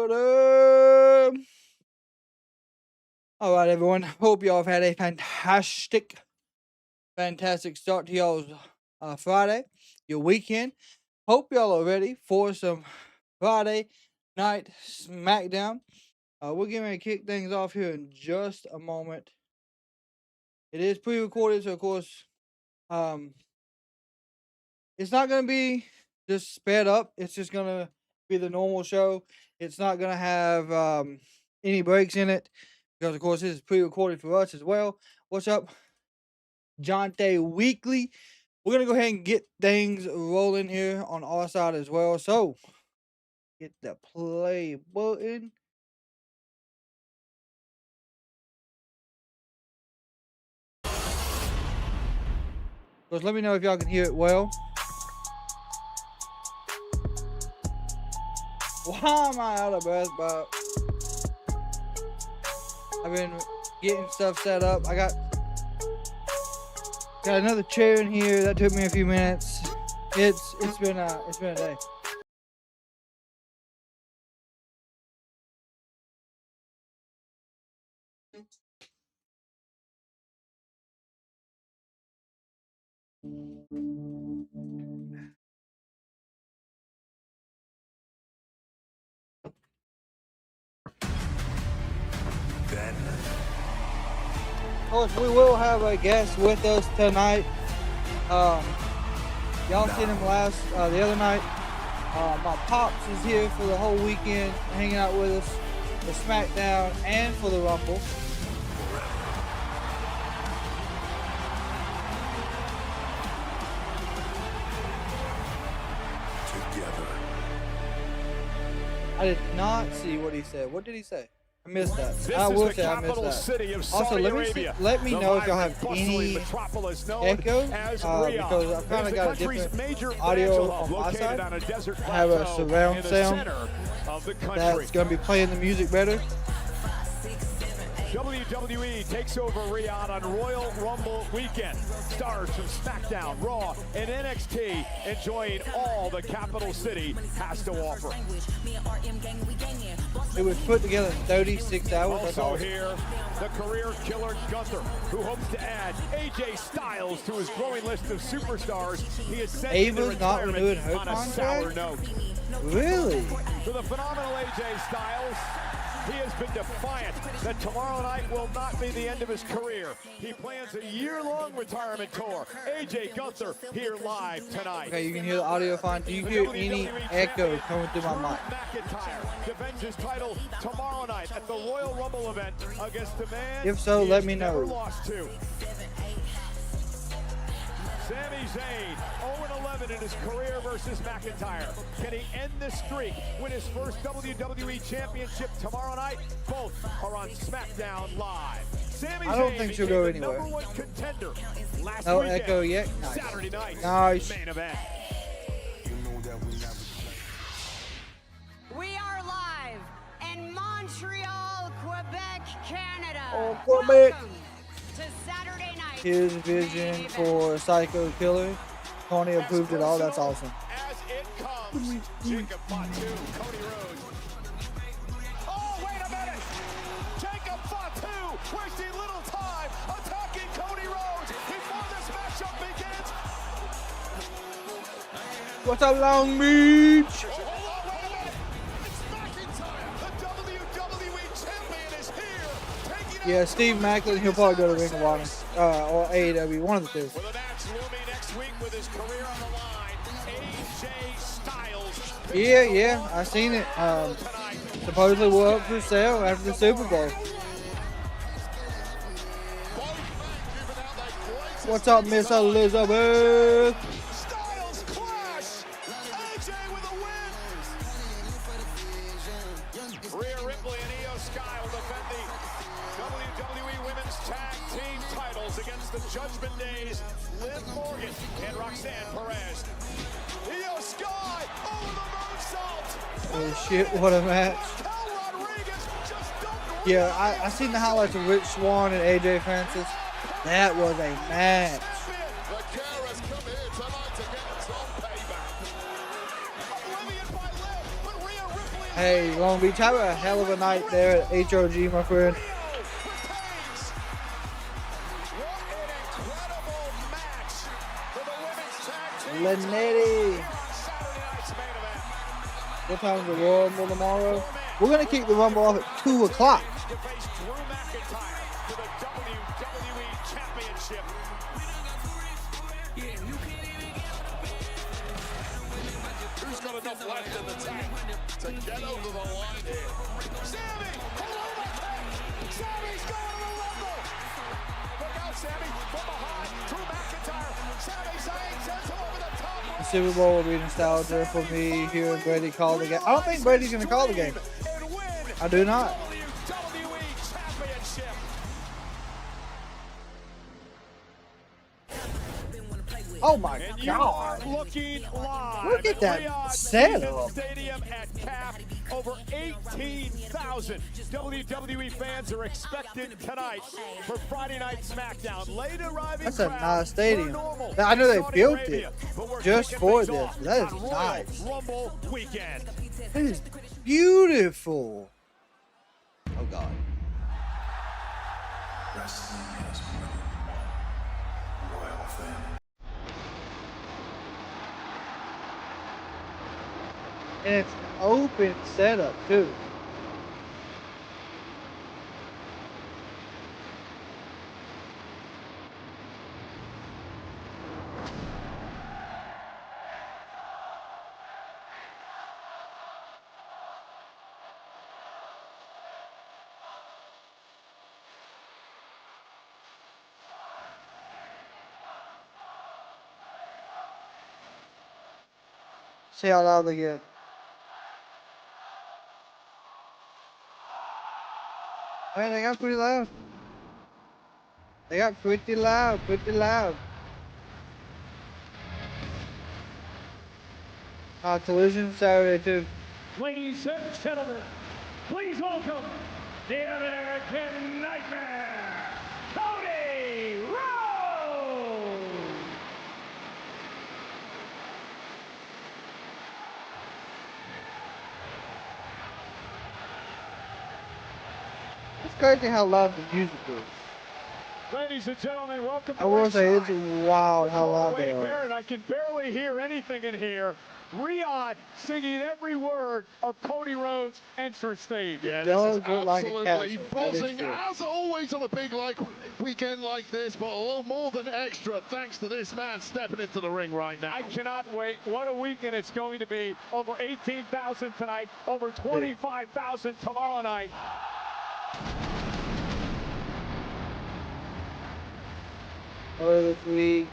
What up? All right, everyone. Hope y'all have had a fantastic start to y'all's Friday, your weekend. Hope y'all are ready for some Friday Night SmackDown. We're getting ready to kick things off here in just a moment. It is pre-recorded, so of course, it's not going to be just sped up. It's just going to be the normal show. It's not going to have any breaks in it because, of course, this is pre-recorded for us as well. What's up, Jonte Weekly? We're going to go ahead and get things rolling here on our side as well. So, hit the play button. Just let me know if y'all can hear it well. Why am I out of breath, bro? I've been getting stuff set up. I got another chair in here. That took me a few minutes. It's been a day. Of course, we will have a guest with us tonight. Y'all seen him the other night. My pops is here for the whole weekend, hanging out with us for SmackDown and for the Rumble. Together. I did not see what he said. What did he say? I missed that. I will say I missed that. City of also, let me know if y'all have any echo, because I've kind of got a different audio on my side. I have a surround sound that's going to be playing the music better. WWE takes over Riyadh on Royal Rumble weekend. Stars from SmackDown, Raw, and NXT enjoying all the capital city has to offer. It was put together in 36 hours. Also here, the career killer Gunther, who hopes to add AJ Styles to his growing list of superstars. He is set to retirement on a sour note. Really? For the phenomenal AJ Styles, he has been defiant that tomorrow night will not be the end of his career. He plans a year-long retirement tour. AJ Gunther here live tonight. Okay, you can hear the audio fine. Do you hear any echo coming through my mic? McIntyre defends his title tomorrow night at the Royal Rumble event against the man if so, let me never know. Lost to. Sami Zayn, 0-11 in his career versus McIntyre. Can he end this streak, win his first WWE Championship tomorrow night? Both are on SmackDown Live. Sami I don't Zayn think she'll go anywhere. #1 contender last No weekend. echo yet. Nice. Saturday night main event. We are live in Montreal, Quebec, Canada. Oh, Quebec. Welcome to Saturday night. His vision for Psycho Killer. Tony approved it all. That's awesome. As it comes, Jacob Fatu, Cody Rhodes. Oh, wait a minute! Jacob Fatu wasting little time attacking Cody Rhodes before this matchup begins. What's up, Long Beach? Oh, wait a minute! It's McIntyre, the WWE champion, is here. Taking Yeah, Steve Macklin, he'll probably go to Ring of Honor or AEW, one of the two. with a match looming next week with his career on the line, AJ Styles. Yeah, I seen it. Supposedly we're up for sale after the Super Bowl. What's up, Miss Elizabeth? Styles clash. AJ with a win. Rhea Ripley and Io Sky will defend the WWE Women's Tag Team titles against the Judgment Day's Liv Morgan and Roxanne Perez. Io Sky over the moonsault. Oh shit, what a match. Cal Rodriguez just dumped Yeah, I seen the highlights of Rich Swann and AJ Francis. That was a match. The Carers come here tonight to get some payback. Oblivion by Liv, but Rhea Ripley Hey, Long Beach, have a hell of a night there at HOG, my friend. Linetti. What time is the Rumble tomorrow? We're going to keep the Rumble off at 2 o'clock. Who's got enough left in the tank to get over the line here? Sami! Sami's going to the Rumble! Look out, Sami, from behind, Drew McIntyre. Sami Zayn sends him over the top. The Super Bowl will be nostalgia for me hearing Brady call the game. I don't think Brady's going to call the game. I do not. WWE Championship. Oh my And you God. are looking live. Look at that Riyadh setup. Stadium at CAP. Over 18,000 WWE fans are expected tonight for Friday Night SmackDown. Late arriving That's a crowd nice stadium. per normal I know they Saudi built Arabia, it but we're just kicking for things this. off That is on Royal nice. Rumble weekend. It is beautiful. Oh God. Wrestling has more than one royal family. And it's an open setup too. See how loud they get. Man, they got pretty loud. They got pretty loud, pretty loud. Collision Saturday too. Ladies and gentlemen, please welcome the American Nightmare, Cody Rhodes! It's crazy how loud the music is. Ladies and gentlemen, welcome to I will say it's ringside. wild how loud Wait, they are. Baron, I can barely hear anything in here. Riyadh singing every word of Cody Rhodes' entrance theme. Yeah, Does this is look like a absolutely castle. That is buzzing, true. as always on a big weekend like this, but a little more than extra thanks to this man stepping into the ring right now. I cannot wait. What a weekend it's going to be. Over 18,000 tonight, over 25,000 tomorrow night. Earlier this week,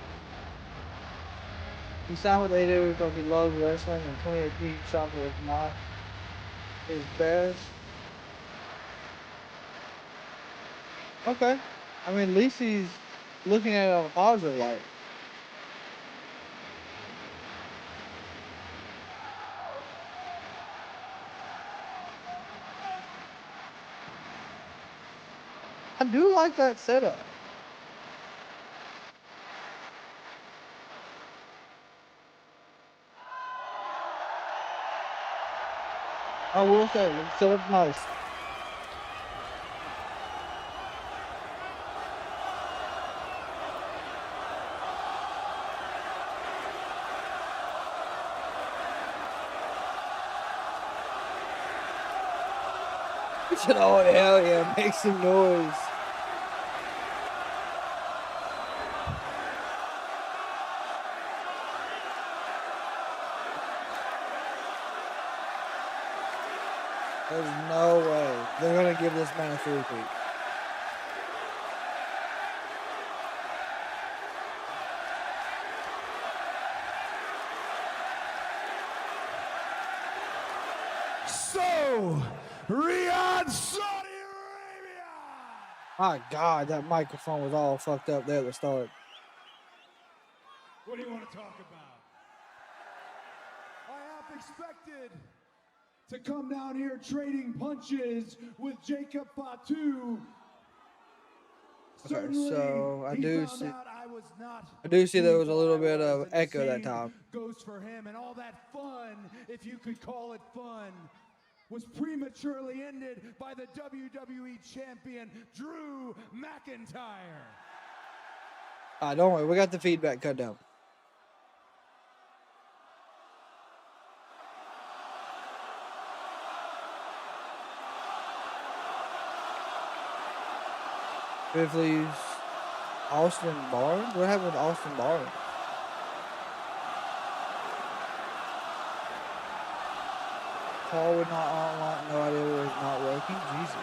he signed with AEW because he loves wrestling, and 2018 something was not his best. Okay. I mean, at least he's looking at it on a positive light. I do like that setup. I will say, the setup's nice. He said, oh hell yeah, make some noise. There's no way they're gonna give this man a three-peat. So, Riyadh, Saudi Arabia! My God, that microphone was all fucked up there at the start. What do you want to talk about? I half expected to come down here trading punches with Jacob Fatu. Okay, so I do see. I do see there was a little bit of echo that time. Goes for him and all that fun, if you could call it fun. was prematurely ended by the WWE Champion, Drew McIntyre. Don't worry, we got the feedback cut down. Ripley's Austin Barnes? What happened with Austin Barnes? Paul would not unlock, no idea where it's not working. Jesus.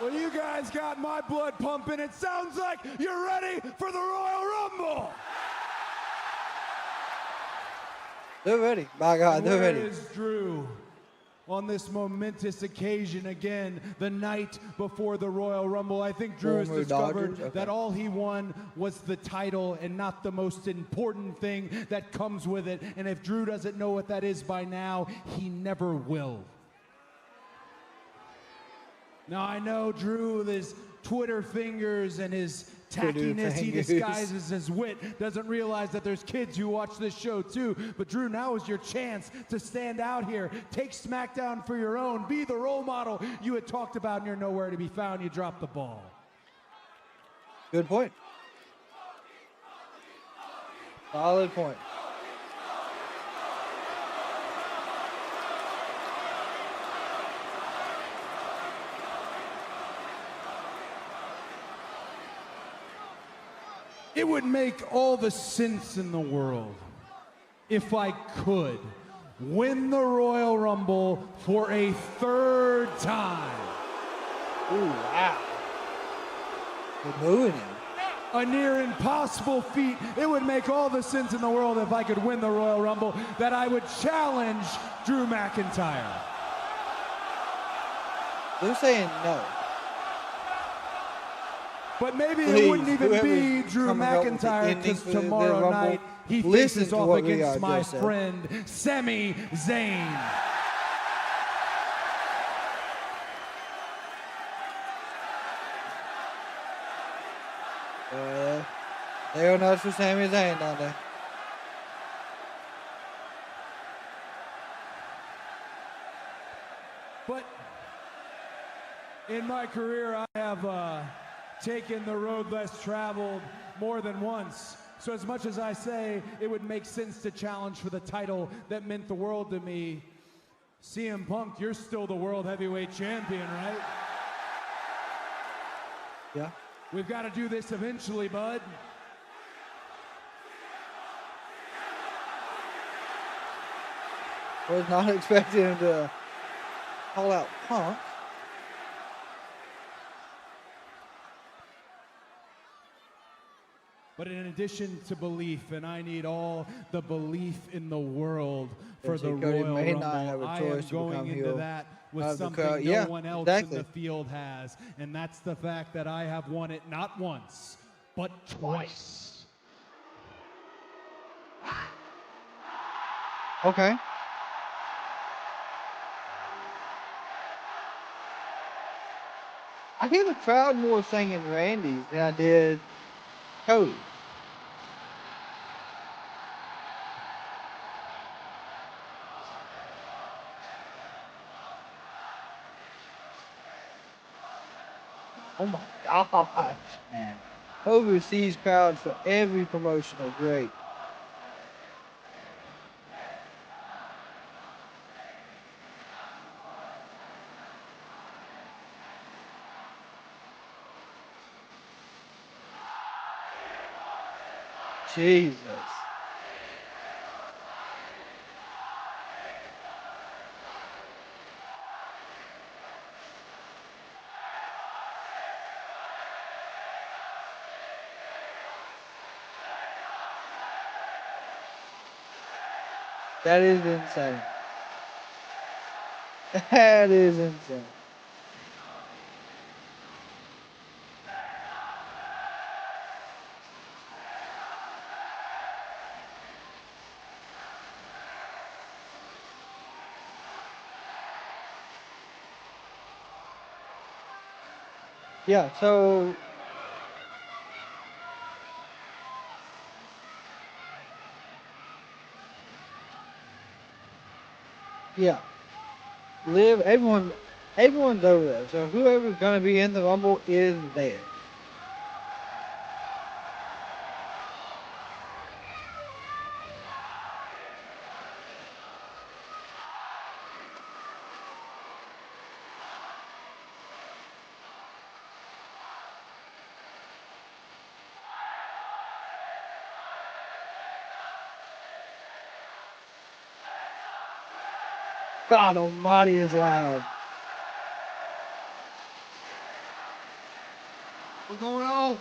Well, you guys got my blood pumping. It sounds like you're ready for the Royal Rumble. They're ready. By God, they're ready. Where is Drew on this momentous occasion again, the night before the Royal Rumble? I think Drew has discovered that all he won was the title and not the most important thing that comes with it. And if Drew doesn't know what that is by now, he never will. Now, I know Drew, with his Twitter fingers and his tackiness he disguises as wit, doesn't realize that there's kids who watch this show too. But Drew, now is your chance to stand out here. Take SmackDown for your own. Be the role model you had talked about, and you're nowhere to be found. You dropped the ball. Good point. Solid point. It would make all the sense in the world if I could win the Royal Rumble for a third time. Ooh, wow. We're moving him. A near impossible feat. It would make all the sense in the world if I could win the Royal Rumble that I would challenge Drew McIntyre. They're saying no. But maybe it wouldn't even be Drew McIntyre, because tomorrow night he faces off against my friend Sami Zayn. They go nuts for Sami Zayn, don't they? But in my career, I have taken the road less traveled more than once. So as much as I say it would make sense to challenge for the title that meant the world to me, CM Punk, you're still the World Heavyweight Champion, right? Yeah. We've got to do this eventually, bud. Was not expecting him to call out Punk. But in addition to belief, and I need all the belief in the world for the Royal Rumble, I am going into that with something no one else in the field has, and that's the fact that I have won it not once, but twice. Okay. I hear the crowd more singing Randy than I did Cody. Oh my gosh, man. Overseas crowd for every promotional great. Jesus. That is insane. That is insane. Yeah, so Yeah. Everyone's over there. So whoever's gonna be in the Rumble is there. God almighty is loud. What's going on?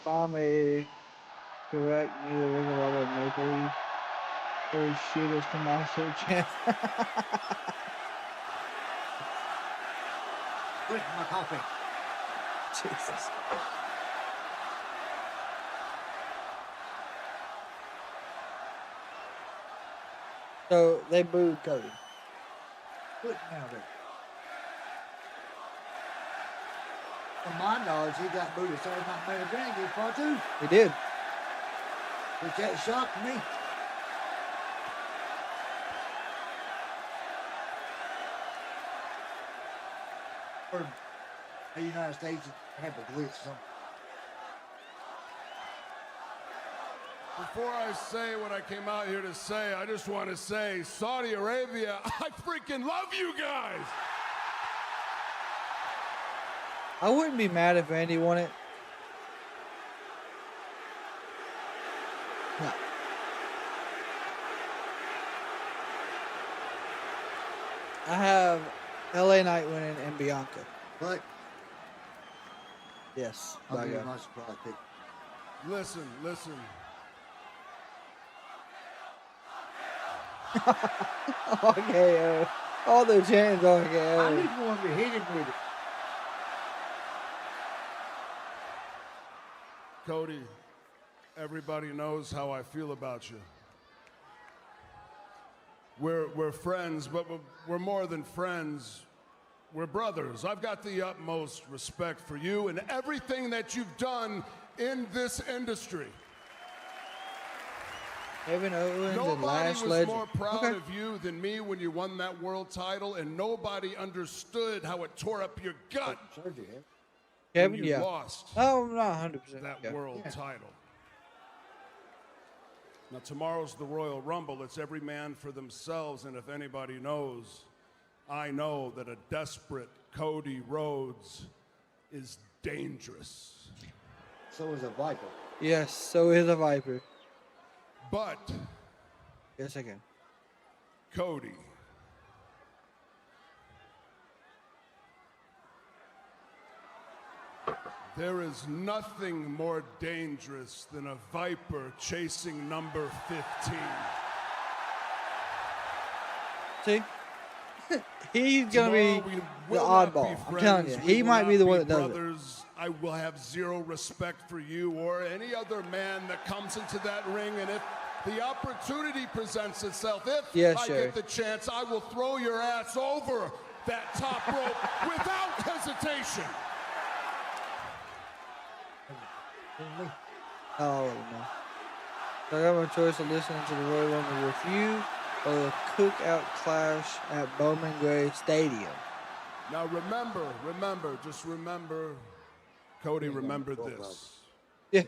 Sami, correct me, the Ring of Rumble Maple Leaf. Holy shit, it's Tommaso Ciampa. Where's my coffee? Jesus. So they booed Cody. Put now there. From my knowledge, he got booed at Saturday Night SmackDown game part two, He did. which that shocked me. Or the United States have a glitch or something. Before I say what I came out here to say, I just want to say, Saudi Arabia, I freaking love you guys! I wouldn't be mad if Randy won it. No. I have LA Knight winning and Bianca. But Yes. I'll by be God. not surprised. Pick. Listen. Okay, all the chants I okay. just want to hit him with it. Cody, everybody knows how I feel about you. We're friends, but we're more than friends. We're brothers. I've got the utmost respect for you and everything that you've done in this industry. Kevin Owens and Nobody Lash was Legend. more proud Okay. of you than me when you won that world title, and nobody understood how it tore up your gut Surgery, eh? when Kevin, you yeah. lost Oh, I'm not 100%. that yeah. world title. Now, tomorrow's the Royal Rumble. It's every man for themselves, and if anybody knows, I know that a desperate Cody Rhodes is dangerous. So is a Viper. Yes, so is a Viper. But, Yes, I can. Cody, there is nothing more dangerous than a Viper chasing number 15. See? He's going to Tomorrow be we the will not oddball. be I'm telling you. friends. We He will might not be the one that does it. brothers. I will have zero respect for you or any other man that comes into that ring. And if the opportunity presents itself, if Yes, I Sherry. get the chance, I will throw your ass over that top rope without hesitation. Oh, no. So I got my choice of listening to the Royal Rumble with you or the Cookout Clash at Bowman Gray Stadium. Now just remember, Cody, remember this. Yeah.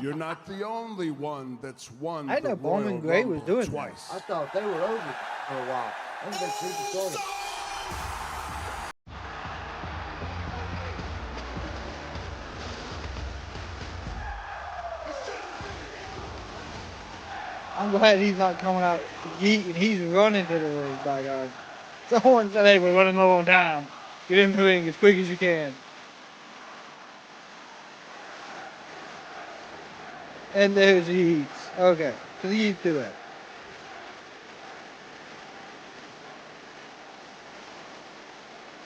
You're not the only one that's won I the know Bowman Royal Gray was Rumble doing that. twice. I thought they were over for a while. I think they started. I'm glad he's not coming out yeeting. He's running to the ring, by God. Someone said, hey, we're running low on time. Get in the ring as quick as you can. And there's Yeats. Okay, so the Yeats do that.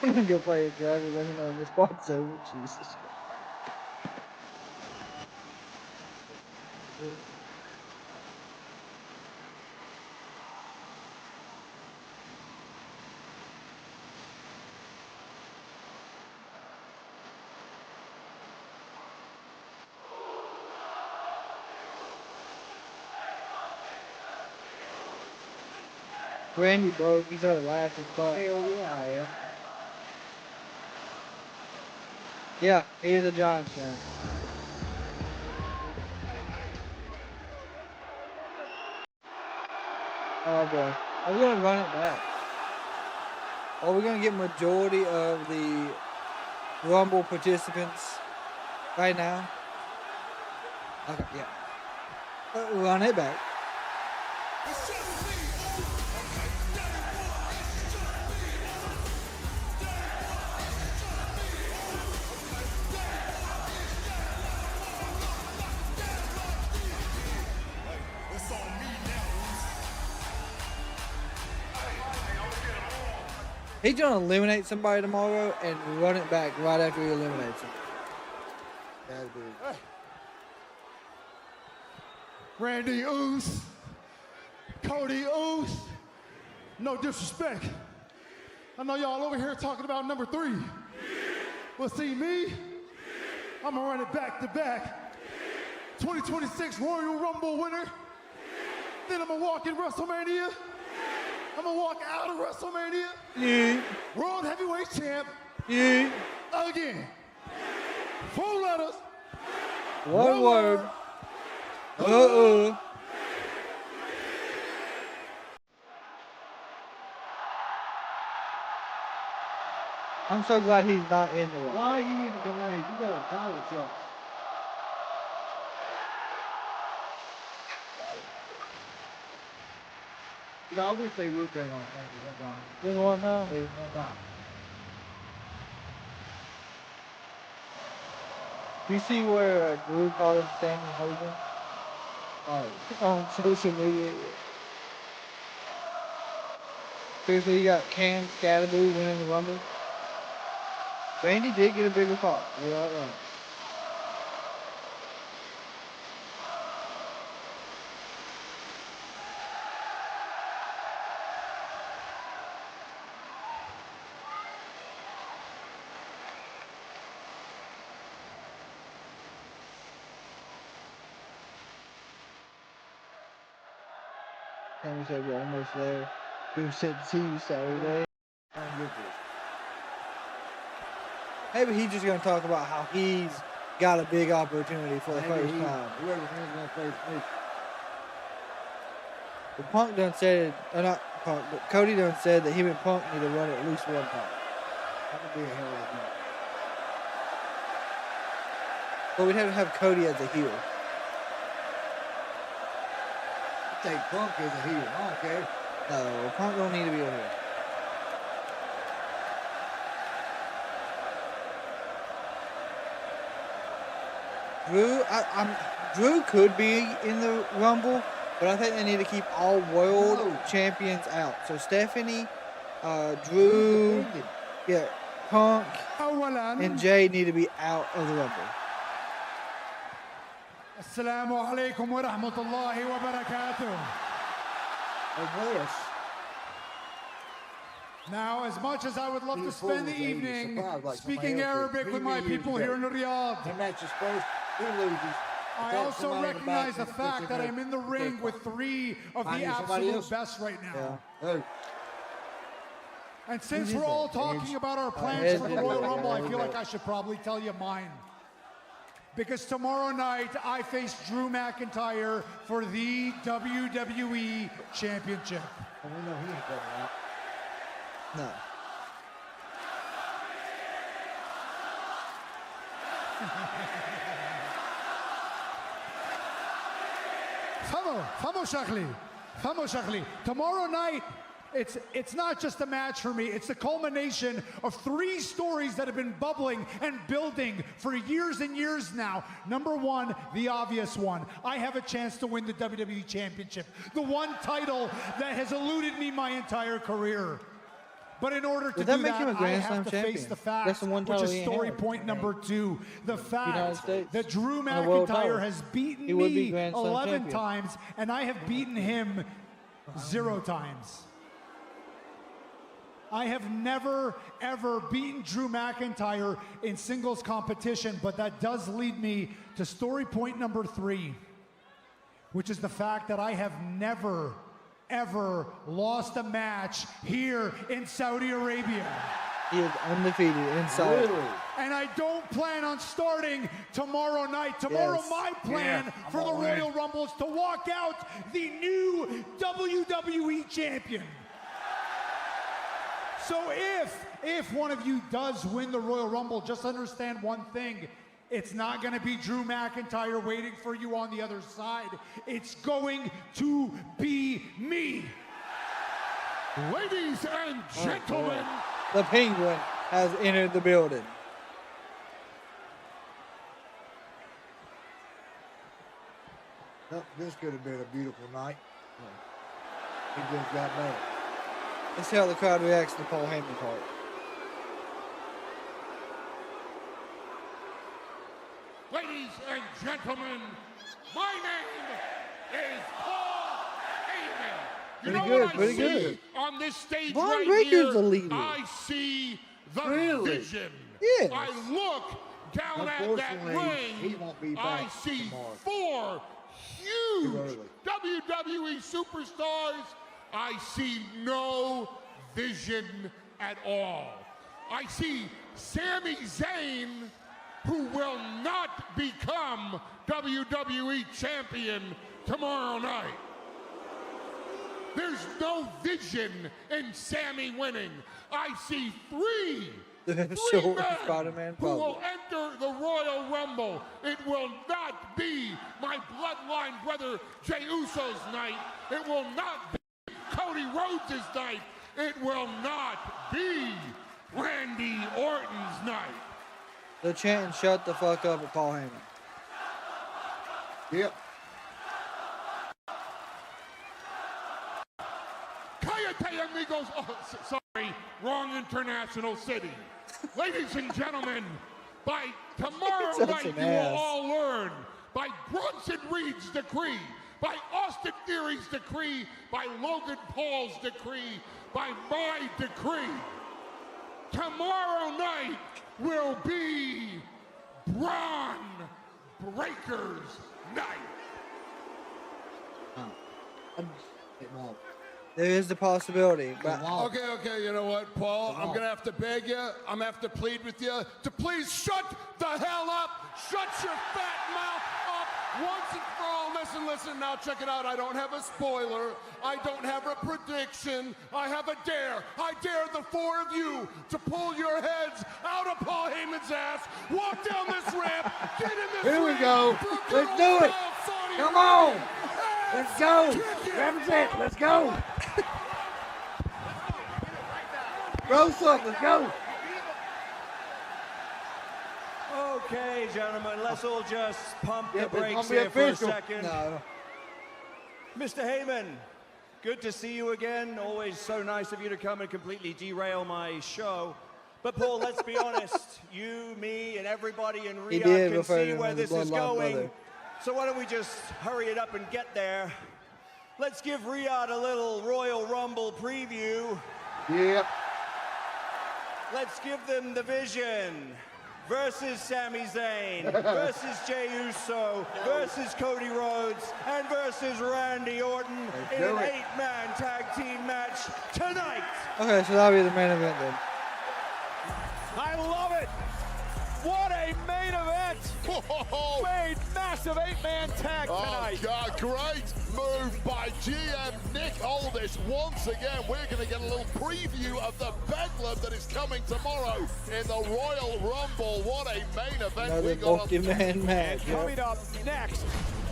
I'm gonna go play it, guys. Let me know when the spot's over. Jesus. Randy broke. He's already laughed his butt. Hell yeah, I am. Yeah, he is a Giants fan. Oh boy. Are we gonna run it back? Are we gonna get majority of the Rumble participants right now? Okay, yeah. Run it back. He's gonna eliminate somebody tomorrow and run it back right after he eliminates him. That'd be. Randy Oos, Cody Oos. No disrespect. I know y'all over here talking about number 3. Well, see me, I'm gonna run it back to back. 2026 Royal Rumble winner. Then I'm gonna walk in WrestleMania. I'm gonna walk out of WrestleMania. Yeah. World Heavyweight Champ. Yeah. Again. 4 letters. One word. Uh-oh. I'm so glad he's not in the way. Why you need to come in? You got a title shot. You know, I wish they would bring on things. Didn't want to. They went down. You see where Drew called him Sammy Hogan? Oh, On social media. Seriously, you got Cam Scatterboo winning the Rumble. Randy did get a bigger pop. yeah, right. Sammy said we're almost there. Drew said see you Saturday. Maybe he's just gonna talk about how he's got a big opportunity for the first time. Whoever wins gonna face me. The Punk done said, or not Punk, but Cody done said that him and Punk need to run it at least one time. That would be a hell of a match. But we'd have to have Cody as a heel. I take Punk as a heel. I don't care. No, Punk don't need to be a heel. Drew could be in the Rumble, but I think they need to keep all world champions out. So Stephanie, Drew, yeah, Punk, and Jay need to be out of the Rumble. Assalamu alaikum wa rahmatullahi wa barakatuh. Yes. Now, as much as I would love to spend the evening like speaking Arabic with my people here in Riyadh, The match is first. Who loses? I also recognize the fact that I'm in the ring with 3 of the absolute best right now. Yeah. And since we're all talking about our plans for the Royal Rumble, I feel like I should probably tell you mine. Because tomorrow night, I face Drew McIntyre for the WWE Championship. And we know he ain't coming out. No. Famo Shakli. Tomorrow night, it's not just a match for me, it's the culmination of 3 stories that have been bubbling and building for years and years now. Number 1, the obvious one. I have a chance to win the WWE Championship, the one title that has eluded me my entire career. But in order to do that, I have to face the facts, which is story point number 2. The fact that Drew McIntyre has beaten me 11 times, and I have beaten him 0 times. I have never, ever beaten Drew McIntyre in singles competition, but that does lead me to story point number 3, which is the fact that I have never ever lost a match here in Saudi Arabia. He is undefeated inside. Really? And I don't plan on starting tomorrow night. Tomorrow, Yes. my plan for the Royal Rumble is to walk out the new WWE champion. So if one of you does win the Royal Rumble, just understand one thing. It's not going to be Drew McIntyre waiting for you on the other side. It's going to be me. Ladies and gentlemen, The Penguin has entered the building. No, this could have been a beautiful night. He just got better. Let's see how the crowd reacts to the Paul Heyman part. ladies and gentlemen, my name is Paul Heyman. You Pretty know good, what I pretty see good. on this stage Von right Breaker's here? the leader. I see the Really? vision. Yes. I look down at that Unfortunately, he ring. won't be I back see tomorrow. 4 Too huge early. WWE superstars. I see no vision at all. I see Sami Zayn, who will not become WWE champion tomorrow night. There's no vision in Sami winning. I see three Short men Spider-Man who will problem. enter the Royal Rumble. It will not be my bloodline brother Jey Uso's night. It will not be Cody Rhodes' night. It will not be Randy Orton's night. They're chanting, "Shut the fuck up" at Paul Heyman. Yep. Cállate, amigos. Oh, sorry, wrong international city. Ladies and gentlemen, by tomorrow Such night, an you will ass. all learn by Bronson Reed's decree, by Austin Theory's decree, by Logan Paul's decree, by my decree. Tomorrow night will be Braun Breaker's night. It won't. There is the possibility, but It won't. Okay, you know what, Paul? I'm gonna have to beg you, I'm gonna have to plead with you to please shut the hell up, shut your fat mouth up once and for all. Listen, now check it out. I don't have a spoiler, I don't have a prediction, I have a dare. I dare the 4 of you to pull your heads out of Paul Heyman's ass, walk down this ramp, get in this Here we ring go. for a Let's good do old it. style Saudi Come Arabia. on. Let's go. Represent. Let's go. Gross up. Let's go. Okay, gentlemen, let's all just pump the Yep, it's brakes gonna be here for a official. second. no. Mr. Heyman, good to see you again. Always so nice of you to come and completely derail my show. But Paul, let's be honest, you, me, and everybody in He Riyadh did can refer to see him where as this the is bloodline going. brother. So why don't we just hurry it up and get there? Let's give Riyadh a little Royal Rumble preview. Yep. Let's give them the vision versus Sami Zayn, versus Jey Uso, versus Cody Rhodes, and versus Randy Orton in do an it. 8-man tag team match tonight. Okay, so that'll be the main event then. I love it. What a main event. Whoa. Made massive 8-man tag tonight. Oh, God, great move by GM Nick Aldis. Once again, we're going to get a little preview of the bedlam that is coming tomorrow in the Royal Rumble. What a main event Another we got. multi-man match. And coming up next,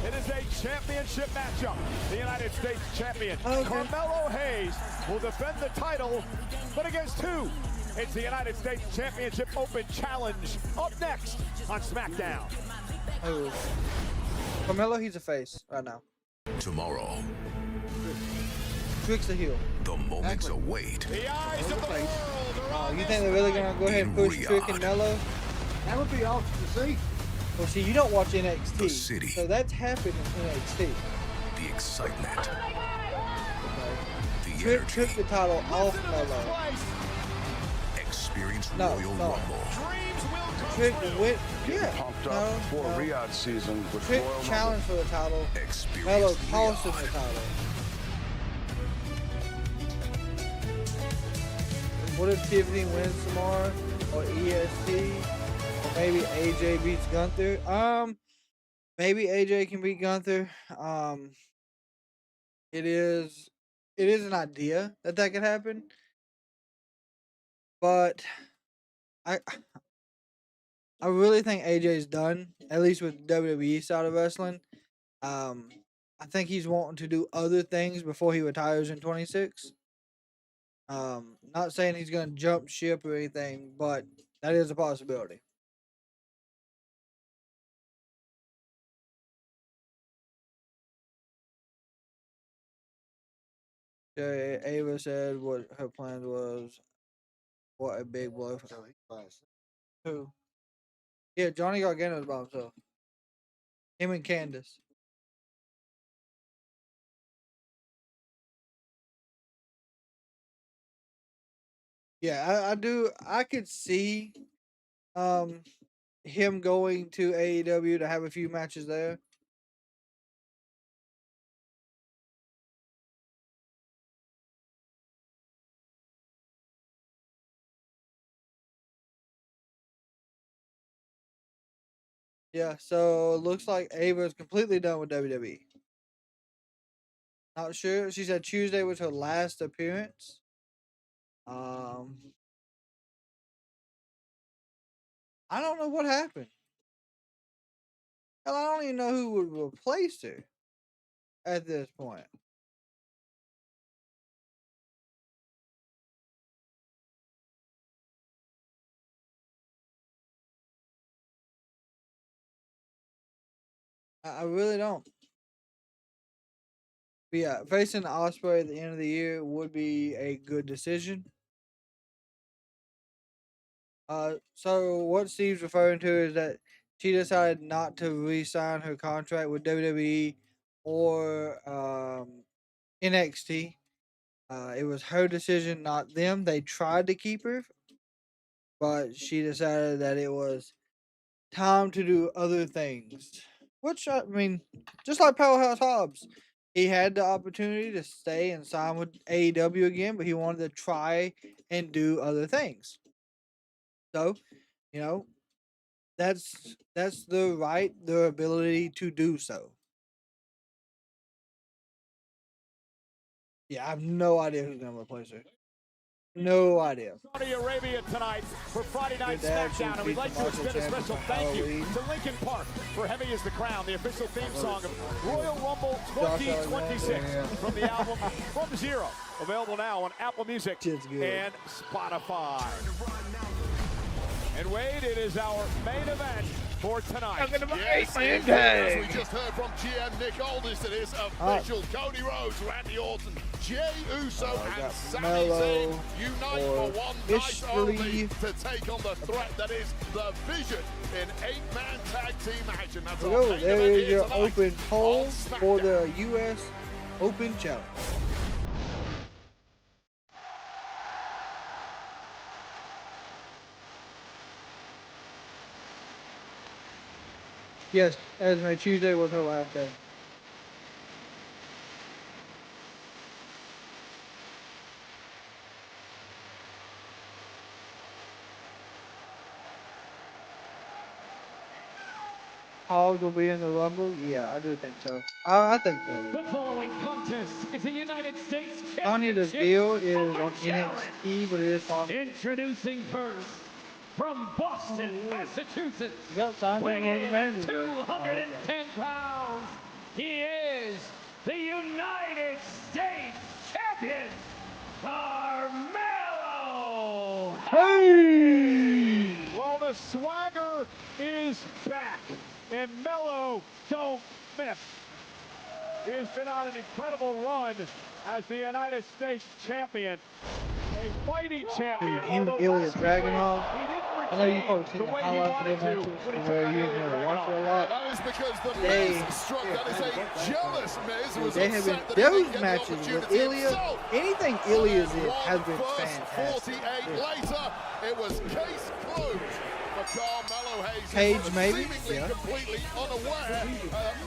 it is a championship matchup. The United States champion, Okay. Carmelo Hayes, will defend the title, but against who? It's the United States Championship Open Challenge up next on SmackDown. Oh. Carmelo, he's a face right now. Tomorrow, Trick's the heel. the moments await. The eyes of the world are on You think they're really gonna go ahead and push In Trick and Riyadh. Mello? That would be awesome to see. Well, see, you don't watch NXT, The city. so that's happened in NXT. The excitement, the Trick energy. took the title off Mello. Experience No, Royal no. Rumble. Trick went, yeah, Pumped no, up for no. Riyadh season with Trick Royal Rumble. challenged for the title. Experience Mello cost him Riyadh. the title. What if Tiffany wins tomorrow, or EST, or maybe AJ beats Gunther? Maybe AJ can beat Gunther. It is an idea that could happen, but I I really think AJ's done, at least with WWE side of wrestling. Um, I think he's wanting to do other things before he retires in 26. Not saying he's gonna jump ship or anything, but that is a possibility. Yeah, Ava said what her plan was. What a big blow for who? Yeah, Johnny Gargano's by himself. Him and Candace. Yeah, I do. I could see um him going to AEW to have a few matches there. Yeah, so it looks like Ava is completely done with WWE. Not sure. She said Tuesday was her last appearance. I don't know what happened. Hell, I don't even know who would replace her at this point. I really don't. But yeah, facing Osprey at the end of the year would be a good decision. So what Steve's referring to is that she decided not to re-sign her contract with WWE or NXT. It was her decision, not them. They tried to keep her, but she decided that it was time to do other things. Which, I mean, just like Powerhouse Hobbs, he had the opportunity to stay and sign with AEW again, but he wanted to try and do other things. So, you know, that's the right, the ability to do so. Yeah, I have no idea who's gonna replace her. No idea. Saudi Arabia tonight for Friday Night SmackDown, and we'd like to extend a special thank you to Lincoln Park for Heavy is the Crown, the official theme song of Royal Rumble 2026 from the album From Zero. Available now on Apple Music and Spotify. And Wade, it is our main event for tonight. Yes, as we just heard from GM Nick Aldis, it is official. Cody Rhodes, Randy Orton, Jey Uso, and Sami Zayn unite for one night only to take on the threat that is the Vision in 8-man tag team action. That's our main there event is here your tonight open poll on for SmackDown. the U.S. Open Challenge. Yes, Esme, Tuesday was her last day. Hogs will be in the Rumble? Yeah, I do think so. I think so. The following contest is the United States Tanya Championship Deville is on Challenge. NXT, but it is on. Introducing first, from Boston, Massachusetts, Weighing weighing 210 pounds, he is the United States Champion, Carmelo. Hey! Well, the swagger is back, and Melo don't miss. He has been on an incredible run as the United States champion, a fighting champion. Him and Ilja Dragunov. I know you probably seen the highlights of their matches where you never watched it a lot. That is because the They- Miz struck. That is a jealous Miz. Who was They have been upset that he didn't those get the matches with opportunity Ilja. himself. Anything Ilja's in has been First fantastic. 48 later, it was case closed for Carmelo Hayes. Cage, maybe? Seemingly Yeah. completely unaware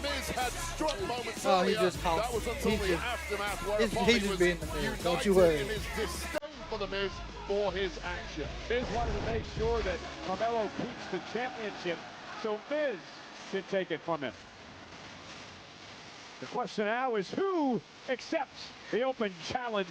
Miz had struck moments Oh, he earlier. just talks. That was until He the just- aftermath where He's just being the Miz. Don't you worry. in his disdain for for The Miz for his action. Miz wanted to make sure that Carmelo keeps the championship so Miz can take it from him. The question now is who accepts the open challenge?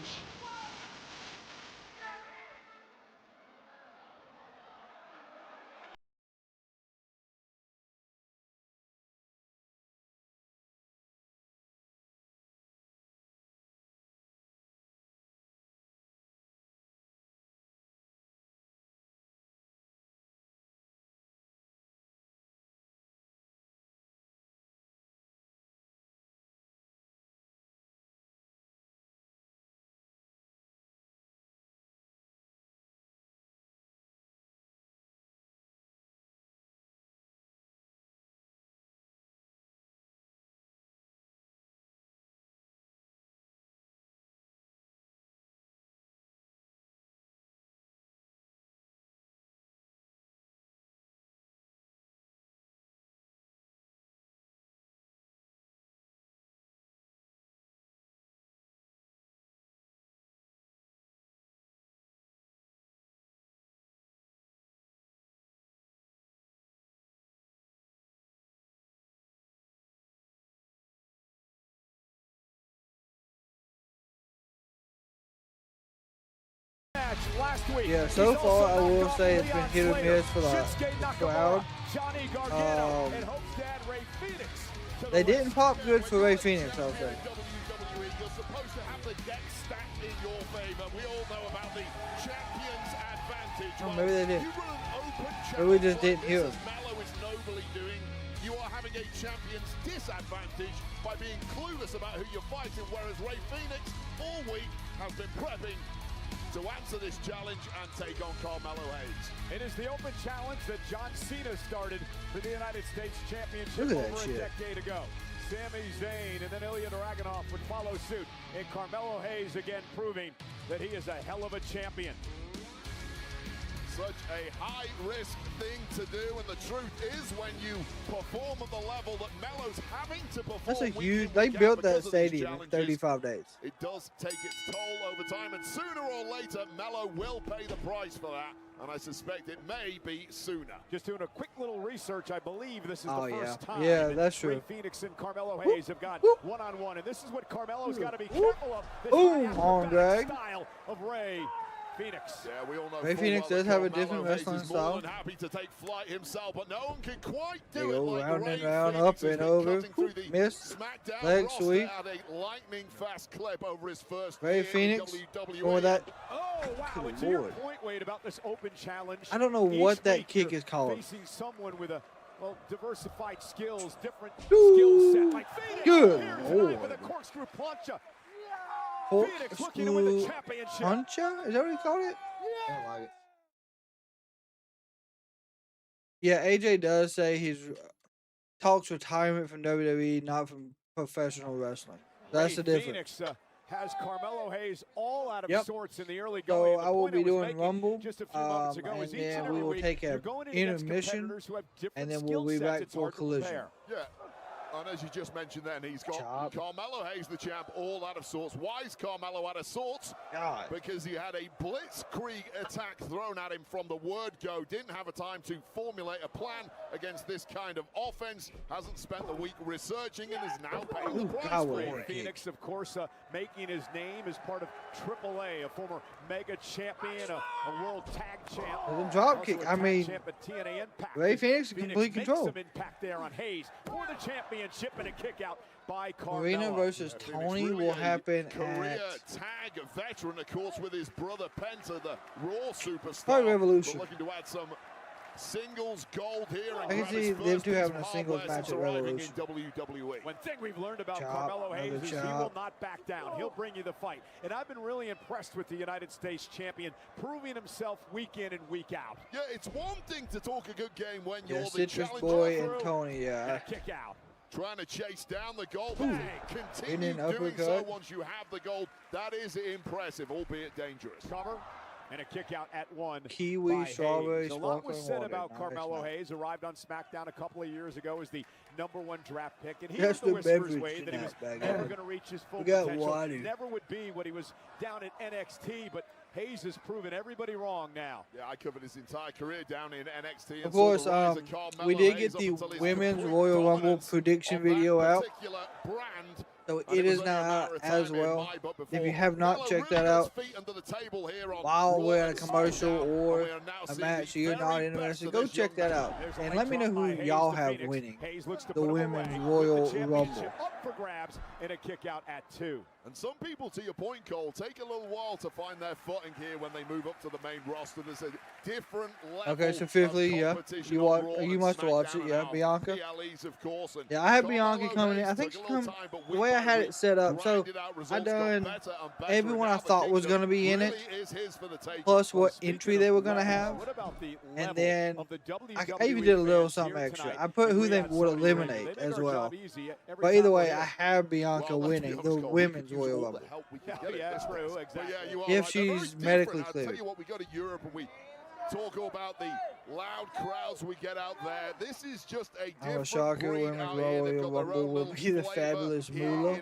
Last week. Yeah, so far I will say it's been hit or miss for the crowd. They didn't pop good for Ray Phoenix, I'll say. You're supposed to have the deck stacked in your favor. We all know about the champion's advantage. Oh, maybe they didn't. You run an open Maybe we just didn't hear as them. Mello is nobly doing. You are having a champion's disadvantage by being clueless about who you're fighting, whereas Ray Phoenix all week has been prepping to answer this challenge and take on Carmelo Hayes. It is the open challenge that John Cena started for the United States Championship Look at that over shit. a decade ago. Sami Zayn and then Ilja Dragunov would follow suit. And Carmelo Hayes again proving that he is a hell of a champion. Such a high-risk thing to do, and the truth is when you perform at the level that Melo's having to perform. That's a week in, huge. week They out built because that of these stadium in challenges. 35 days. It does take its toll over time, and sooner or later, Melo will pay the price for that, and I suspect it may be sooner. Just doing a quick little research, I believe this is Oh, the first yeah. time. Yeah, that's true. Ray Phoenix and Carmelo Hayes have gone one-on-one, and this is what Carmelo's got to be Whoop. careful of. This Boom, high on drag. style of Ray Phoenix. Yeah, we all know Ray full Phoenix well does that have a Carmelo different Hayes wrestling is more style. than happy to take flight himself, but no one can quite They do it go like round Ray and round, Phoenix up has and been over. cutting through the Missed. SmackDown Leg roster sweep. at a lightning fast clip over his first Ray year Phoenix in WWE. going with that. Oh, wow. Good And to your Lord. point, Wade, about this open challenge. I don't know each what that week kick you're is called. Facing someone with a, well, diversified skills, different Ooh, skill set. Like Phoenix good here tonight Lord. with a corkscrew plancha. Phoenix looking to win the championship. Puncha? Is that what he called it? I don't like it. Yeah, AJ does say he's talks retirement from WWE, not from professional wrestling. That's Ray the difference. Phoenix has Carmelo Hayes all out of Yep. sorts in the early going. So The I will point be was doing making Rumble, just a few moments ago and is each then and we every will week take you're a going in against intermission, competitors who have different and then skill we'll be sets. back It's for hard to collision. compare. Yeah. And as you just mentioned then, he's got Chop. Carmelo Hayes, the champ, all out of sorts. Why is Carmelo out of sorts? God. Because he had a blitzkrieg attack thrown at him from the word go. Didn't have a time to formulate a plan against this kind of offense. Hasn't spent the week researching and is now paying the Ooh, price God, for what a it. kick. Phoenix, of course, making his name as part of AAA, a former mega champion, a world tag champ. With a drop Also kick. a I tag mean, champ at TNA Impact. Ray Phoenix in complete makes control. some impact there on Hayes for the championship and a kick out by Carmelo. Marina versus Tony Really will a happen career at tag veteran, of course, with his brother Penta, the Raw superstar. Fight Revolution. But looking to add some singles gold here. And I can grab see his them first two piece having of a singles hardware match since at arriving Revolution. in WWE. One thing we've learned about Chop, Carmelo Hayes another is he chop. will not back down. He'll bring you the fight. And I've been really impressed with the United States champion, proving himself week in and week out. Yeah, it's one thing to talk a good game when Yeah, you're the Citrus challenger. Boy through. and Tony, And yeah. a kick out. Trying to chase down the goal. Ooh. Continue In an doing so uppercut. once you have the goal. That is impressive, albeit dangerous. Cover and a kick out at one. Kiwi, by strawberry, Hayes. A lot was sparkling said water. about Nice, Carmelo nice. Hayes. Arrived on SmackDown a couple of years ago as the #1 draft pick, and he That's heard the the whispers, beverage Wade, that he was tonight, bag. never going to reach his full We got potential. water. Never would be what he was down at NXT, but Hayes has proven everybody wrong now. Yeah, I covered his entire career down in NXT. Of course, we did get the Women's Royal Rumble prediction video out. So it is now out as well. If you have not checked that out while we're at a commercial or a match you're not interested, go check that out. And let me know who y'all have winning the Women's Royal Rumble. Up for grabs and a kick out at 2. And some people, to your point, Cole, take a little while to find their footing here when they move up to the main roster. There's a different level. Okay, so fifthly, yeah, you must watch it, yeah, Bianca. Yeah, I had Bianca coming in. I think she come the way I had it set up. So I done everyone I thought was gonna be in it, plus what entry they were gonna have, and then I even did a little something extra. I put who they would eliminate as well. But either way, I have Bianca winning the Women's Royal Rumble. If she's medically cleared. I'll tell you what, we go to Europe and we talk about the loud crowds we get out there. This is just a different Shocker Women's Royal Rumble will be the fabulous Moolah.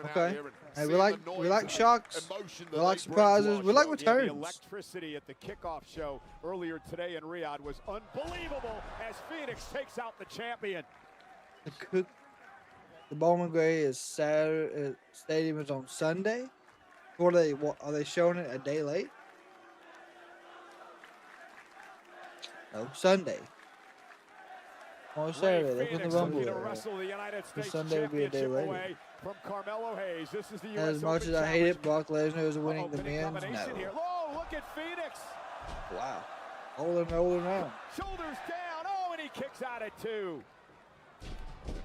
Okay. Hey, we like shocks. We like surprises. We like returns. The electricity at the kickoff show earlier today in Riyadh was unbelievable as Phoenix takes out the champion. The Bowman Gray is Saturday. Stadium is on Sunday. What are they showing it a day late? No, Sunday. Oh, Saturday. They put the Rumble there. Sunday will be a day late. From Carmelo Hayes. This is the US as much as I hate it, Brock Lesnar is winning the men's. No. Oh, look at Phoenix. Wow. Rolling around. Shoulders down. Oh, and he kicks out at 2.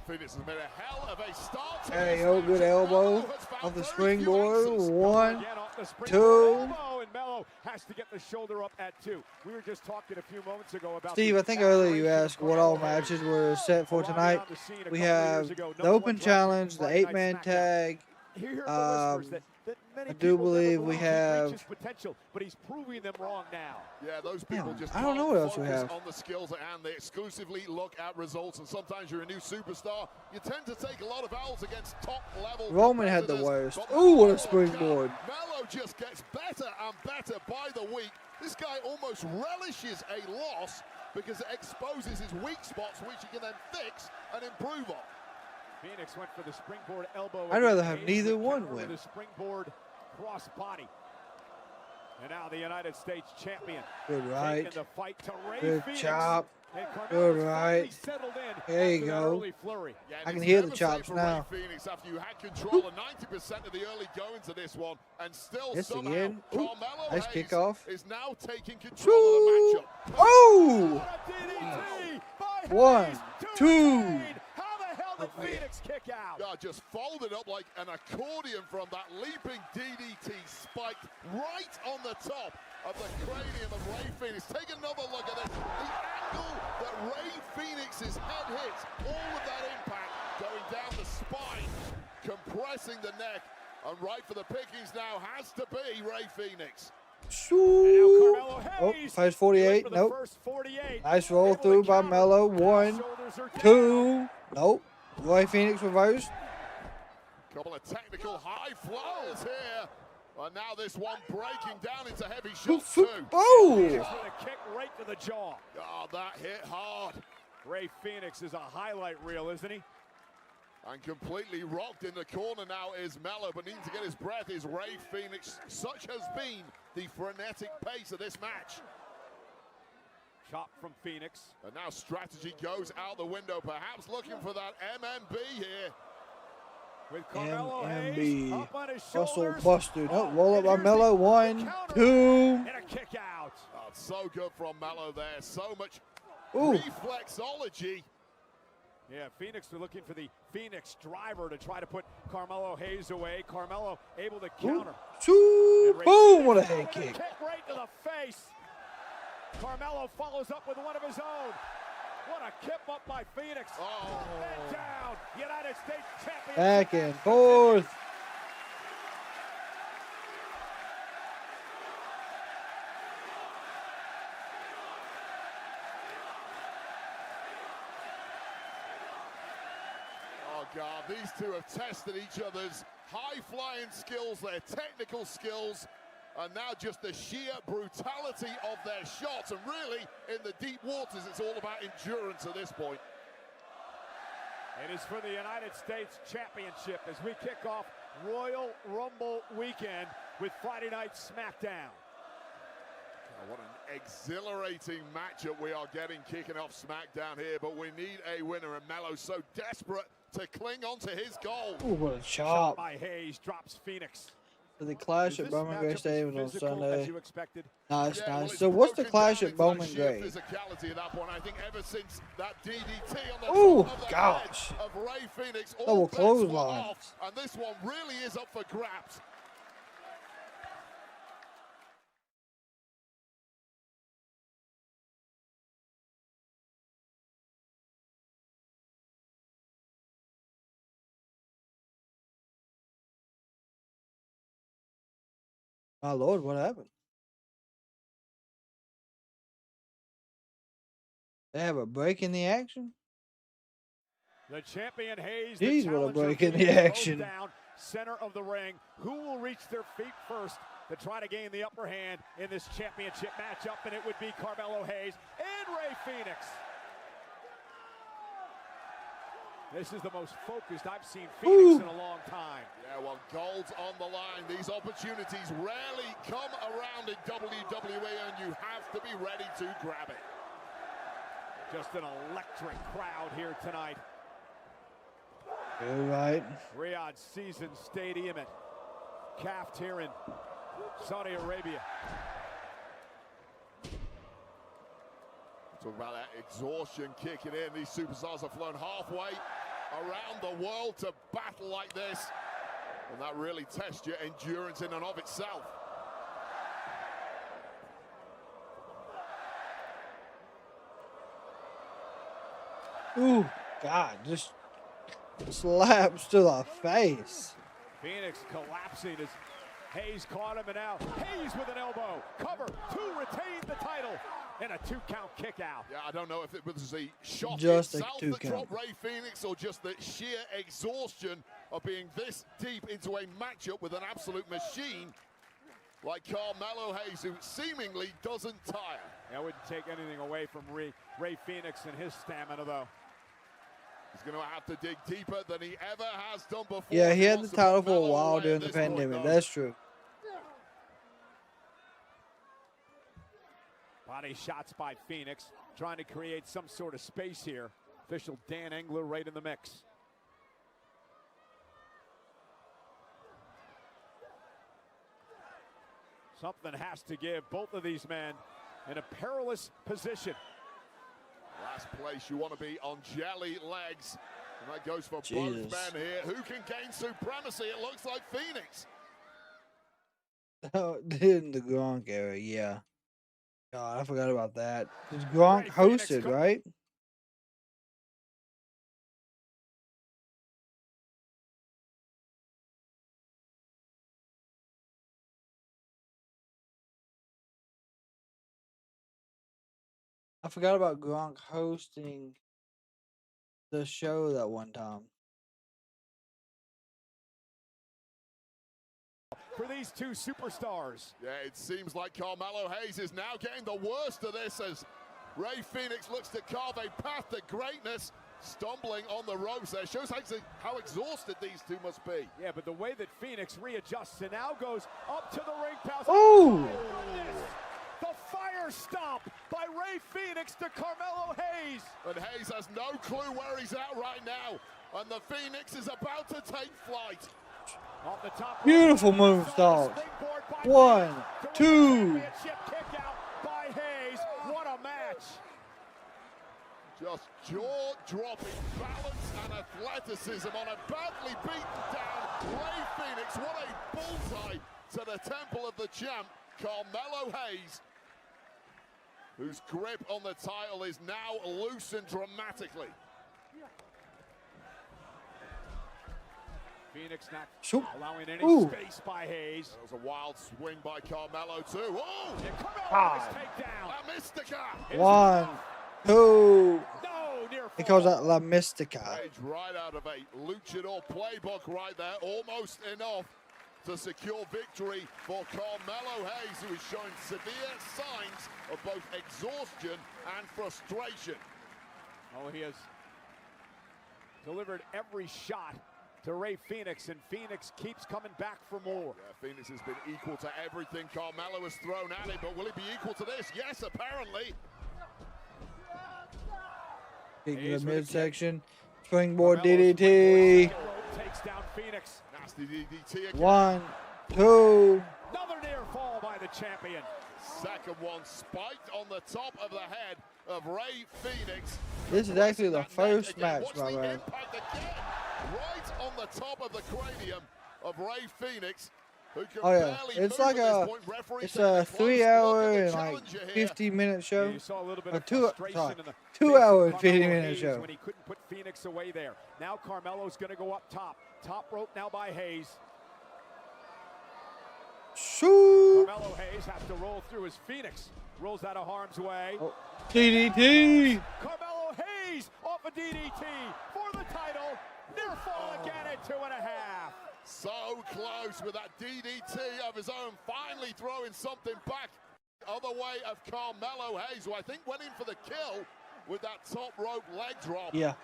Phoenix has made a hell of a start. Hey, good elbow off the springboard. 1, 2. And Melo has to get the shoulder up at 2. We were just talking a few moments ago about Steve, I think earlier you asked what all matches were set for tonight. We have the Open Challenge, the 8-man tag. I do believe we have. Potential, but he's proving them wrong now. Yeah, those people just I don't know what else we have. On the skills at hand, they exclusively look at results, and sometimes you're a new superstar. You tend to take a lot of L's against top-level. Roman had the worst. Ooh, what a springboard! Melo just gets better and better by the week. This guy almost relishes a loss because it exposes his weak spots, which he can then fix and improve on. Phoenix went for the springboard elbow. I'd rather have neither one win. The springboard cross body. And now the United States champion. Good right. The fight to Ray Good Phoenix. chop. Good right. There you go. I can hear the chops now. Phoenix after you had control of 90% of the early going to this one, and still somehow again. Ooh, nice kickoff. Is now taking control of the matchup. Oh! 1, 2. Phoenix kick out. Yeah, just folded up like an accordion from that leaping DDT, spiked right on the top of the cranium of Ray Phoenix. Take another look at this. The angle that Ray Phoenix's head hits, all of that impact going down the spine, compressing the neck, and right for the pickings now has to be Ray Phoenix. Oh, first 48. Nope. Nice roll through by Melo. 1, 2. Nope. Ray Phoenix reversed. Couple of technical high flyers here. And now this one breaking down into heavy shots too. Oh! With a kick right to the jaw. Oh, that hit hard. Ray Phoenix is a highlight reel, isn't he? And completely rocked in the corner now is Melo, but needing to get his breath is Ray Phoenix. Such has been the frenetic pace of this match. Chop from Phoenix. And now strategy goes out the window, perhaps looking for that MMB here. With Carmelo MMB. Hayes up on his Russell Buster. No, roll up by Melo. 1, 2. And a kick out. Oh, so good from Melo there. So much Ooh. reflexology. Yeah, Phoenix were looking for the Phoenix driver to try to put Carmelo Hayes away. Carmelo able to counter. Boom, what a head kick. Kick right to the face. Carmelo follows up with one of his own. What a kip up by Phoenix. Oh. And down. United States champion. Back and forth. Oh, God, these two have tested each other's high-flying skills, their technical skills, And now just the sheer brutality of their shots. And really, in the deep waters, it's all about endurance at this point. It is for the United States Championship as we kick off Royal Rumble weekend with Friday Night SmackDown. What an exhilarating matchup we are getting kicking off SmackDown here, but we need a winner, and Melo's so desperate to cling on to his goal. Ooh, what a chop. By Hayes drops Phoenix. So the clash at Bowman Gray Stadium on Sunday. As you expected? Nice, Yeah, nice. well, So what's the broken clash down at into Bowman sheer Gray? physicality at that point. I think ever since that DDT on the Ooh, top of the gosh. head of Ray Phoenix, all Double bets were clothesline. off, and this one really is up for grabs. My Lord, what happened? They have a break in the action? The champion Hayes. Jeez, the what a challenger break in the Phoenix, both action. Down center of the ring. Who will reach their feet first to try to gain the upper hand in this championship matchup? And it would be Carmelo Hayes and Ray Phoenix. This is the most focused I've seen Phoenix in a long time. Yeah, well, gold's on the line. These opportunities rarely come around in WWE, and you have to be ready to grab it. Just an electric crowd here tonight. You're right. Riyadh Season Stadium at Kaft here in Saudi Arabia. Talk about that exhaustion kicking in. These superstars have flown halfway around the world to battle like this. And that really tests your endurance in and of itself. Ooh, God, just slaps to the face. Phoenix collapsing as Hayes caught him, and now Hayes with an elbow. Cover to retain the title. And a 2-count kick out. Yeah, I don't know if it was the shot Just a itself 2 that count. dropped Ray Phoenix or just the sheer exhaustion of being this deep into a matchup with an absolute machine like Carmelo Hayes, who seemingly doesn't tire. I wouldn't take anything away from Ray Phoenix and his stamina, though. He's going to have to dig deeper than he ever has done before. Yeah, he had the wants to title put for a Melo while away during at the this point, pandemic. though. That's true. Body shots by Phoenix, trying to create some sort of space here. Official Dan Engler right in the mix. Something has to give. Both of these men in a perilous position. Last place you want to be on jelly legs. And that goes for Jesus. both men here. Who can gain supremacy? It looks like Phoenix. Oh, in the Gronk era, yeah. God, I forgot about that. Because Gronk hosted, right? I forgot about Gronk hosting the show that one time. For these two superstars. Yeah, it seems like Carmelo Hayes is now getting the worst of this as Ray Phoenix looks to carve a path to greatness, stumbling on the ropes there. Shows how exhausted these two must be. Yeah, but the way that Phoenix readjusts and now goes up to the ring post. Ooh! The fire stomp by Ray Phoenix to Carmelo Hayes. And Hayes has no clue where he's at right now. And the Phoenix is about to take flight. Off the top. Beautiful moonsault. 1, 2. Kick out by Hayes. What a match. Just jaw-dropping balance and athleticism on a badly beaten down Ray Phoenix. What a bullseye to the temple of the champ, Carmelo Hayes, whose grip on the title is now loosened dramatically. Phoenix not Shoot. allowing any Ooh. space by Hayes. That was a wild swing by Carmelo too. Oh! And Carmelo God. Hayes takedown. La Mystica! 1, 2. No, near He fall. calls that La Mystica. Page right out of a luchador playbook right there. Almost enough to secure victory for Carmelo Hayes, who is showing severe signs of both exhaustion and frustration. Oh, he has delivered every shot to Ray Phoenix, and Phoenix keeps coming back for more. Yeah, Phoenix has been equal to everything Carmelo has thrown at him, but will he be equal to this? Yes, apparently. Kick to the midsection. Springboard DDT. Takes down Phoenix. Nasty DDT again. 1, 2. Another near fall by the champion. Second one spiked on the top of the head of Ray Phoenix. This is actually the first match, my man. Impact again, right on the top of the cranium of Ray Phoenix. Who can barely it's move like at this point. Referee it's taking a close 3 look hour at the and like challenger here. 50-minute show. You saw a little bit Or of 2 frustration in the 2 face hour of and Carmelo 50-minute Hayes show. when he couldn't put Phoenix away there. Now Carmelo's going to go up top. Top rope now by Hayes. Shoot. Carmelo Hayes has to roll through as Phoenix rolls out of harm's way. Oh. DDT. Carmelo Hayes off a DDT for the title. Near fall again at 2.5. So close with that DDT of his own, finally throwing something back other way of Carmelo Hayes, who I think went in for the kill with that top rope leg drop. Yeah.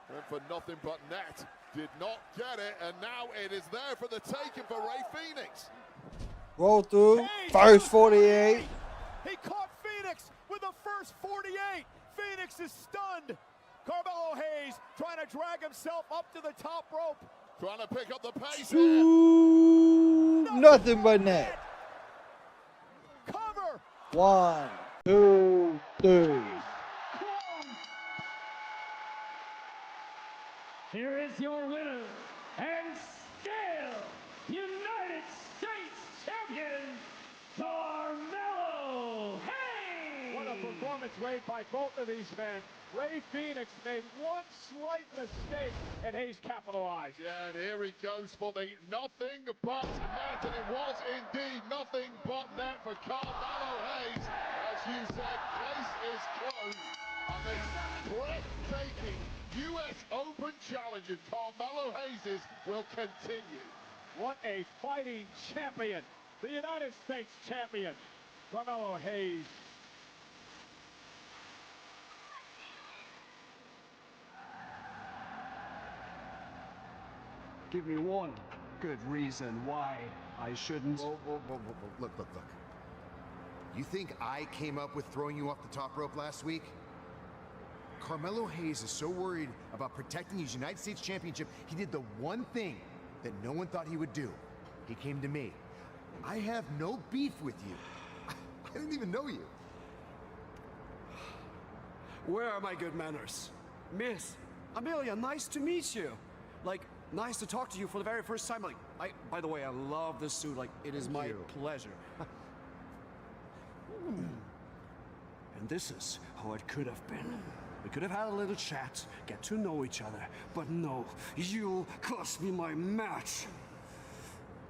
And for nothing but net, did not get it, and now it is there for the taking for Ray Phoenix. Roll through. Hayes First 48. He caught Phoenix with the first 48. Phoenix is stunned. Carmelo Hayes trying to drag himself up to the top rope. Trying to pick up the pace here. Ooh, nothing but net. Cover. 1, 2, 3. Here is your winner and still United States champion, Carmelo Hayes. What a performance made by both of these men. Ray Phoenix made one slight mistake, and Hayes capitalized. Yeah, and here he goes for the nothing but net, and it was indeed nothing but net for Carmelo Hayes. As you said, case is closed, and this breathtaking U.S. Open Challenger, Carmelo Hayes, will continue. What a fighting champion, the United States champion, Carmelo Hayes. Give me one good reason why I shouldn't. Whoa. Look. You think I came up with throwing you off the top rope last week? Carmelo Hayes is so worried about protecting his United States Championship, he did the one thing that no one thought he would do. He came to me. I have no beef with you. I didn't even know you. Where are my good manners? Miss Amelia, nice to meet you. Like, nice to talk to you for the very first time. Like, by the way, I love this suit. Like, it is my pleasure. And this is how it could have been. We could have had a little chat, get to know each other. But no, you cost me my match.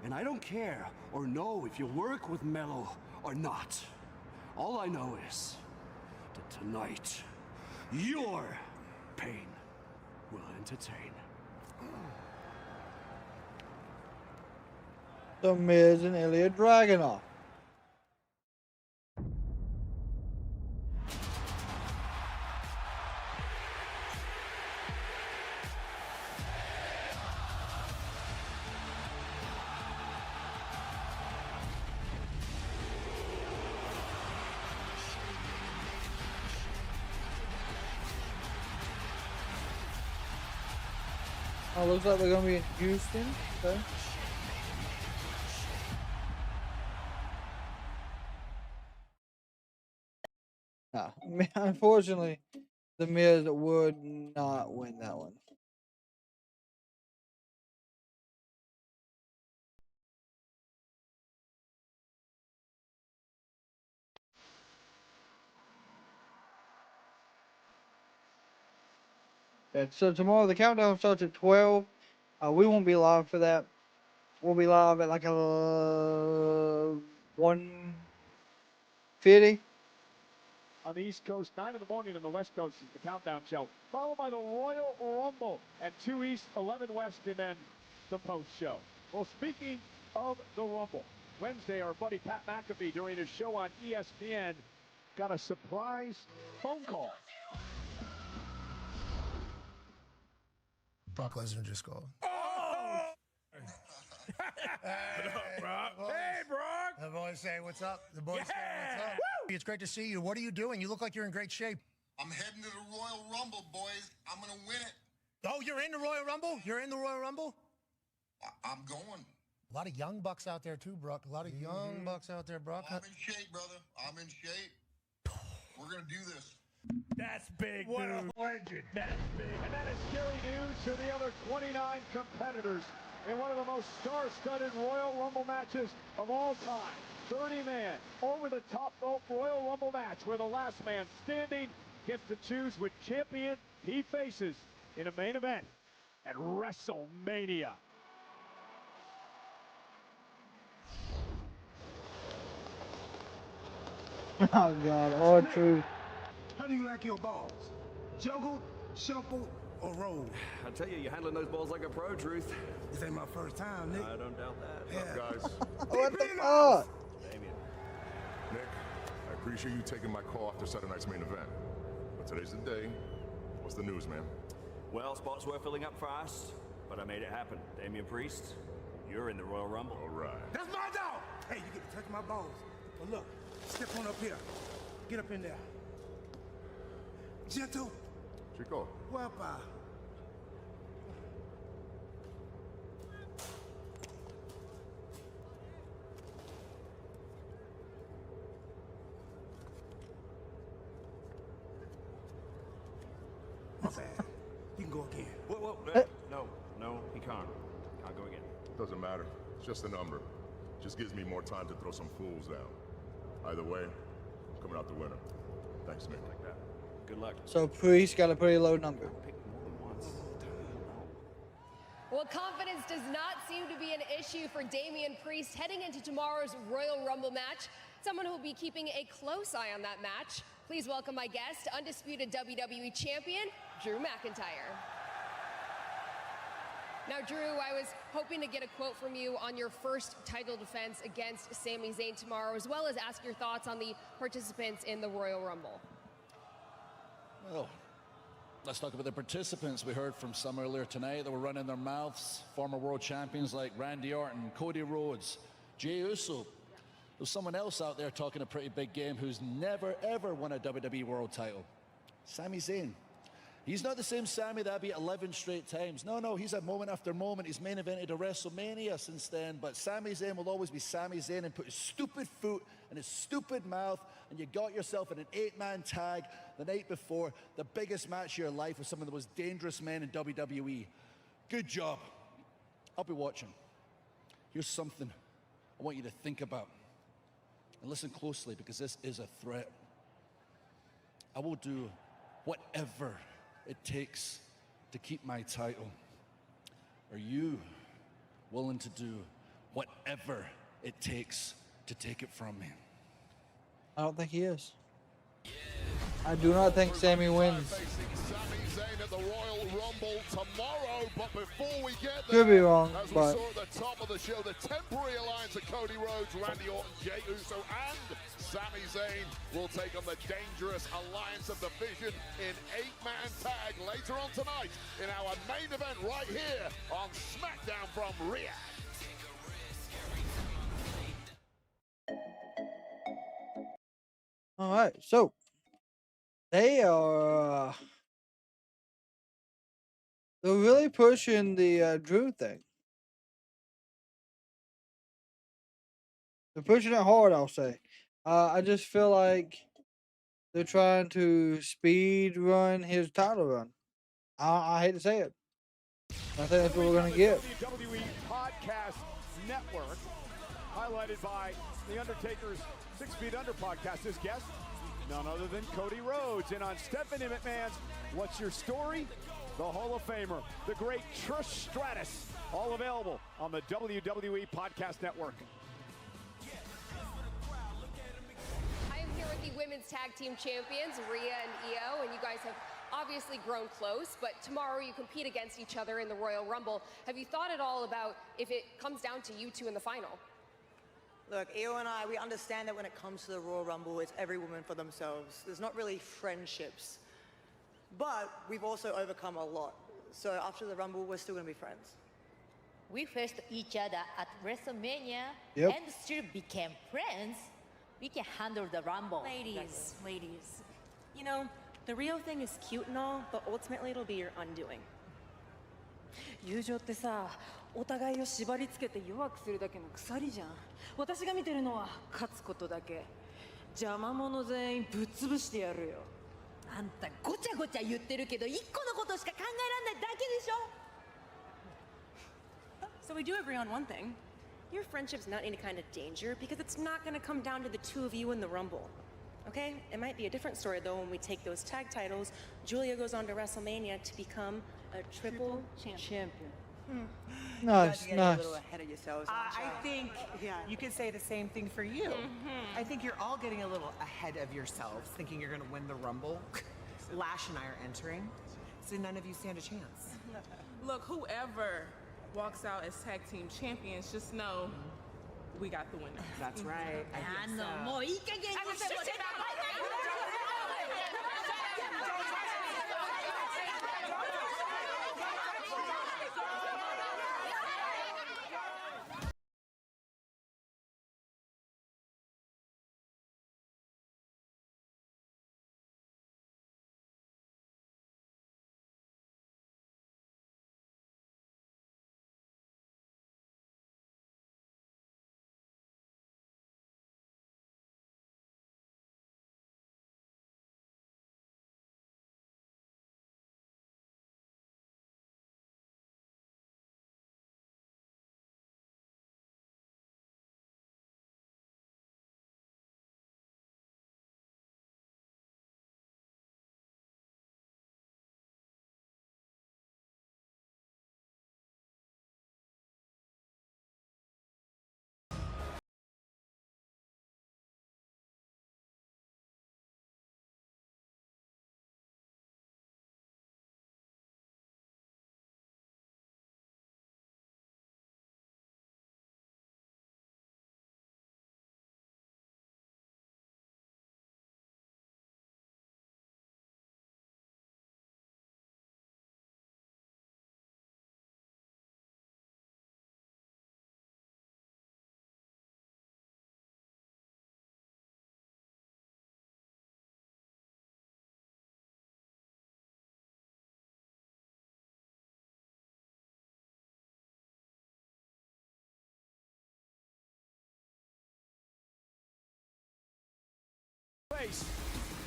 And I don't care or know if you work with Melo or not. All I know is that tonight, your pain will entertain. The Miz and Ilja Dragunov. Oh, looks like they're gonna be in Houston. Okay. Nah, unfortunately, the Miz would not win that one. Yeah, so tomorrow the countdown starts at 12. We won't be live for that. We'll be live at like 1:50. On the East Coast, 9 in the morning. On the West Coast is the countdown show, followed by the Royal Rumble at 2 East, 11 West, and then the post show. Well, speaking of the Rumble, Wednesday, our buddy Pat McAfee, during his show on ESPN, got a surprise phone call. Brock Lesnar just called. Oh! What up, Brock? Hey, Brock! The boys say, what's up? The boys say, what's up? Woo! It's great to see you. What are you doing? You look like you're in great shape. I'm heading to the Royal Rumble, boys. I'm going to win it. Oh, you're in the Royal Rumble? You're in the Royal Rumble? I'm going. A lot of young bucks out there, too, Brock. A lot of young bucks out there, Brock. I'm in shape, brother. I'm in shape. We're going to do this. That's big, What a dude. Legend. That's big. And that is scary news to the other 29 competitors in one of the most star-studded Royal Rumble matches of all time. 30-man, over-the-top rope Royal Rumble match where the last man standing gets to choose which champion he faces in a main event at WrestleMania. Oh God, all truth. How do you like your balls? Juggled, shuffled, or rolled? I tell you, you're handling those balls like a pro, Truth. This ain't my first time, Nick. I don't doubt that. Yeah. Guys, What the fuck? Damien. Nick, I appreciate you taking my call after Saturday night's main event. But today's the day. What's the news, man? Well, spots were filling up fast, but I made it happen. Damian Priest, you're in the Royal Rumble. All right. That's my dog! Hey, you get to touch my balls. But look, step on up here. Get up in there. Gentle. Chico. Guapa. My bad. You can go again. Whoa. No, he can't. Can't go again. Doesn't matter. It's just a number. Just gives me more time to throw some fools down. Either way, I'm coming out the winner. Thanks, Nick. Like that. Good luck. So Priest got a pretty low number. Pick more than once. Well, confidence does not seem to be an issue for Damian Priest heading into tomorrow's Royal Rumble match. Someone who will be keeping a close eye on that match. Please welcome my guest, undisputed WWE Champion, Drew McIntyre. Now, Drew, I was hoping to get a quote from you on your first title defense against Sami Zayn tomorrow, as well as ask your thoughts on the participants in the Royal Rumble. Well, let's talk about the participants. We heard from some earlier tonight that were running their mouths. Former world champions like Randy Orton, Cody Rhodes, Jey Uso. There's someone else out there talking a pretty big game who's never, ever won a WWE world title. Sami Zayn. He's not the same Sami that beat 11 straight times. No, he's had moment after moment. He's main evented a WrestleMania since then. But Sami Zayn will always be Sami Zayn and put his stupid foot in his stupid mouth. And you got yourself in an 8-man tag the night before the biggest match of your life with some of the most dangerous men in WWE. Good job. I'll be watching. Here's something I want you to think about. And listen closely, because this is a threat. I will do whatever it takes to keep my title. Are you willing to do whatever it takes to take it from me? I don't think he is. I do not think Sami wins. Sami Zayn at the Royal Rumble tomorrow, but before we get there, Could be wrong, as we but saw at the top of the show, the temporary alliance of Cody Rhodes, Randy Orton, Jey Uso, and Sami Zayn will take on the dangerous Alliance of the Vision in 8-man tag later on tonight in our main event right here on SmackDown from Riyadh. all right, so they are they're really pushing the Drew thing. They're pushing it hard, I'll say. I just feel like they're trying to speed run his title run. I hate to say it. I think that's what we're going to get. WWE Podcast Network, highlighted by The Undertaker's 6 Feet Under podcast. His guest, none other than Cody Rhodes. And on Stephanie McMahon's What's Your Story? The Hall of Famer, the great Trish Stratus, all available on the WWE Podcast Network. I am here with the women's tag team champions, Rhea and Io, and you guys have obviously grown close, but tomorrow you compete against each other in the Royal Rumble. Have you thought at all about if it comes down to you two in the final? Look, Io and I, we understand that when it comes to the Royal Rumble, it's every woman for themselves. There's not really friendships. But we've also overcome a lot. So after the Rumble, we're still going to be friends. We faced each other at WrestleMania Yep. and still became friends. We can handle the Rumble. Ladies, you know, the real thing is cute and all, but ultimately it'll be your undoing. 友情ってさ、お互いを縛り付けて弱くするだけの鎖じゃん。私が見てるのは勝つことだけ。邪魔者全員ぶっ潰してやるよ。あんたごちゃごちゃ言ってるけど、一個のことしか考えられないだけでしょ。So we do agree on one thing. Your friendship's not any kind of danger because it's not going to come down to the two of you in the Rumble. Okay? It might be a different story though when we take those tag titles. Julia goes on to WrestleMania to become a triple champion. Nice, You guys are getting nice. a little ahead of yourselves. I think you could say the same thing for you. I think you're all getting a little ahead of yourselves, thinking you're going to win the Rumble. Lash and I are entering, so none of you stand a chance. Look, whoever walks out as tag team champions, just know we got the winner. That's right. I think so. もういい加減にしてもらって。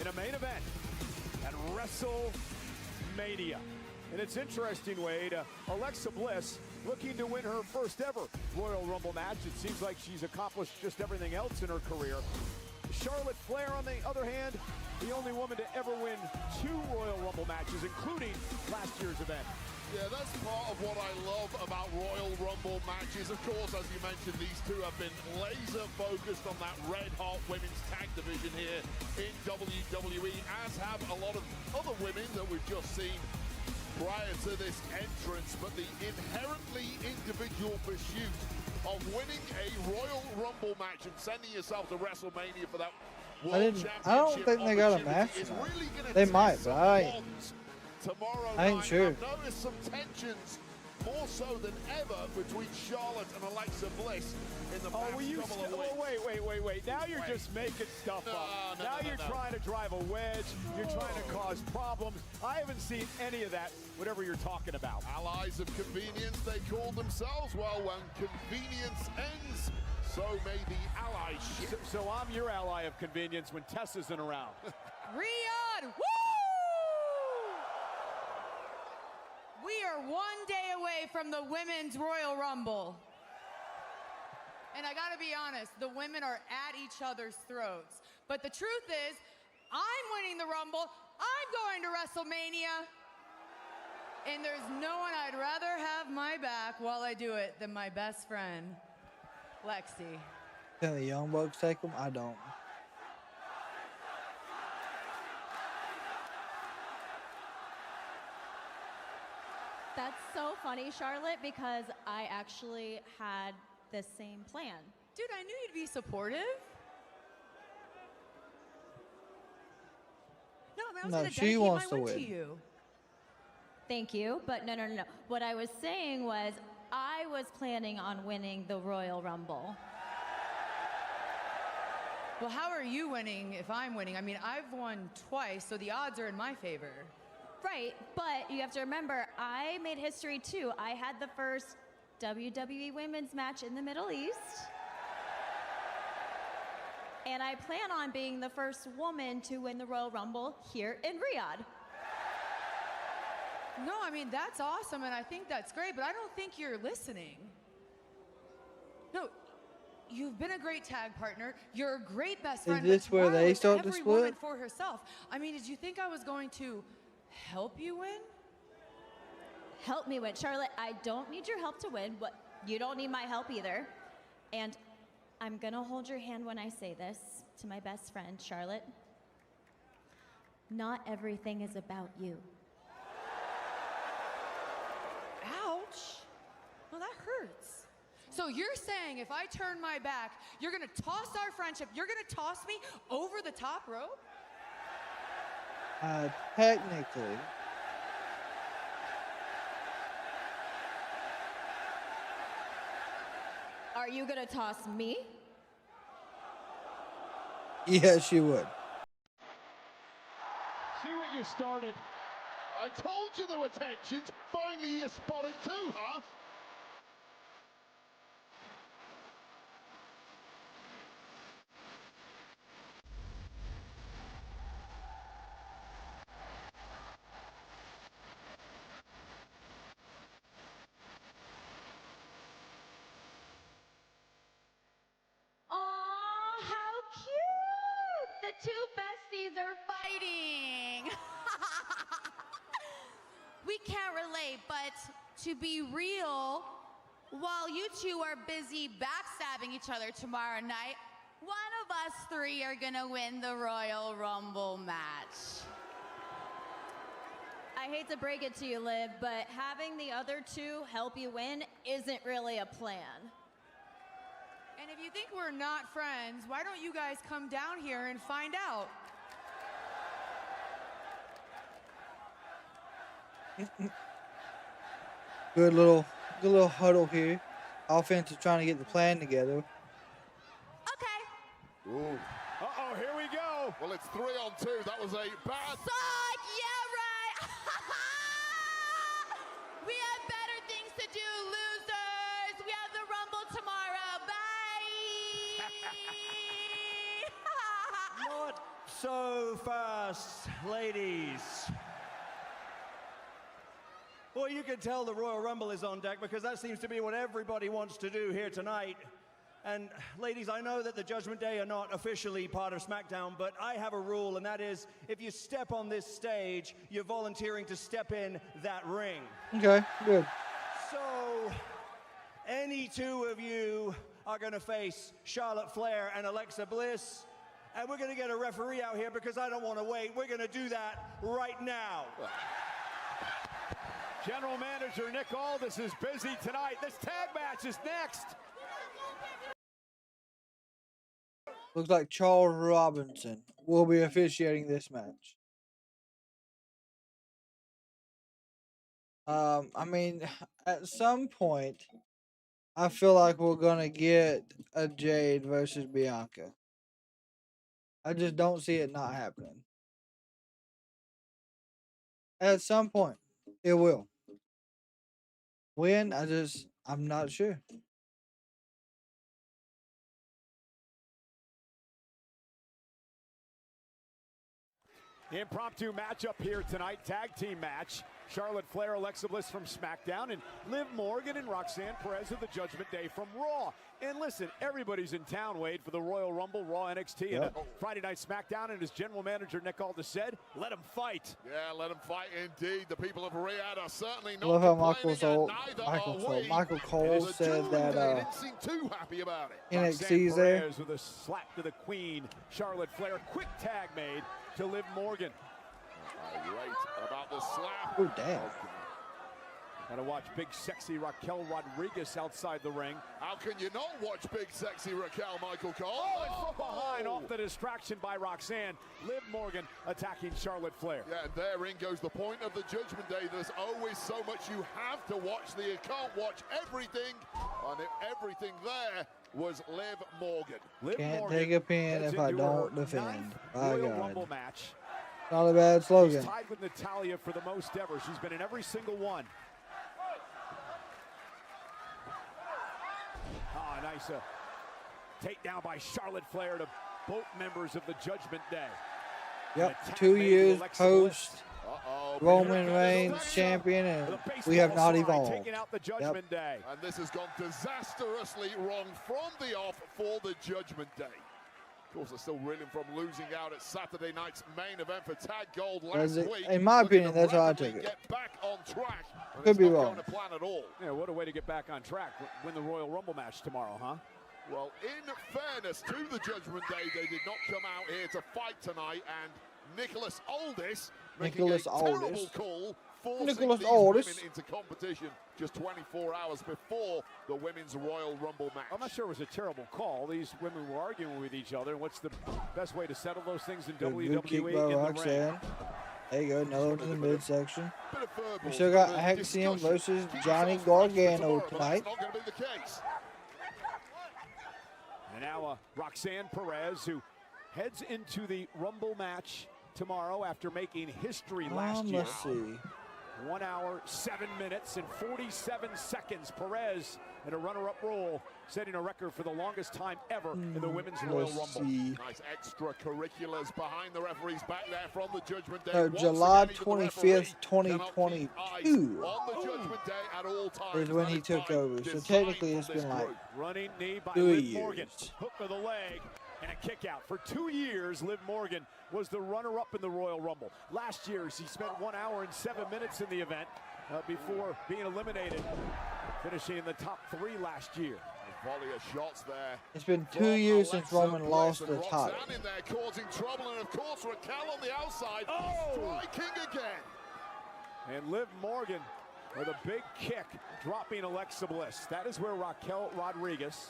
In a main event at WrestleMania. And it's interesting, Wade. Alexa Bliss looking to win her first ever Royal Rumble match. It seems like she's accomplished just everything else in her career. Charlotte Flair, on the other hand, the only woman to ever win 2 Royal Rumble matches, including last year's event. Yeah, that's part of what I love about Royal Rumble matches. Of course, as you mentioned, these two have been laser focused on that red-hot women's tag division here in WWE, as have a lot of other women that we've just seen prior to this entrance. But the inherently individual pursuit of winning a Royal Rumble match and sending yourself to WrestleMania for that World Championship I don't think they got a match. is really gonna They test might, but some I bonds tomorrow I ain't night. sure. I've noticed some tensions, more so than ever, between Charlotte and Alexa Bliss in the past couple of weeks. Wait. Now you're just making stuff up. Now you're trying to drive a wedge. You're trying to cause problems. I haven't seen any of that, whatever you're talking about. Allies of convenience, they call themselves. Well, when convenience ends, so may the allyship. So I'm your ally of convenience when Tess isn't around. Riyadh, woo! We are one day away from the Women's Royal Rumble. And I gotta be honest, the women are at each other's throats. But the truth is, I'm winning the Rumble, I'm going to WrestleMania, and there's no one I'd rather have my back while I do it than my best friend, Lexi. Can the Young Bucks take them? I don't. That's so funny, Charlotte, because I actually had the same plan. Dude, I knew you'd be supportive. No, I mean, I was No, going to she dedicate wants my to win win. to you. Thank you, but no. What I was saying was I was planning on winning the Royal Rumble. Well, how are you winning if I'm winning? I mean, I've won twice, so the odds are in my favor. Right, but you have to remember, I made history too. I had the first WWE women's match in the Middle East. And I plan on being the first woman to win the Royal Rumble here in Riyadh. No, I mean, that's awesome, and I think that's great, but I don't think you're listening. No, you've been a great tag partner. You're a great best friend. this but where tomorrow they it's start to every woman split? for herself. I mean, did you think I was going to help you win? Help me win. Charlotte, I don't need your help to win, but you don't need my help either. And I'm gonna hold your hand when I say this to my best friend, Charlotte. Not everything is about you. Ouch. Well, that hurts. So you're saying if I turn my back, you're gonna toss our friendship, you're gonna toss me over the top rope? Technically. Are you gonna toss me? Yes, she would. See what you started. I told you there were tensions. Finally you spotted too, huh? Aw, how cute! The two besties are fighting. We can't relate, but to be real, while you two are busy backstabbing each other tomorrow night, one of us three are gonna win the Royal Rumble match. I hate to break it to you, Liv, but having the other two help you win isn't really a plan. And if you think we're not friends, why don't you guys come down here and find out? Good little huddle here. Offense is trying to get the plan together. Okay. Ooh. Uh-oh, here we go. Well, it's 3-on-2. That was a bad... Suck! Yeah, right! We have better things to do, losers! We have the Rumble tomorrow. Bye! Not so fast, ladies. Well, you can tell the Royal Rumble is on deck because that seems to be what everybody wants to do here tonight. And ladies, I know that the Judgment Day are not officially part of SmackDown, but I have a rule, and that is if you step on this stage, you're volunteering to step in that ring. Okay, good. So, any two of you are going to face Charlotte Flair and Alexa Bliss, and we're going to get a referee out here because I don't want to wait. We're going to do that right now. General Manager Nick Aldis is busy tonight. This tag match is next. Looks like Charles Robinson will be officiating this match. I mean, at some point, I feel like we're gonna get a Jade versus Bianca. I just don't see it not happening. At some point, it will. When? I'm not sure. Impromptu matchup here tonight, tag team match. Charlotte Flair, Alexa Bliss from SmackDown, and Liv Morgan and Roxanne Perez of the Judgment Day from Raw. And listen, everybody's in town, Wade, for the Royal Rumble, Raw, NXT, and Friday Night SmackDown. And as General Manager Nick Aldis said, let them fight. Yeah, let them fight indeed. The people of Riyadh are certainly I not love how Michael Cole said that they didn't seem too happy about it. NXT's there. Perez with a slap to the Queen. Charlotte Flair, quick tag made to Liv Morgan. Right about the slap. Oh, damn. Gotta watch big, sexy Raquel Rodriguez outside the ring. How can you not watch big, sexy Raquel, Michael Cole? Oh, and from behind, off the distraction by Roxanne. Liv Morgan attacking Charlotte Flair. Yeah, and therein goes the point of the Judgment Day. There's always so much you have to watch that you can't watch everything. And everything there was Liv Morgan. Can't take a pin if I don't defend. By Royal God. Rumble match. Not a bad slogan. She's tied with Natalya for the most ever. She's been in every single one. Ah, nice takedown by Charlotte Flair to both members of the Judgment Day. Yep, 2 years post Roman Reigns champion, and we have not evolved. Taking out the Judgment Day. And this has gone disastrously wrong from the off for the Judgment Day. Of course, they're still reeling from losing out at Saturday night's main event for Tag Gold last week. In my opinion, that's how I take it. Get back on track. Could be wrong. To plan at all. Yeah, what a way to get back on track. Win the Royal Rumble match tomorrow, huh? Well, in fairness to the Judgment Day, they did not come out here to fight tonight, and Nicholas Aldis making a terrible call, forcing these women into competition just 24 hours before the Women's Royal Rumble match. I'm not sure it was a terrible call. These women were arguing with each other. What's the best way to settle those things in WWE? Good kick by Roxanne. There you go, another to the midsection. Bit of verbal, We still got Axiom versus Johnny Gargano tonight. Not going to be the case. And now Roxanne Perez, who heads into the Rumble match tomorrow after making history last year. Let's see. 1 hour, 7 minutes, and 47 seconds. Perez in a runner-up role, setting a record for the longest time ever in the Women's Royal Rumble. Nice extracurriculars behind the referee's back there from the Judgment Day. July 25th, 2022 on the Judgment Day at all times. is when he took over. So technically it's been like running knee by 2 Liv years. Morgan. Hook of the leg and a kick out. For 2 years, Liv Morgan was the runner-up in the Royal Rumble. Last year, she spent 1 hour and 7 minutes in the event before being eliminated, finishing in the top 3 last year. A volley of shots there. It's been 2 years since Roman lost the title. Roxanne in there causing trouble, and of course Raquel on the outside, striking again. And Liv Morgan with a big kick, dropping Alexa Bliss. That is where Raquel Rodriguez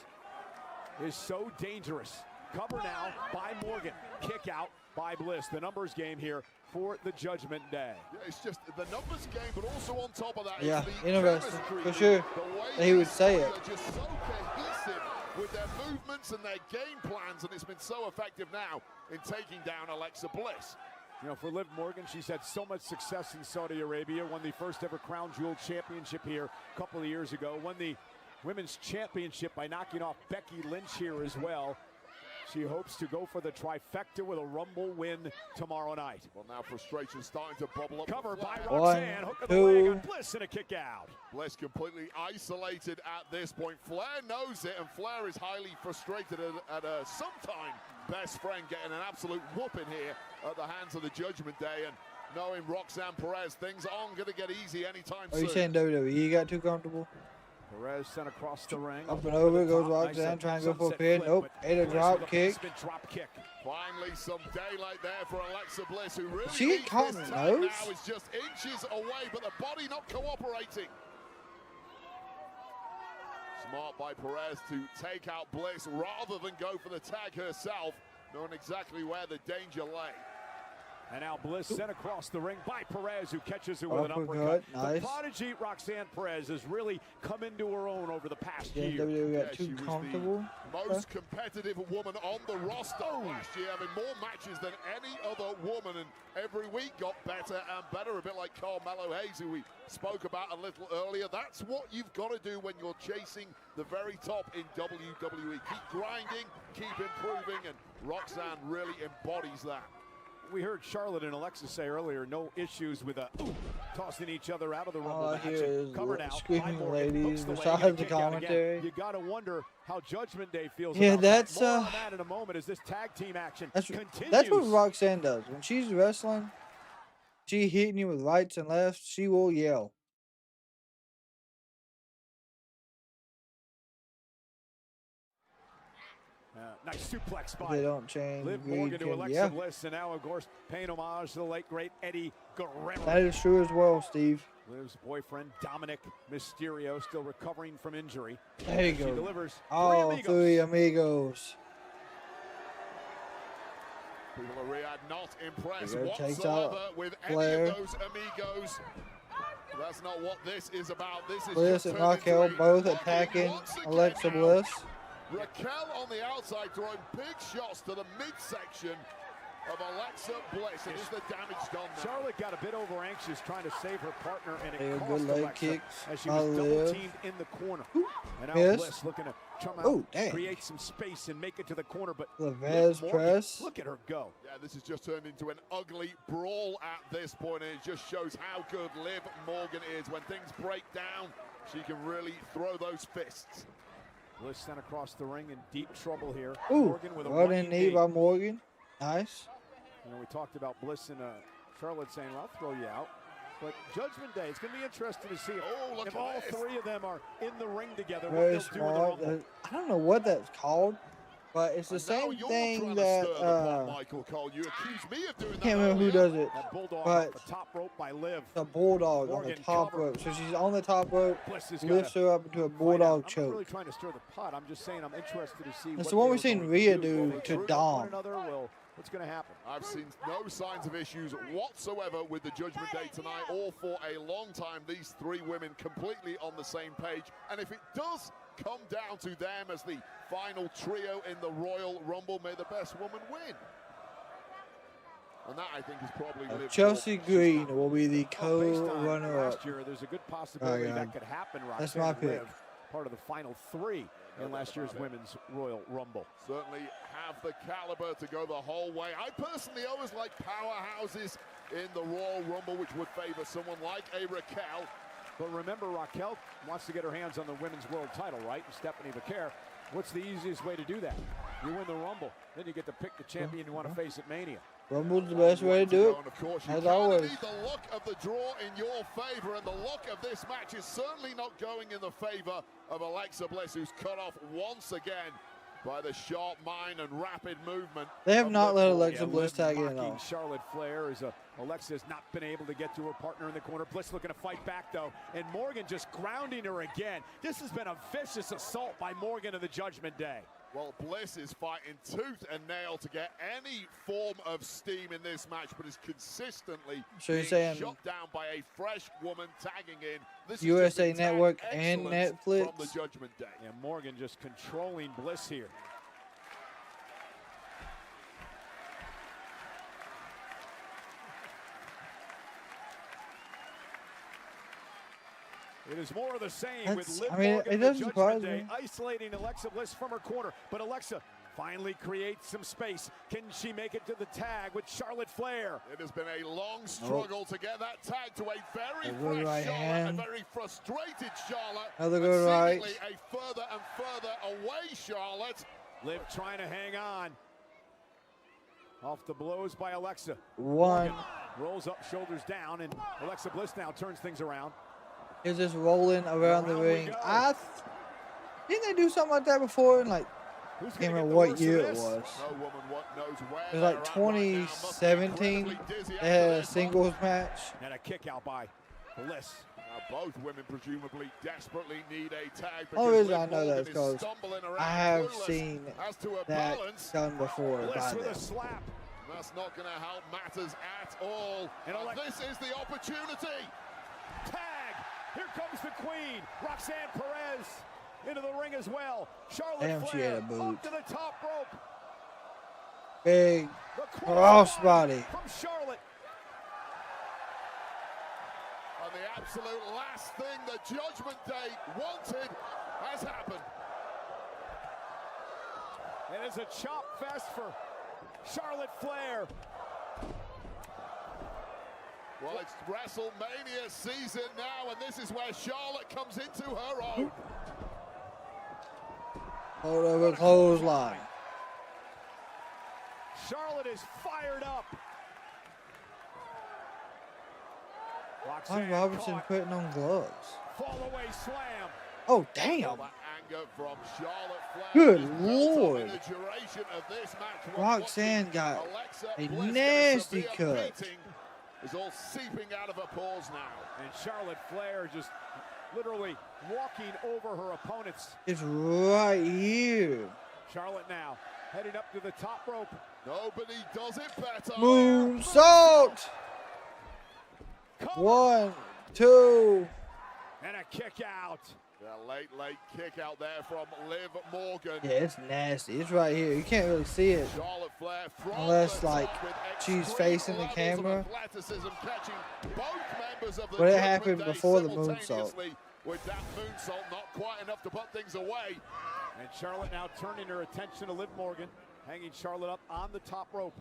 is so dangerous. Cover now by Morgan. Kick out by Bliss. The numbers game here for the Judgment Day. Yeah, it's just the numbers game, but also on top of that, Yeah, it's the interesting, chemistry, for sure. the way He would these say two it. are just so cohesive with their movements and their game plans, and it's been so effective now in taking down Alexa Bliss. You know, for Liv Morgan, she's had so much success in Saudi Arabia. Won the first ever Crown Jewel Championship here a couple of years ago. Won the Women's Championship by knocking off Becky Lynch here as well. She hopes to go for the trifecta with a Rumble win tomorrow night. Well, now frustration starting to bubble up. Cover by One, Roxanne. Hook of the leg on two. Bliss and a kick out. Bliss completely isolated at this point. Flair knows it, and Flair is highly frustrated at a sometime best friend getting an absolute whooping here at the hands of the Judgment Day. And knowing Roxanne Perez, things aren't going to get easy anytime Are soon. you saying WWE got too comfortable? Perez sent across the ring. Up and over goes Roxanne, trying to go for a pin. Nope, ate a drop kick. Drop kick. Finally, some daylight there for Alexa Bliss, who really She needs caught this her time nose? now is just inches away, but the body not cooperating. Smart by Perez to take out Bliss rather than go for the tag herself, knowing exactly where the danger lay. And now Bliss sent across the ring by Perez, who catches her with an Uppercut, uppercut. nice. The prodigy Roxanne Perez has really come into her own over the past Yeah, year. WWE got she too was comfortable. the most competitive woman on the roster last year, having more matches than any other woman, and every week got better and better, a bit like Carmelo Hayes, who we spoke about a little earlier. That's what you've got to do when you're chasing the very top in WWE. Keep grinding, keep improving, and Roxanne really embodies that. We heard Charlotte and Alexa say earlier, no issues with tossing each other out of the Rumble All I match. hear is Cover now by screaming Morgan, hooks ladies the leg, besides and a the kick out again. commentary. You got to wonder how Judgment Day feels Yeah, about that's, that. More on that in a moment as this tag team action continues. That's what Roxanne does. When she's wrestling, she hitting you with rights and lefts, she will yell. Nice suplex spot. They don't change. Liv Morgan to Alexa Bliss, and now, of course, paying homage to the late, great Eddie Guerrero. That is true as well, Steve. Liv's boyfriend, Dominic Mysterio, still recovering from injury. There you She go. delivers Oh, three amigos. People of Riyadh not impressed Takes whatsoever out with Flair. any of those amigos. That's not what this is about. This is Bliss just and turned into Raquel a both knocking attacking once again Alexa out. Bliss. Raquel on the outside throwing big shots to the midsection of Alexa Bliss. And is the damage done now? Charlotte got a bit over anxious trying to save her partner, and it Good cost leg Alexa kicks. as she was Liv. double-teamed in the corner. And now Miss. Bliss looking to come Oh, out, dang. create some space and make it to the corner, but Levez Liv Morgan, press. look at her go. Yeah, this has just turned into an ugly brawl at this point, and it just shows how good Liv Morgan is. When things break down, she can really throw those fists. Bliss sent across the ring in deep trouble here. Ooh, Morgan with a running running knee by Morgan. Nice. You know, we talked about Bliss and Charlotte saying, well, I'll throw you out. But Judgment Day, it's going to be interesting to see if all three of them are in the ring together. Very what they'll do in the smart. Rumble. I don't know what that's called, but it's the same thing that Michael Cole, you accused me of doing I can't remember who does it, That bulldog but off the top rope by Liv. the bulldog on the Morgan top covered. rope. So she's on the top rope, Bliss has lifts gotta her up into a fight out. bulldog I'm not choke. really trying to stir the pot. I'm just saying I'm interested to see That's what the one they we've are seen going Rhea to do Will they to root Dom. one another? Well, what's going to happen? I've seen no signs of issues whatsoever with the Judgment Day tonight, or for a long time. These three women completely on the same page. And if it does come down to them as the final trio in the Royal Rumble, may the best woman win. And that, I think, is probably Liv Chelsea Morgan. Green will be the Based on co-runner-up. last year, there's a good possibility Oh, that God. could happen. That's Roxanne my and pick. Liv, part of the final three in last year's Women's Royal Rumble. Certainly have the caliber to go the whole way. I personally always like powerhouses in the Royal Rumble, which would favor someone like a Raquel. But remember, Raquel wants to get her hands on the Women's World title, right? And Stephanie Vaquer, what's the easiest way to do that? You win the Rumble, then you get to pick the champion you want to face at Mania. Rumble's the best way to do it, And of course, you as kinda always. need the luck of the draw in your favor, and the luck of this match is certainly not going in the favor of Alexa Bliss, who's cut off once again by the sharp mind and rapid movement. They have of not Liv let Morgan. Alexa Bliss tag in at Mocking all. Charlotte Flair as Alexa has not been able to get to her partner in the corner. Bliss looking to fight back, though, and Morgan just grounding her again. This has been a vicious assault by Morgan of the Judgment Day. Well, Bliss is fighting tooth and nail to get any form of steam in this match, but is consistently So you're being saying shot down by a fresh woman tagging in. This is USA just attack Network and excellence Netflix? from the Judgment Day. And Morgan just controlling Bliss here. It is more of the same with Liv Morgan it and the doesn't surprise Judgment Day, me. isolating Alexa Bliss from her corner. But Alexa finally creates some space. Can she make it to the tag with Charlotte Flair? It has been a long struggle to get that tag to a very A good fresh right Charlotte, hand. a very frustrated Charlotte, Another and good right. seemingly a further and further away Charlotte. Liv trying to hang on. Off the blows by Alexa. One. Morgan rolls up, shoulders down, and Alexa Bliss now turns things around. Is just rolling around the ring. Didn't they do something like that before? And like, I can't remember what year it was. No woman knows where It was like 2017. They had a singles match. And a kick out by Bliss. Now both women presumably desperately need a tag. The only because reason I Liv know that Morgan is because stumbling around I have clueless seen as to her that balance. done before Bliss by with them. a slap. That's not going to help matters at all. And This is the opportunity. Tag! Here comes the Queen. Roxanne Perez into the ring as well. Charlotte Damn, she Flair had a boot. up to the top rope. Big The crossbody. from Charlotte. And the absolute last thing the Judgment Day wanted has happened. It is a chop fest for Charlotte Flair. Well, it's WrestleMania season now, and this is where Charlotte comes into her own. Hold over clothesline. Charlotte is fired up. Why is Robertson putting on gloves? Fall away slam. Oh, damn. Well, that anger from Charlotte Flair. Good Lord. In the duration of this match, Roxanne got Alexa a Bliss nasty get a severe cut. beating. Is all seeping out of her pores now. And Charlotte Flair just literally walking over her opponents. It's right here. Charlotte now heading up to the top rope. Nobody does it better. Moonsault. 1, 2. And a kick out. A late kick out there from Liv Morgan. Yeah, it's nasty. It's right here. You can't really see it Charlotte Flair unless like she's facing the camera. But it happened before the moonsault. With that moonsault, not quite enough to put things away. And Charlotte now turning her attention to Liv Morgan, hanging Charlotte up on the top rope.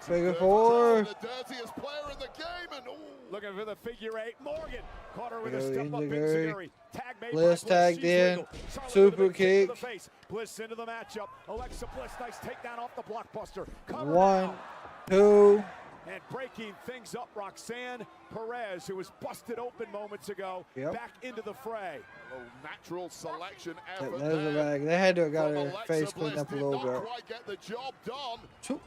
Figure 4. The dirtiest player in the game, and looking for the figure 8. Morgan caught her with a Figure step up enziguri. enziguri. Tag made Bliss by Bliss. tagged She's in. legal. Charlotte Super with a kick kick. to the face. Bliss into the matchup. Alexa Bliss, nice takedown off the blockbuster. Cover 1, now. 2. And breaking things up, Roxanne Perez, who was busted open moments ago, back into the fray. a natural selection effort There's the there. bag. They had to have got From her Alexa face cleaned Bliss. up a Did little not bit. quite get the job done.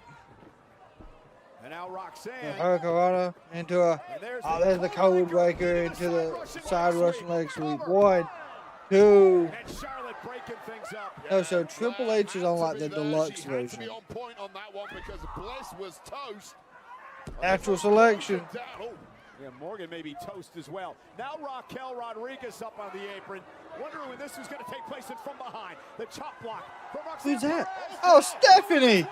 And now Roxanne. Hurricanrana into a. Oh, there's the code breaker into the side Russian leg sweep. 1, 2. And Charlotte breaking things up. No, so Triple H is on like the deluxe She had to version. be on point on that one because Bliss was toast. Natural selection. Yeah, Morgan may be toast as well. Now Raquel Rodriguez up on the apron. Wondering when this was going to take place and from behind. The chop block from Roxanne. Who's that? Oh, Stephanie!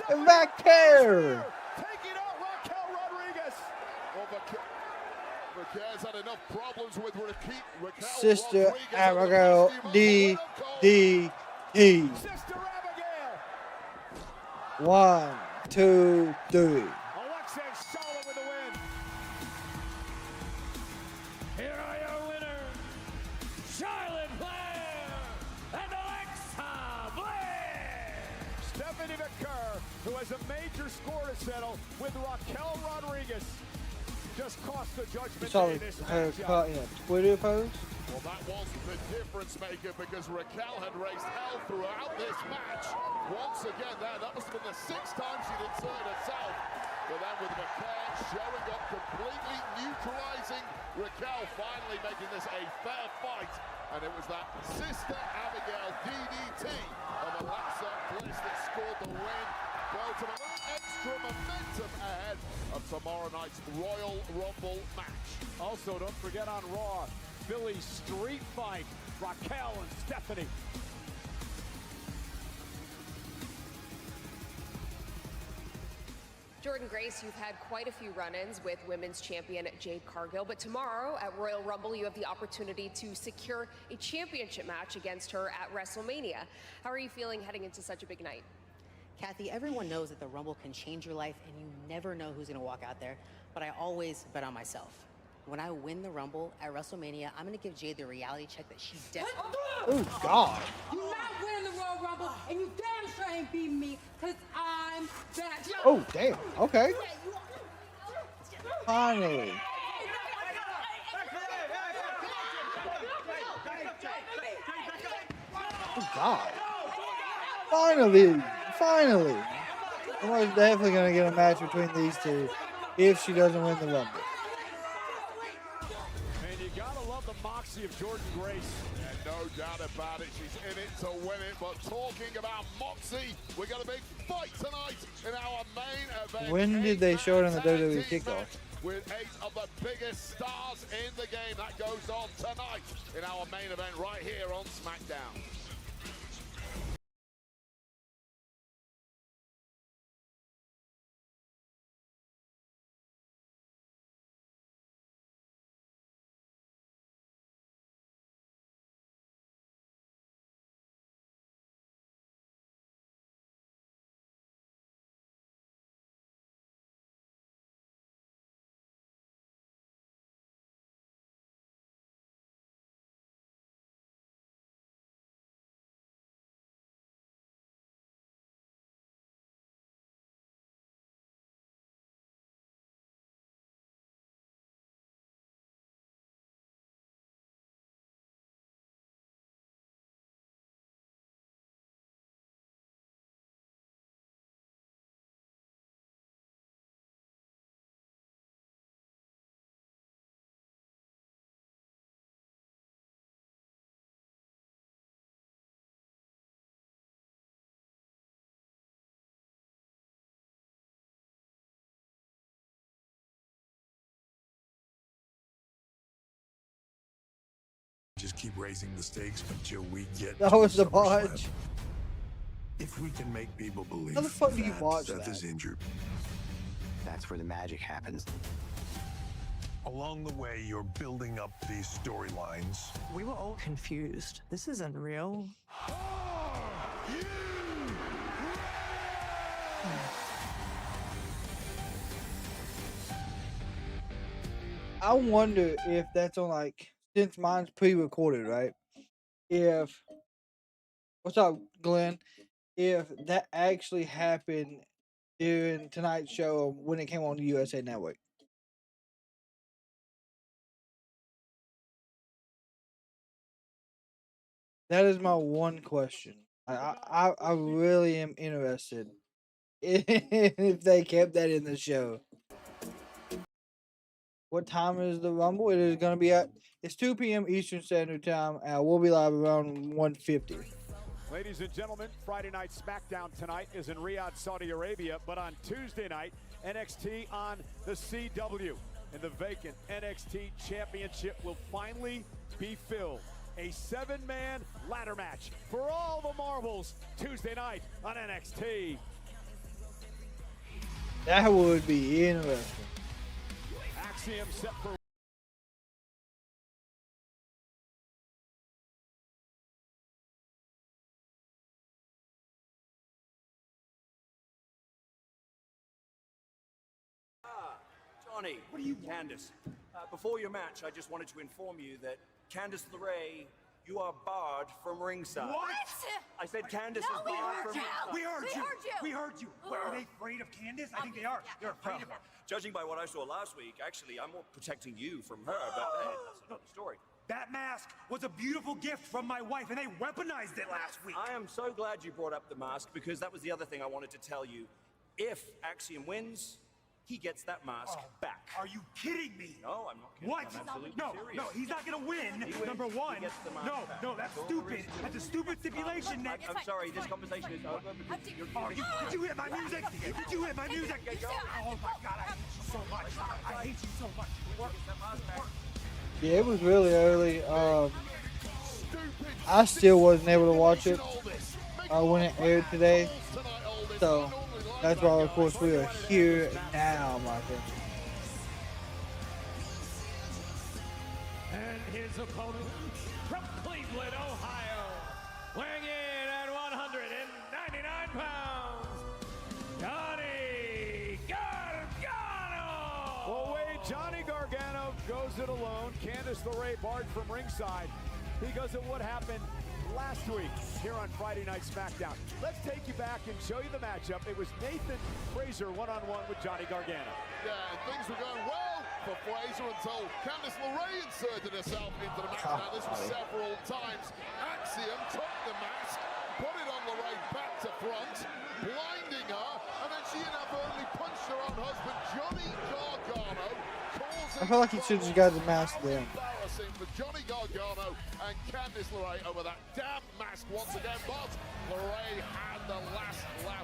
And back there! Taking out Raquel Rodriguez. Well, Raquel's had enough problems with Raquel Sister Rodriguez Abigail D. Sister Abigail. 1, 2, 3. Alexa and Charlotte with the win. Here are your winners, Charlotte Flair and Alexa Bliss. Stephanie McCurr, who has a major score to settle with Raquel Rodriguez, just cost the You Judgment saw Day this her matchup. caught in a Twitter post? Well, that was the difference maker because Raquel had raised hell throughout this match. Once again there, that must have been the 6th time she'd inserted herself. But then with McCurr showing up, completely neutralizing Raquel, finally making this a fair fight. And it was that Sister Abigail DDT of Alexa Bliss that scored the win. Well, to a little extra momentum ahead of tomorrow night's Royal Rumble match. Also, don't forget on Raw, Philly street fight, Raquel and Stephanie. Jordan Grace, you've had quite a few run-ins with women's champion Jade Cargill, but tomorrow at Royal Rumble, you have the opportunity to secure a championship match against her at WrestleMania. How are you feeling heading into such a big night? Kathy, everyone knows that the Rumble can change your life and you never know who's going to walk out there, but I always bet on myself. When I win the Rumble at WrestleMania, I'm going to give Jade the reality check that she definitely... Oh, God. You're not winning the Royal Rumble, and you damn sure ain't beating me, because I'm that. Oh, damn. Okay. Finally. Oh, God. Finally. Finally. Someone's definitely going to get a match between these two if she doesn't win the Rumble. And you gotta love the moxie of Jordan Grace. And no doubt about it, she's in it to win it. But talking about moxie, we got a big fight tonight in our main event. When did they show it on the WWE kickoff? With 8 of the biggest stars in the game. That goes on tonight in our main event right here on SmackDown. just keep raising the stakes until we get That to was the SummerSlam. botch. If we can make people believe How the fuck do you that watch Seth that? is injured. That's where the magic happens. Along the way, you're building up these storylines. We were all confused. This isn't real. I wonder if that's on like, since mine's pre-recorded, right? If, what's up, Glenn? If that actually happened during tonight's show when it came on the USA Network. That is my one question. I really am interested if they kept that in the show. What time is the Rumble? It is going to be at, it's 2 p.m. Eastern Standard Time. We'll be live around 1:50. Ladies and gentlemen, Friday Night SmackDown tonight is in Riyadh, Saudi Arabia, but on Tuesday night, NXT on the CW. And the vacant NXT Championship will finally be filled. A 7-man ladder match for all the marbles Tuesday night on NXT. That would be interesting. Axiom set for Johnny, what are you, Candice? Before your match, I just wanted to inform you that Candice LeRae, you are barred from ringside. What? I said Candice is we barred heard from you. ringside. We heard you. We heard you. What, are they afraid of Candice? I think they are. They're afraid of her. Judging by what I saw last week, actually, I'm more protecting you from her, but hey, that's another story. That mask was a beautiful gift from my wife, and they weaponized it last week. I am so glad you brought up the mask, because that was the other thing I wanted to tell you. If Axiom wins, he gets that mask back. Are you kidding me? No, I'm not kidding. What? I'm absolutely No, serious. no, he's not gonna win. He wins, Number one. he gets the mask No, back. no, that's stupid. That's a stupid stipulation, Nick. I'm sorry, this conversation is over because you're... Did you hit my music? Did you hit my music? Oh my God, I hate you so much. I hate you so much. Yeah, it was really early. I still wasn't able to watch it when it aired today. So that's why, of course, we are here now, my friend. And his opponent from Cleveland, Ohio, weighing in at 199 pounds, Johnny Gargano! away. Johnny Gargano goes it alone. Candice LeRae barred from ringside because of what happened last week here on Friday Night SmackDown. Let's take you back and show you the matchup. It was Nathan Frazier one-on-one with Johnny Gargano. Yeah, and things were going well for Frazier until Candice LeRae inserted herself into the match. Now, this was several times. Axiom took the mask, put it on LeRae back to front, blinding her, and then she inadvertently punched her own husband, Johnny Gargano. I feel like he should have just got the mask there. Embarrassing for Johnny Gargano and Candice LeRae over that damn mask once again, but LeRae had the last laugh,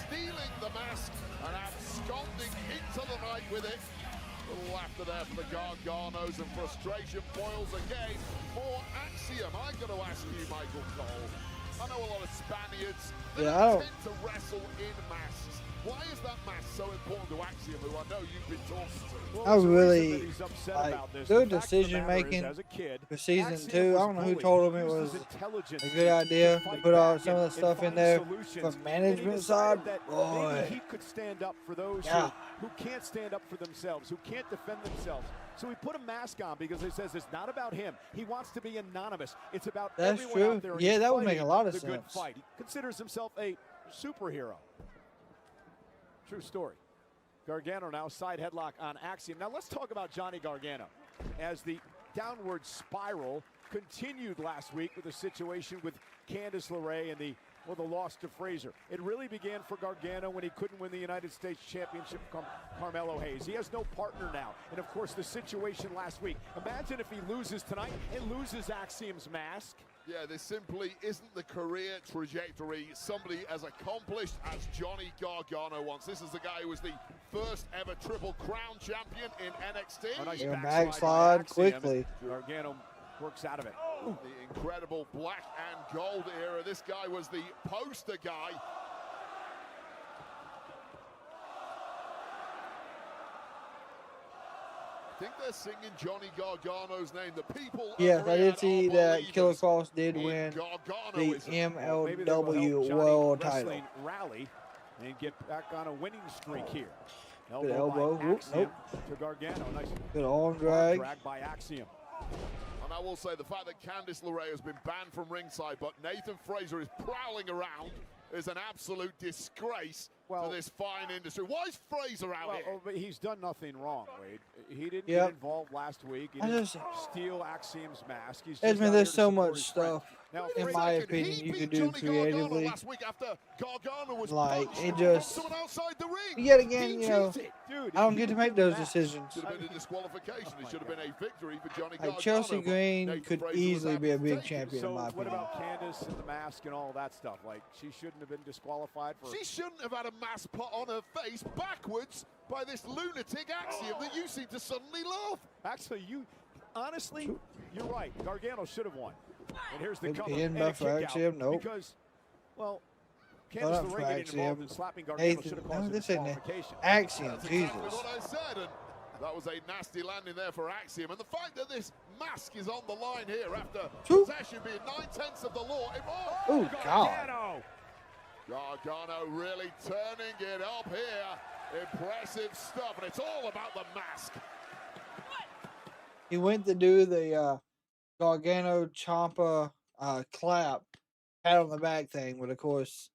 stealing the mask and absconding into the night with it. A little laughter there for the Garganos, and frustration boils again for Axiom. I'm going to ask you, Michael Cole. I know a lot of Spaniards that tend to wrestle in masks. Why is that mask so important to Axiom, who I know you've been talking to? I really like good decision making for season 2. I don't know who told him it was a good idea to put all some of the stuff in there from management side. Boy, he could stand up for those who can't stand up for themselves, who can't defend themselves. So he put a mask on because he says it's not about him. He wants to be anonymous. It's about everyone out there. Yeah, that would make a lot of sense. Good sense. fight. He considers himself a superhero. True story. Gargano now side headlock on Axiom. Now let's talk about Johnny Gargano as the downward spiral continued last week with the situation with Candice LeRae and the loss to Frazier. It really began for Gargano when he couldn't win the United States Championship from Carmelo Hayes. He has no partner now. And of course the situation last week. Imagine if he loses tonight and loses Axiom's mask. Yeah, this simply isn't the career trajectory somebody as accomplished as Johnny Gargano wants. This is the guy who was the first ever Triple Crown champion in NXT. A nice backslide quickly. Gargano works out of it. The incredible black and gold era. This guy was the poster guy. I think they're singing Johnny Gargano's name. The people. Yes, I did see that Killer Cross did win the MLW World title. Rally and get back on a winning streak here. Good elbow. Whoop, nope. To Gargano. Nice. Good arm drag. Drag by Axiom. And I will say the fact that Candice LeRae has been banned from ringside, but Nathan Fraser is prowling around, is an absolute disgrace to this fine industry. Why is Fraser out here? Oh, but he's done nothing wrong, Wade. He didn't get involved last week. He didn't steal Axiom's mask. He's just there's so much stuff, in my opinion, you could do creatively. Like, it just, yet again, you know, I don't get to make those decisions. Should have been a disqualification. It should have been a victory for Johnny Like, Gargano. Chelsea Green could easily be a big champion, in my what opinion. about Candice and the mask and all that stuff? Like, she shouldn't have been disqualified for... She shouldn't have had a mask put on her face backwards by this lunatic Axiom that you seem to suddenly love. Actually, honestly, you're right. Gargano should have won. And here's the cover. Pin by Axiom, nope. Because, well, Not Candice for LeRae getting involved Axiom. in slapping Gargano should have caused a This ain't it. disqualification. Axiom, That's Jesus. exactly what I said, and that was a nasty landing there for Axiom. And the fact that this mask is on the line here after possession being 9/10 of the law. Oh, God. Gargano really turning it up here. Impressive stuff, and it's all about the mask. He went to do the Gargano Ciampa clap, pat on the back thing, but of course,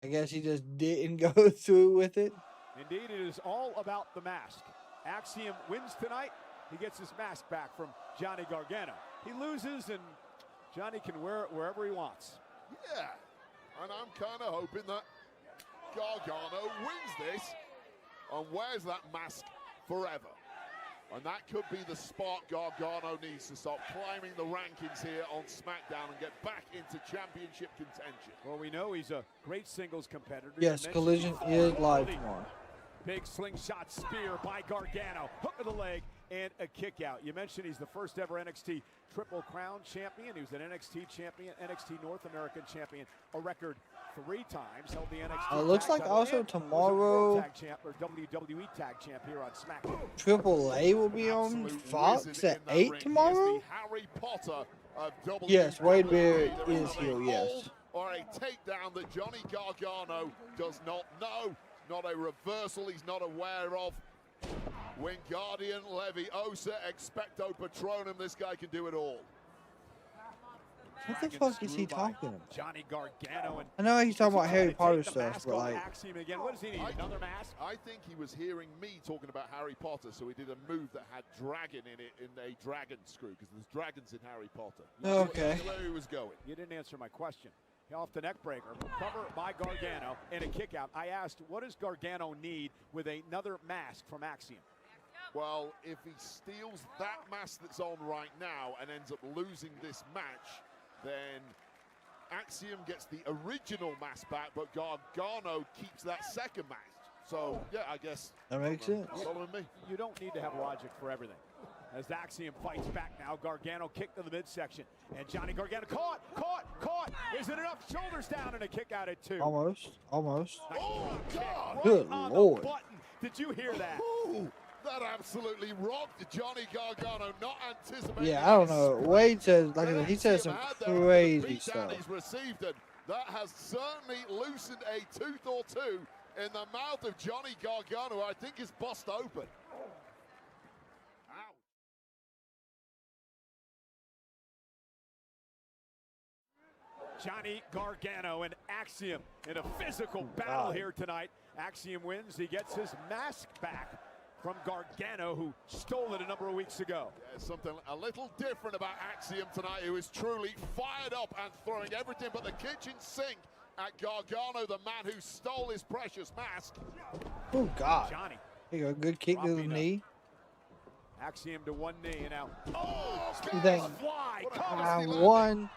I guess he just didn't go through with it. Indeed, it is all about the mask. Axiom wins tonight. He gets his mask back from Johnny Gargano. He loses, and Johnny can wear it wherever he wants. Yeah, and I'm kind of hoping that Gargano wins this and wears that mask forever. And that could be the spark Gargano needs to start climbing the rankings here on SmackDown and get back into championship contention. Well, we know he's a great singles competitor. Yes, Collision is live tomorrow. Big slingshot spear by Gargano. Hook of the leg and a kick out. You mentioned he's the first ever NXT Triple Crown champion. He was an NXT champion, NXT North American champion, a record 3 times. Held the NXT looks like also tomorrow tag champ or WWE tag champ here on SmackDown. Triple A will be on Fox at 8 tomorrow. Harry Potter of WWE. Yes, Wade Beard is here, yes. Or a takedown that Johnny Gargano does not know. Not a reversal he's not aware of. Wingardium Leviosa, expecto patronum. This guy can do it all. What the fuck is he talking about? Johnny Gargano and I know he's talking about Harry Potter stuff, but like, Axiom again. What does he need? Another mask? I think he was hearing me talking about Harry Potter, so he did a move that had dragon in it in a dragon screw, because there's dragons in Harry Potter. Okay. Where he was going. You didn't answer my question. Off the neck breaker, cover by Gargano, and a kick out. I asked, what does Gargano need with another mask from Axiom? Well, if he steals that mask that's on right now and ends up losing this match, then Axiom gets the original mask back, but Gargano keeps that second mask. So, yeah, I guess that makes sense. Following me. You don't need to have logic for everything. As Axiom fights back now, Gargano kicked to the midsection. And Johnny Gargano caught! Is it enough? Shoulders down and a kick out at 2. Almost. Oh, God! Good Lord. Did you hear that? Ooh, that absolutely rocked Johnny Gargano, not anticipating. Yeah, I don't know. Wade says, like I said, he says some crazy stuff. He's received it. That has certainly loosened a tooth or two in the mouth of Johnny Gargano. I think is bust open. Johnny Gargano and Axiom in a physical battle here tonight. Axiom wins. He gets his mask back from Gargano, who stole it a number of weeks ago. Yeah, something a little different about Axiom tonight, who is truly fired up and throwing everything but the kitchen sink at Gargano, the man who stole his precious mask. Oh, God. Johnny. Here you go. Good kick to the knee. Axiom to one knee and out. You think, one,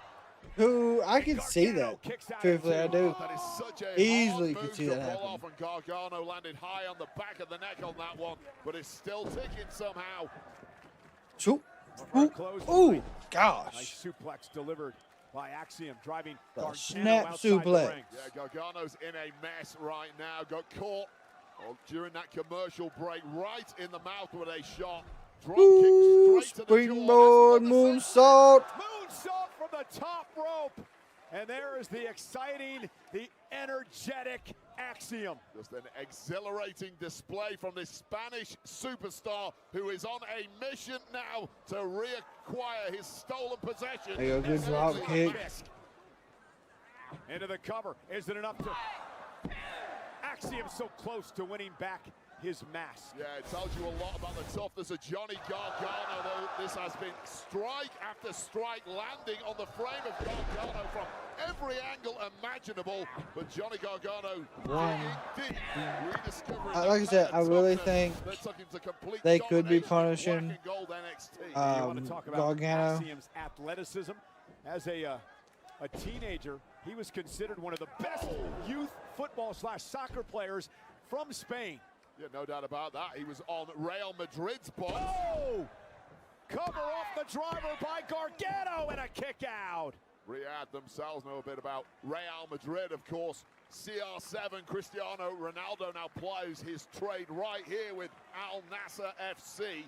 two, I can see that. Truthfully, I do. That is such a Easily hard could move see to that pull happen. off, and Gargano landed high on the back of the neck on that one, but it's still ticking somehow. Shoot. Ooh, gosh. Nice suplex delivered by Axiom, driving The Gargano snap outside the suplex. ring. Yeah, Gargano's in a mess right now. Got caught during that commercial break right in the mouth with a shot. Drop Ooh, kick straight to the jaw. springboard moonsault. Moonsault from the top rope. And there is the exciting, the energetic Axiom. Just an exhilarating display from this Spanish superstar who is on a mission now to reacquire his stolen possession. There you go, good drop kick. Into the cover. Is it enough to... Axiom so close to winning back his mask. Yeah, it tells you a lot about the toughness of Johnny Gargano, though this has been strike after strike landing on the frame of Gargano from every angle imaginable. But Johnny Gargano, rediscovering like I said, I really think they could be punishing Gargano. Axiom's athleticism as a teenager, he was considered one of the best youth football/soccer players from Spain. Yeah, no doubt about that. He was on Real Madrid's box. Oh! Cover off the driver by Gargano and a kick out. Riyadh themselves know a bit about Real Madrid, of course. CR7 Cristiano Ronaldo now plies his trade right here with Al Nassr FC.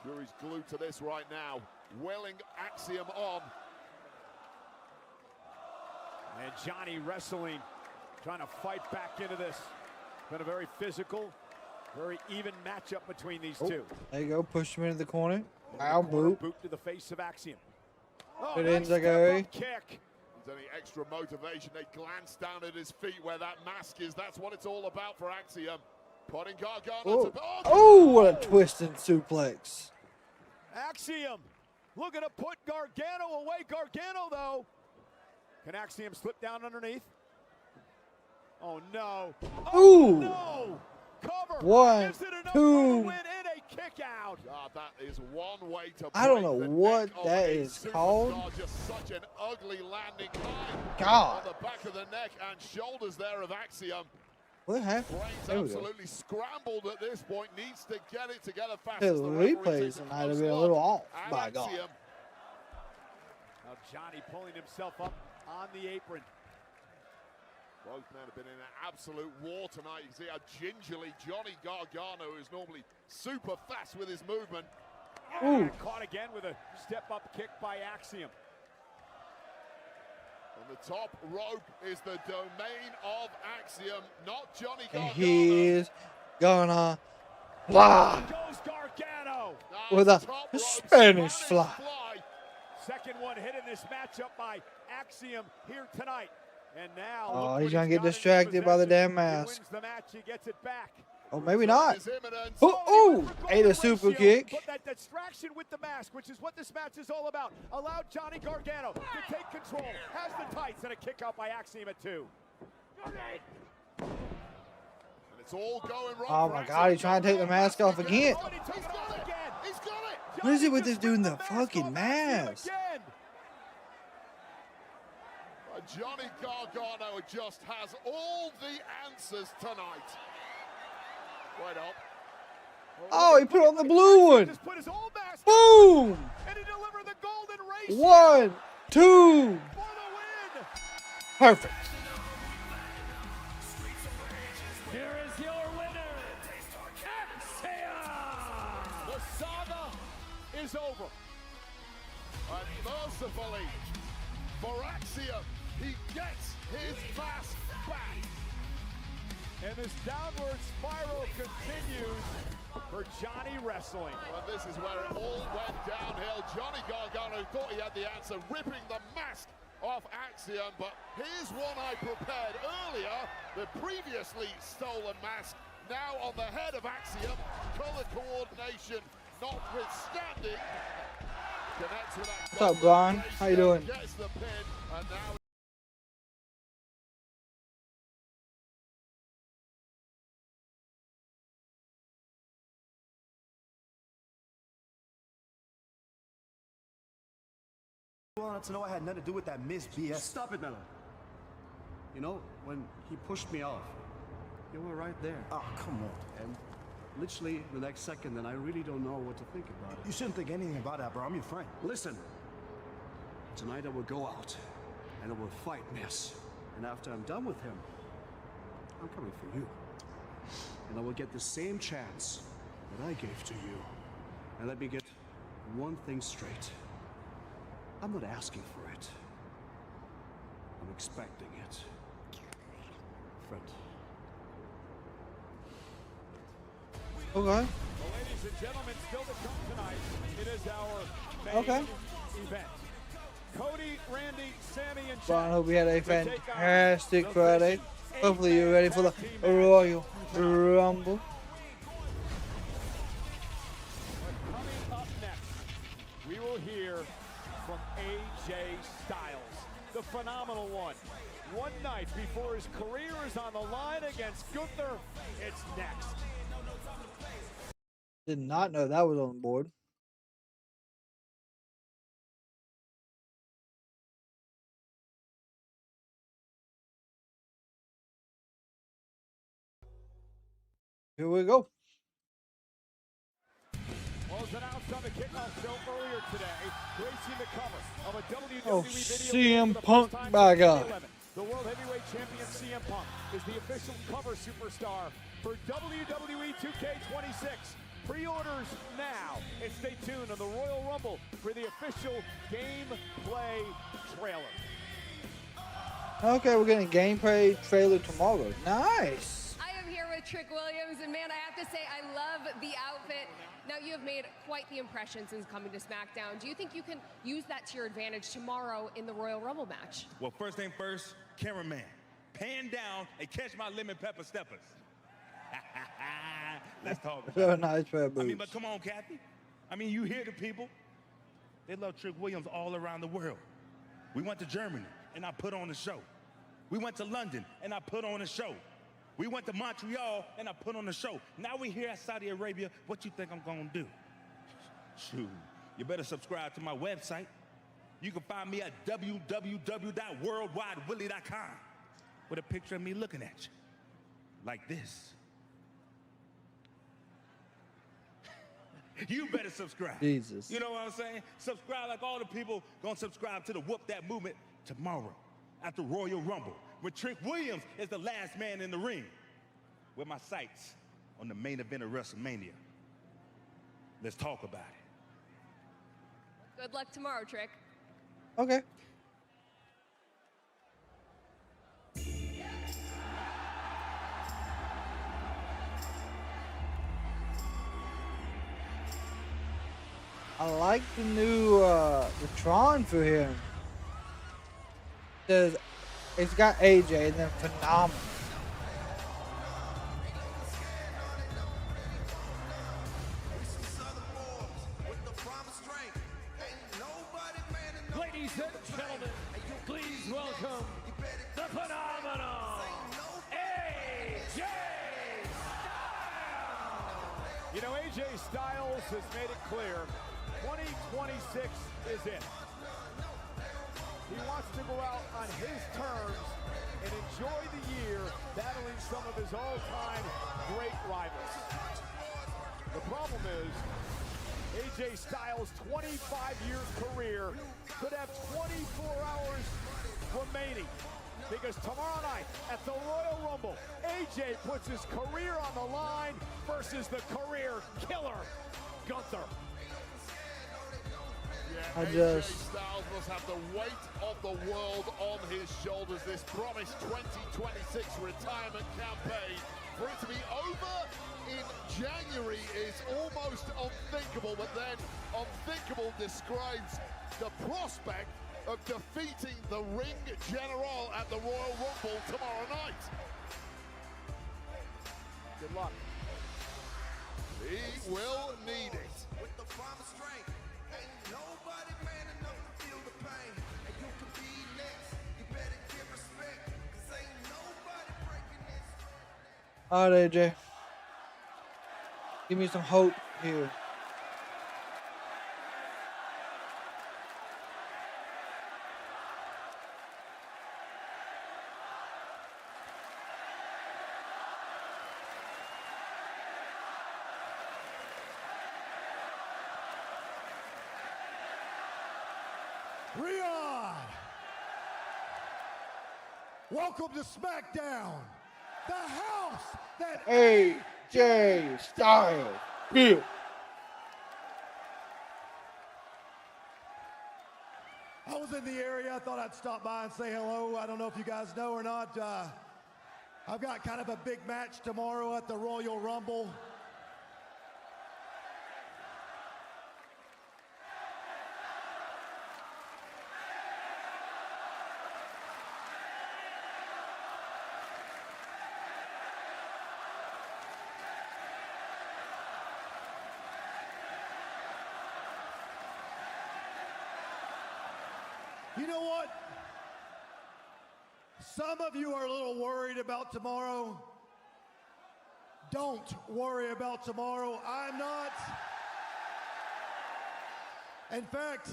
Sure, he's glued to this right now. Willing Axiom on. And Johnny wrestling, trying to fight back into this. Been a very physical, very even matchup between these two. There you go, push him into the corner. Ow, boot. Boot to the face of Axiom. Oh, nice step-up kick. There's any extra motivation. They glance down at his feet where that mask is. That's what it's all about for Axiom. Putting Gargano to... Oh, what a twisting suplex. Axiom looking to put Gargano away. Gargano, though. Can Axiom slip down underneath? Oh, no. Oh, Ooh. no. Cover. 1, Is it enough 2. for the win and a kick out? God, that is one way to I don't know break the what neck of that a is superstar. called. Just such an ugly landing high God. on the back of the neck and shoulders there of Axiom. What happened? Brain's There we go. absolutely scrambled at this point. Needs to get it together fast. The as the referee replays takes a might have close been a look little off, at by God. Axiom. Now Johnny pulling himself up on the apron. Both men have been in an absolute war tonight. You see how gingerly Johnny Gargano, who's normally super fast with his movement. Ooh. Caught again with a step-up kick by Axiom. On the top rope is the domain of Axiom, not Johnny And Gargano. he's gonna fly Goes Gargano. with a Spanish fly. Second one hit in this matchup by Axiom here tonight. And now Oh, he's gonna get distracted by the damn mask. He wins the match, he gets it back. Oh, maybe not. Ooh, ate a super kick. But that distraction with the mask, which is what this match is all about, allowed Johnny Gargano to take control. Has the tights and a kick out by Axiom at 2. And it's all going wrong. Oh my God, he's trying to take the mask off again. He's got it. He's got it. What is it with this dude in the fucking mask? Johnny Gargano just has all the answers tonight. Right up. Oh, he put on the blue one. Just put his old mask Boom. and he delivered the golden race 1, 2. for the win. Perfect. Here is your winner, Axiom! The saga is over. And mercifully for Axiom, he gets his mask back. And this downward spiral continues for Johnny Wrestling. And this is where it all went downhill. Johnny Gargano thought he had the answer, ripping the mask off Axiom, but here's one I prepared earlier, the previously stolen mask, now on the head of Axiom. Color coordination notwithstanding. Connects with that. What's up, Brian? How you doing? Gets the pin, and now You wanted to know I had nothing to do with that Miss BS. Stop it, Melo. You know, when he pushed me off, you were right there. Oh, come on, man. literally the next second, and I really don't know what to think about it. You shouldn't think anything about that, bro. I'm your friend. Listen, tonight I will go out and I will fight Miss. And after I'm done with him, I'm coming for you. And I will get the same chance that I gave to you. And let me get one thing straight. I'm not asking for it. I'm expecting it. Friend. Okay. Well, ladies and gentlemen, still to come tonight, it is our main event. Cody, Randy, Sami, and Well, I hope we had a fantastic Friday. Hopefully you're ready for the Royal Rumble. Coming up next, we will hear from AJ Styles, the phenomenal one. One night before his career is on the line against Gunther, it's next. Did not know that was on board. Here we go. Well, as announced on the kickoff show earlier today, gracing the cover of a WWE Oh, video CM Punk, my God. The World Heavyweight Champion CM Punk is the official cover superstar for WWE 2K26. Pre-orders now, and stay tuned on the Royal Rumble for the official gameplay trailer. Okay, we're getting a gameplay trailer tomorrow. Nice. I am here with Trick Williams, and man, I have to say, I love the outfit. Now, you have made quite the impression since coming to SmackDown. Do you think you can use that to your advantage tomorrow in the Royal Rumble match? Well, first thing first, cameraman, pan down and catch my lemon pepper steppers. Let's talk about So it. nice for I mean, but come on, Kathy. I mean, you hear the people. They love Trick Williams all around the world. We went to Germany, and I put on a show. We went to London, and I put on a show. We went to Montreal, and I put on a show. Now we're here at Saudi Arabia. What you think I'm going to do? Shoot, you better subscribe to my website. You can find me at www.worldwidewilly.com with a picture of me looking at you. Like this. You better subscribe. Jesus. You know what I'm saying? Subscribe like all the people gonna subscribe to the Whoop That Movement tomorrow at the Royal Rumble, where Trick Williams is the last man in the ring, with my sights on the main event of WrestleMania. Let's talk about it. Good luck tomorrow, Trick. Okay. I like the new the Tron for him. It's got AJ and then phenomenal. Ladies and gentlemen, please welcome the phenomenal AJ Styles! You know, AJ Styles has made it clear 2026 is it. He wants to go out on his terms and enjoy the year battling some of his all-time great rivals. The problem is, AJ Styles' 25-year career could have 24 hours remaining, because tomorrow night at the Royal Rumble, AJ puts his career on the line versus the career killer, Gunther. Yeah, I AJ just- Styles must have the weight of the world on his shoulders. This promised 2026 retirement campaign, for it to be over in January is almost unthinkable, but then unthinkable describes the prospect of defeating the Ring General at the Royal Rumble tomorrow night. Good luck. He will need it. All right, AJ. Give me some hope here. Riyadh. Welcome to SmackDown, the house that AJ Styles built. I was in the area. I thought I'd stop by and say hello. I don't know if you guys know or not. I've got kind of a big match tomorrow at the Royal Rumble. You know what? Some of you are a little worried about tomorrow. Don't worry about tomorrow. I'm not. In fact,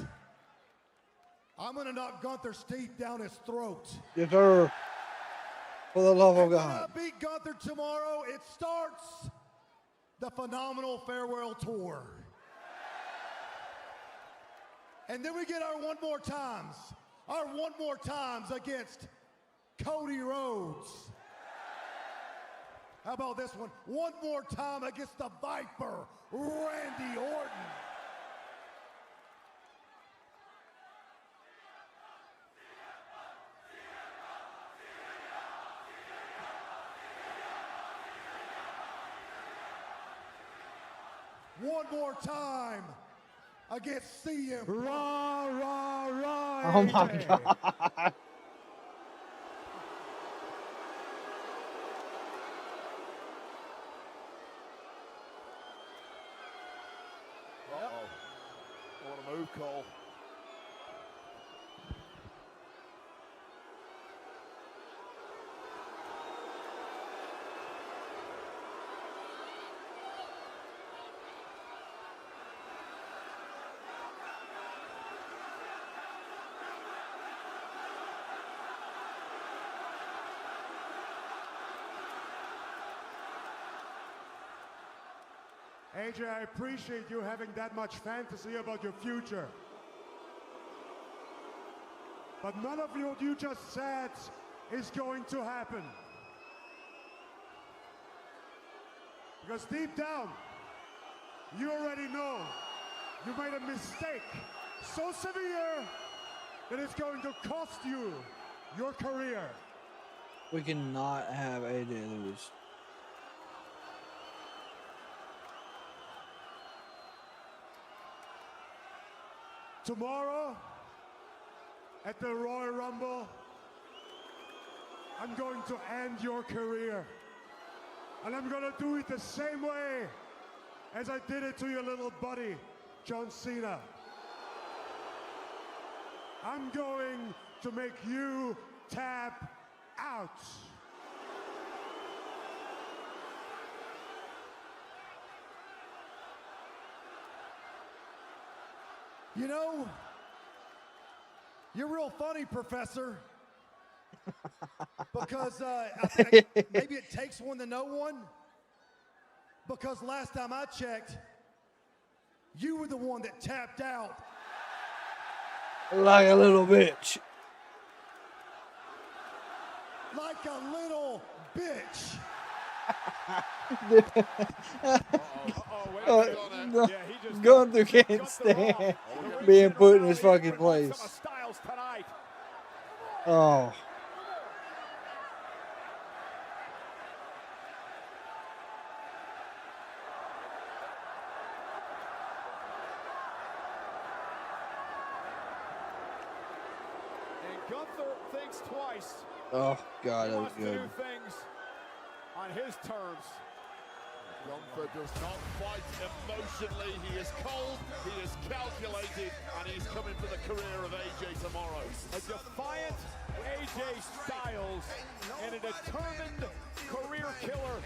I'm going to knock Gunther's teeth down his throat. Yes, sir. For the love of When God. I beat Gunther tomorrow, it starts the Phenomenal Farewell Tour. And then we get our one more times against Cody Rhodes. How about this one? One more time against the Viper, Randy Orton. One more time against CM. Rah, rah, rah. Oh my God. Uh-oh. What a move call. AJ, I appreciate you having that much fantasy about your future. But none of what you just said is going to happen. Because deep down, you already know you made a mistake so severe that it's going to cost you your career. We cannot have AJ lose. Tomorrow, at the Royal Rumble, I'm going to end your career. And I'm going to do it the same way as I did it to your little buddy, John Cena. I'm going to make you tap out. You know, you're real funny, Professor. Because I think maybe it takes one to know one. Because last time I checked, you were the one that tapped out. Like a little bitch. Like a little bitch. Gunther can't stand being put in his fucking place. Oh. And Gunther thinks twice. Oh, God, that was He good. wants to do things on his terms. Gunther does not fight emotionally. He is cold, he is calculated, and he's coming for the career of AJ tomorrow. A defiant AJ Styles and a determined career killer,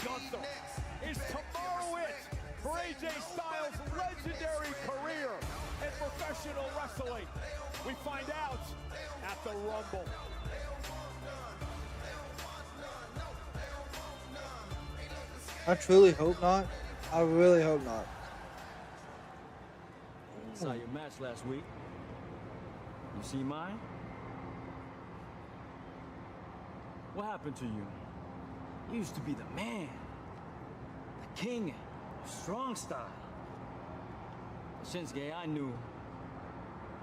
Gunther. Is tomorrow it for AJ Styles' legendary career in professional wrestling? We find out at the Rumble. I truly hope not. I really hope not. Saw your match last week. You see mine? What happened to you? You used to be the man, the king of strong style. The Shinsuke I knew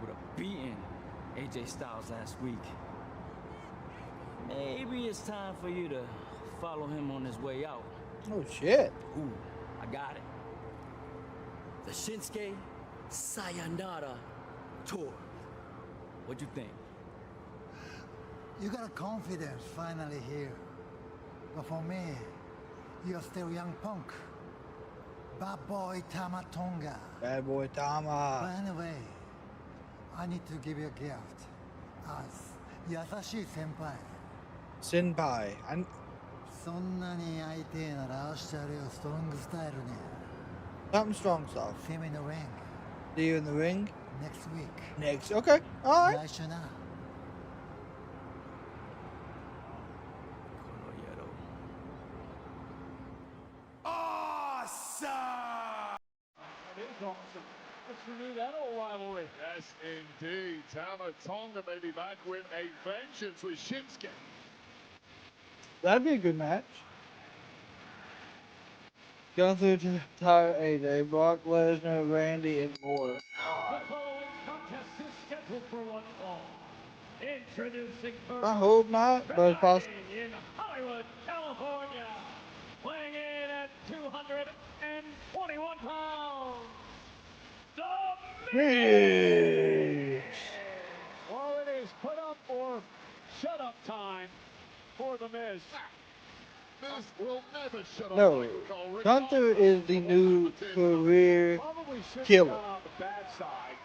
would have beaten AJ Styles last week. Maybe it's time for you to follow him on his way out. Oh shit. Ooh, I got it. The Shinsuke Sayonara Tour. What'd you think? You got confidence finally here. But for me, you're still young punk. Bad boy Tama Tonga. Bad boy Tama. But anyway, I need to give you a gift. As Yasashi Senpai. Senpai. そんなに相手ならしてやるよ、ストロングスタイルね。Something strong stuff. See me in the ring. See you in the ring? Next week. Next. Okay. Alright. 来週な。Awesome! It is awesome. Let's renew that old rivalry. Yes, indeed. Tama Tonga may be back with a vengeance with Shinsuke. That'd be a good match. Going through to the entire AJ, Brock Lesnar, Randy, and more. The following contest is scheduled for one fall. Introducing I hope not, but it's possible. in Hollywood, California, weighing in at 221 pounds, the Miz. Well, it is put up or shut up time for the Miz. Miz will never shut up. No, Gunther is the new career Probably should killer. be on the bad side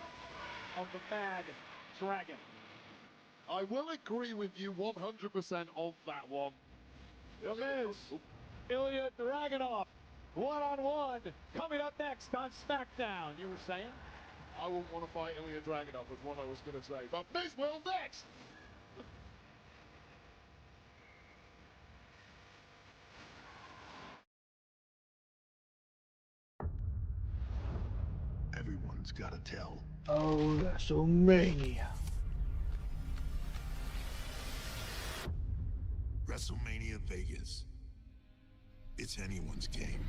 of the Mad Dragon. I will agree with you 100% on that one. The Miz, Ilja Dragunov, one-on-one, coming up next on SmackDown. You were saying? I wouldn't want to fight Ilja Dragunov was what I was going to say, but Miz will next. Everyone's got to tell. Oh, WrestleMania. WrestleMania Vegas. It's anyone's game.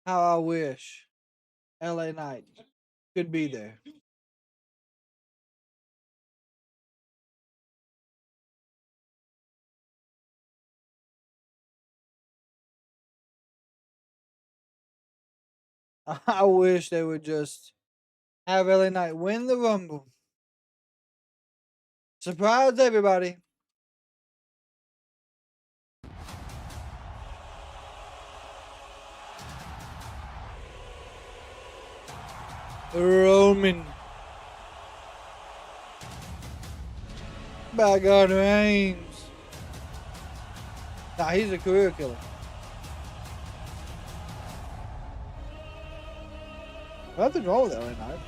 How I wish LA Knight could be there. I wish they would just have LA Knight win the Rumble. Surprise everybody. Roman. By God, Reigns. Nah, he's a career killer. Nothing wrong with LA Knight.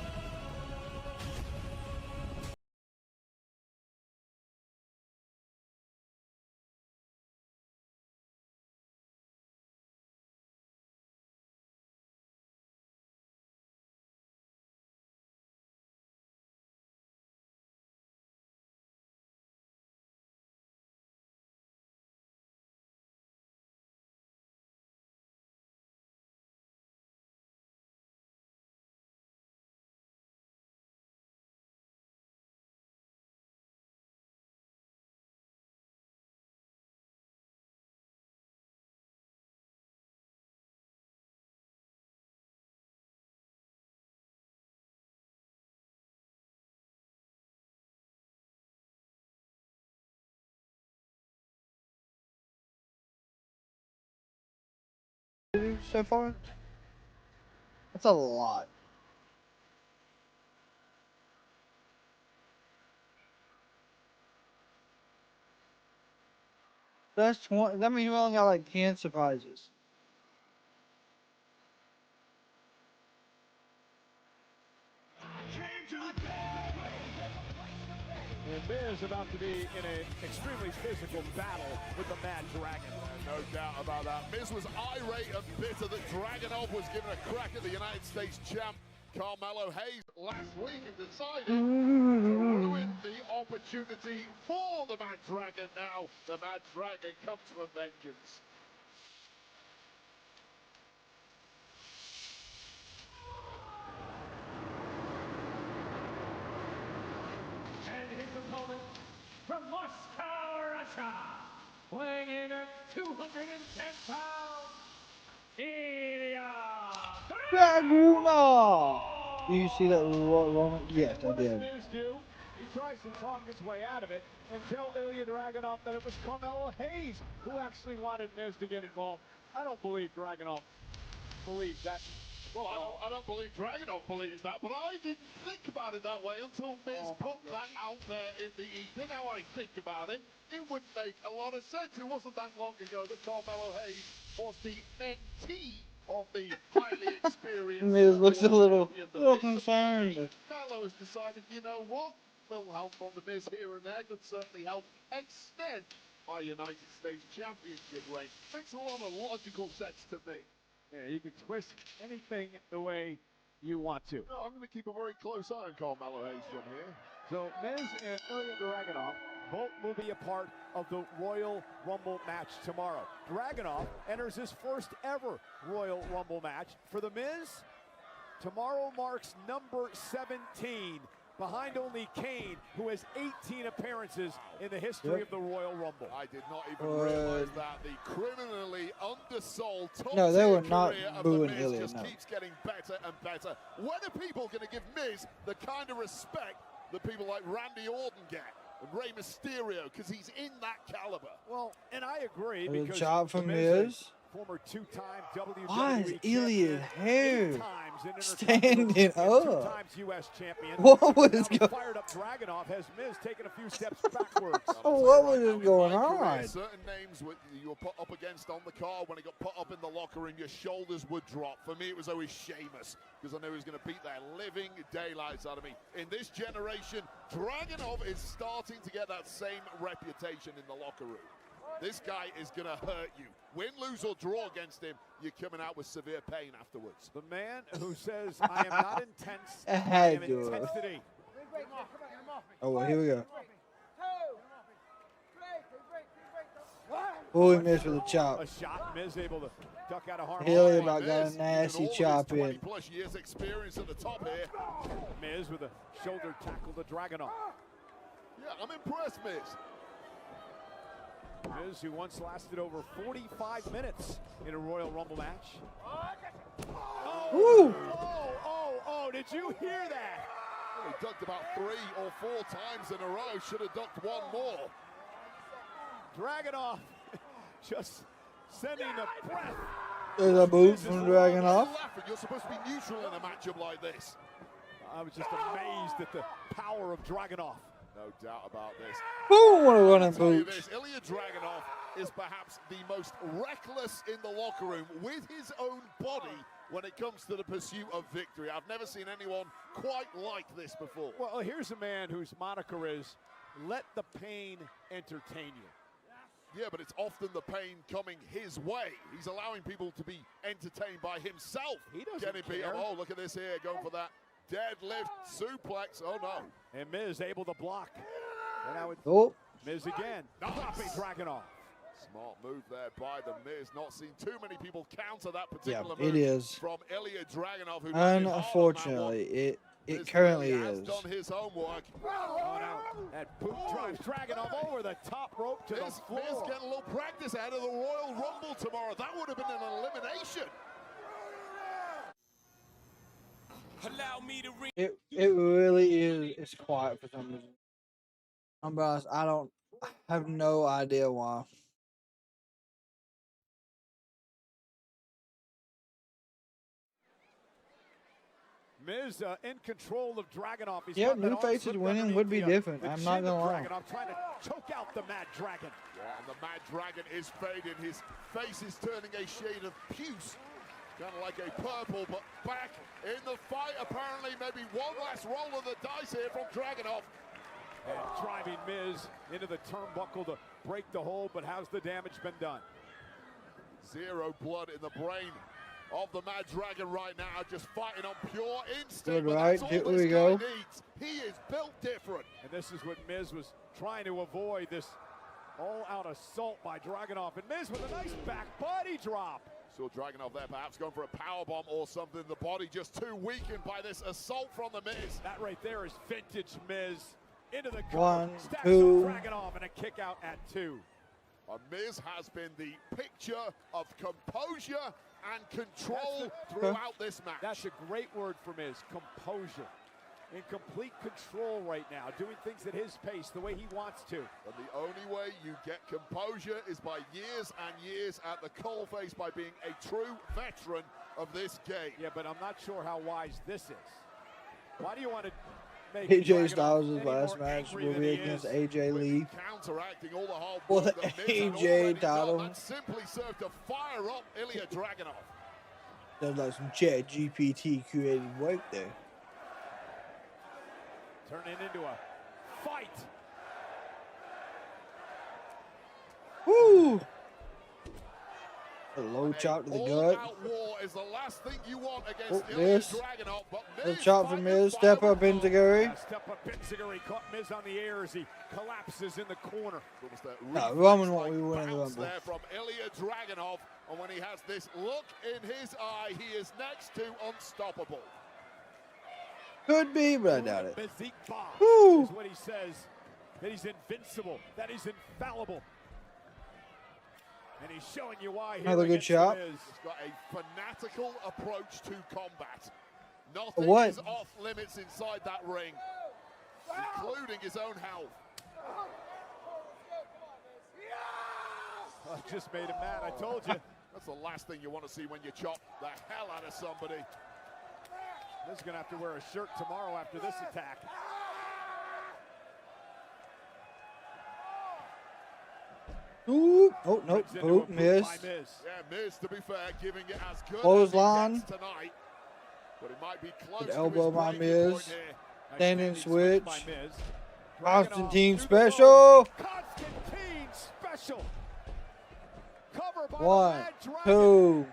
So far? That's a lot. That's 20. That means we only got like 10 surprises. And Miz about to be in an extremely physical battle with the Mad Dragon. No doubt about that. Miz was irate and bitter that Dragunov was given a crack at the United States champ, Carmelo Hayes, last week and decided to ruin the opportunity for the Mad Dragon. Now the Mad Dragon comes for vengeance. And his opponent from Moscow, Russia, weighing in at 210 pounds, Ilja Dragunov! Do you see that Roman? Yes, I What does did. Miz do? He tries to talk his way out of it and tell Ilja Dragunov that it was Carmelo Hayes who actually wanted Miz to get involved. I don't believe Dragunov believes that. Well, I don't believe Dragunov believes that, but I didn't think about it that way until Miz put that out there in the ether. Now I think about it, it would make a lot of sense. It wasn't that long ago that Carmelo Hayes was the mentee of the highly experienced. Miz looks a little concerned. Carmelo has decided, you know what? A little help from the Miz here and there could certainly help extend my United States Championship reign. Makes a lot of logical sense to me. Yeah, you can twist anything the way you want to. No, I'm going to keep a very close eye on Carmelo Hayes from here. So Miz and Ilja Dragunov both will be a part of the Royal Rumble match tomorrow. Dragunov enters his first ever Royal Rumble match. For The Miz, tomorrow marks number 17, behind only Kane, who has 18 appearances in the history of the Royal Rumble. I did not even realize that. The criminally undersold top No, they were tier not career of booing the Miz Ilja, just no. keeps getting better and better. When are people going to give Miz the kind of respect that people like Randy Orton get and Rey Mysterio, because he's in that caliber? Well, and I agree, A because job for The Miz, Miz. former two-time WWE Why is Ilja's champion, hair 8 times in standing Intercontinental, up? 2 times U.S. champion. What was Now the going- fired-up Dragunov has Miz taking a few steps backwards. What was going My career, on? certain names you were put up against on the card, when it got put up in the locker room, your shoulders would drop. For me, it was always Sheamus, because I knew he was going to beat their living daylights out of me. In this generation, Dragunov is starting to get that same reputation in the locker room. This guy is going to hurt you. Win, lose, or draw against him, you're coming out with severe pain afterwards. The man who says, I am not intense, I I had am to. intensity. Oh, well, here we go. Oh, he missed with a chop. A shot, Miz able to duck out of harm's Ilja way. about got a nasty chop in. 20+ years experience at the top here. Miz with a shoulder tackle to Dragunov. Yeah, I'm impressed, Miz. Miz, who once lasted over 45 minutes in a Royal Rumble match. Woo! Oh, did you hear that? He ducked about 3 or 4 times in a row. Should have ducked one more. Dragunov just sending the breath. There's a boot from Dragunov. You're supposed to be neutral in a matchup like this. I was just amazed at the power of Dragunov. No doubt about this. Who want to run in I'll tell you boots? this, Ilja Dragunov is perhaps the most reckless in the locker room with his own body when it comes to the pursuit of victory. I've never seen anyone quite like this before. Well, here's a man whose moniker is, let the pain entertain you. Yeah, but it's often the pain coming his way. He's allowing people to be entertained by himself. He doesn't Getting beat up. care. Oh, look at this here, going for that deadlift suplex. Oh, no. And Miz able to block. And now it's Miz again. Dropping Dragunov. Smart move there by the Miz. Not seen too many people counter that particular Yeah, move it is. from Ilja Dragunov. Who landed hard on that one. Unfortunately, it Miz currently really has is. done his homework. Oh, no. That boot drives Dragunov over the top rope to the Miz floor. getting a little practice ahead of the Royal Rumble tomorrow. That would have been an elimination. Allow me to ring. It really is. It's quiet for some reason. I'm honest. I have no idea why. Miz in control of Dragunov. He's Yeah, got that new arm faces slipped winning underneath would be the, different. the I'm not chin of gonna lie. Dragunov trying to choke out the Mad Dragon. Yeah, and the Mad Dragon is fading. His face is turning a shade of puce. Kind of like a purple, but back in the fight. Apparently, maybe one last roll of the dice here from Dragunov. And driving Miz into the turnbuckle to break the hold, but how's the damage been done? Zero blood in the brain of the Mad Dragon right now, just fighting on pure instinct. Good, right? Here we go. Needs. He is built different. And this is what Miz was trying to avoid, this all-out assault by Dragunov. And Miz with a nice back body drop. Saw Dragunov there perhaps going for a powerbomb or something. The body just too weakened by this assault from the Miz. That right there is vintage Miz. Into the One, stacks two. Dragunov and a kick out at 2. Miz has been the picture of composure and control throughout this match. That's a great word for Miz, composure. In complete control right now, doing things at his pace, the way he wants to. And the only way you get composure is by years and years at the coalface, by being a true veteran of this game. Yeah, but I'm not sure how wise this is. Why do you want to make AJ Styles' last match will be against AJ Lee counteracting all the hard for work the that Miz had AJ already done? title. That simply served to fire up Ilja Dragunov. There's like some Chat GPT created work there. Turn it into a fight. Woo! A low chop to the gut. All-out war is the last thing you want against Ilja Miz. Dragunov, but Little Miz chop from Miz. Step up Enziguri. Step up Enziguri caught Miz on the air as he collapses in the corner. No, Roman won't be winning the Bounce Rumble. there from Ilja Dragunov, and when he has this look in his eye, he is next to unstoppable. Could be, but I doubt it. Physique bomb Woo! is what he says. That he's invincible. That he's infallible. And he's showing you why. Another good shot. He's got a fanatical approach to combat. Nothing What? is off limits inside that ring, including his own health. I just made him mad. I told you. That's the last thing you want to see when you chop the hell out of somebody. This is going to have to wear a shirt tomorrow after this attack. Ooh. Oh, nope. Into a Boot, boot Miz. Yeah, by Miz, to be fair, giving it as good Clothesline. as he gets tonight. But it might be close Good to elbow his by breaking point Miz. here. Standing switch. By Miz. Constantine Dragunov special. Constantine special. Cover by One, the Mad Dragon. two.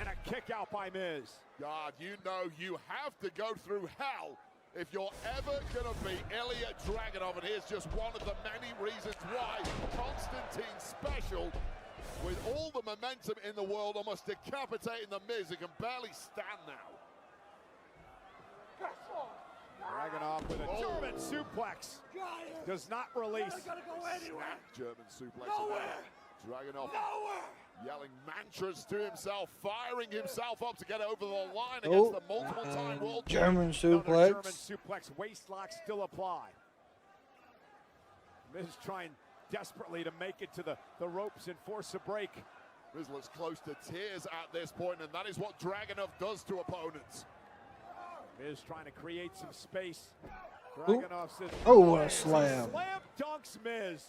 And a kick out by Miz. God, you know you have to go through hell if you're ever going to beat Ilja Dragunov. And here's just one of the many reasons why. Constantine special, with all the momentum in the world, almost decapitating the Miz, who can barely stand now. Dragunov with a German suplex. Does not release. Snap German suplex. Dragunov yelling mantras to himself, firing himself up to get over the line against the multiple-time world German Another suplex. German suplex. Waist lock still apply. Miz trying desperately to make it to the ropes and force a break. Miz looks close to tears at this point, and that is what Dragunov does to opponents. Miz trying to create some space. Ooh. Dragunov says, Oh, what a slam. Slam dunks Miz.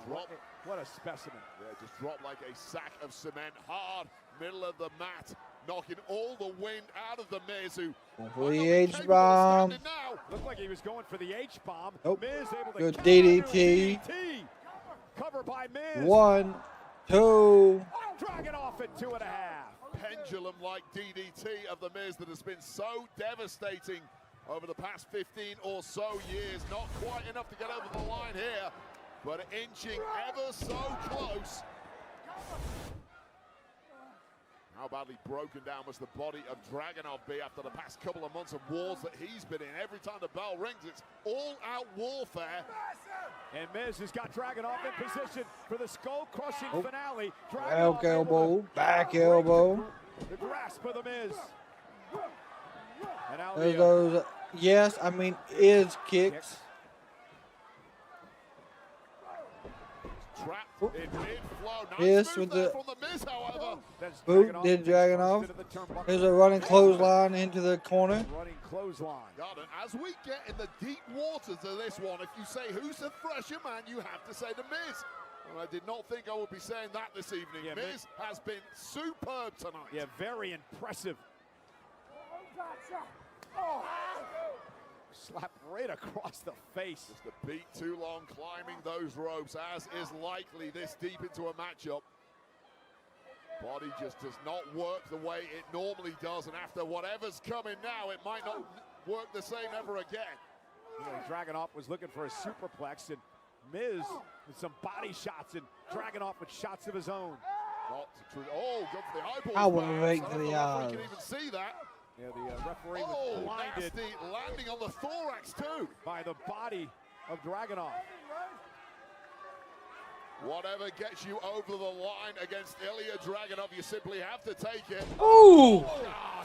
Drop. What a specimen. Yeah, just dropped like a sack of cement, hard, middle of the mat, knocking all the wind out of the Miz, who For the H-bomb. Looked like he was going for the H-bomb. Nope. Miz able to Good counter into a DDT. Cover by Miz. 1, 2. Dragunov at 2.5. Pendulum-like DDT of the Miz that has been so devastating over the past 15 or so years. Not quite enough to get over the line here, but inching ever so close. How badly broken down must the body of Dragunov be after the past couple of months of wars that he's been in? Every time the bell rings, it's all-out warfare. And Miz has got Dragunov in position for the skull-crushing finale. Back elbow. Back elbow. The grasp of the Miz. And There's Ilja. those, yes, I mean, is kicks. Trapped in mid-flow. Nice Yes, move with there the from the Miz, however. That's boot Dragunov did into Dragunov. the turnbuckle. There's a running clothesline into the corner. Running clothesline. God, and as we get in the deep waters of this one, if you say who's the fresher man, you have to say the Miz. And I did not think I would be saying that this evening. Yeah, Miz has been superb tonight. Yeah, very impressive. Slap right across the face. Just a beat too long climbing those ropes, as is likely this deep into a matchup. Body just does not work the way it normally does, and after whatever's coming now, it might not work the same ever again. You know, Dragunov was looking for a superplex, and Miz with some body shots, and Dragunov with shots of his own. Not true. Oh, go for the eyeballs. I want to make the you can even see that. Yeah, the referee was blinded. Nasty landing on the thorax too. By the body of Dragunov. Whatever gets you over the line against Ilja Dragunov, you simply have to take it. Ooh!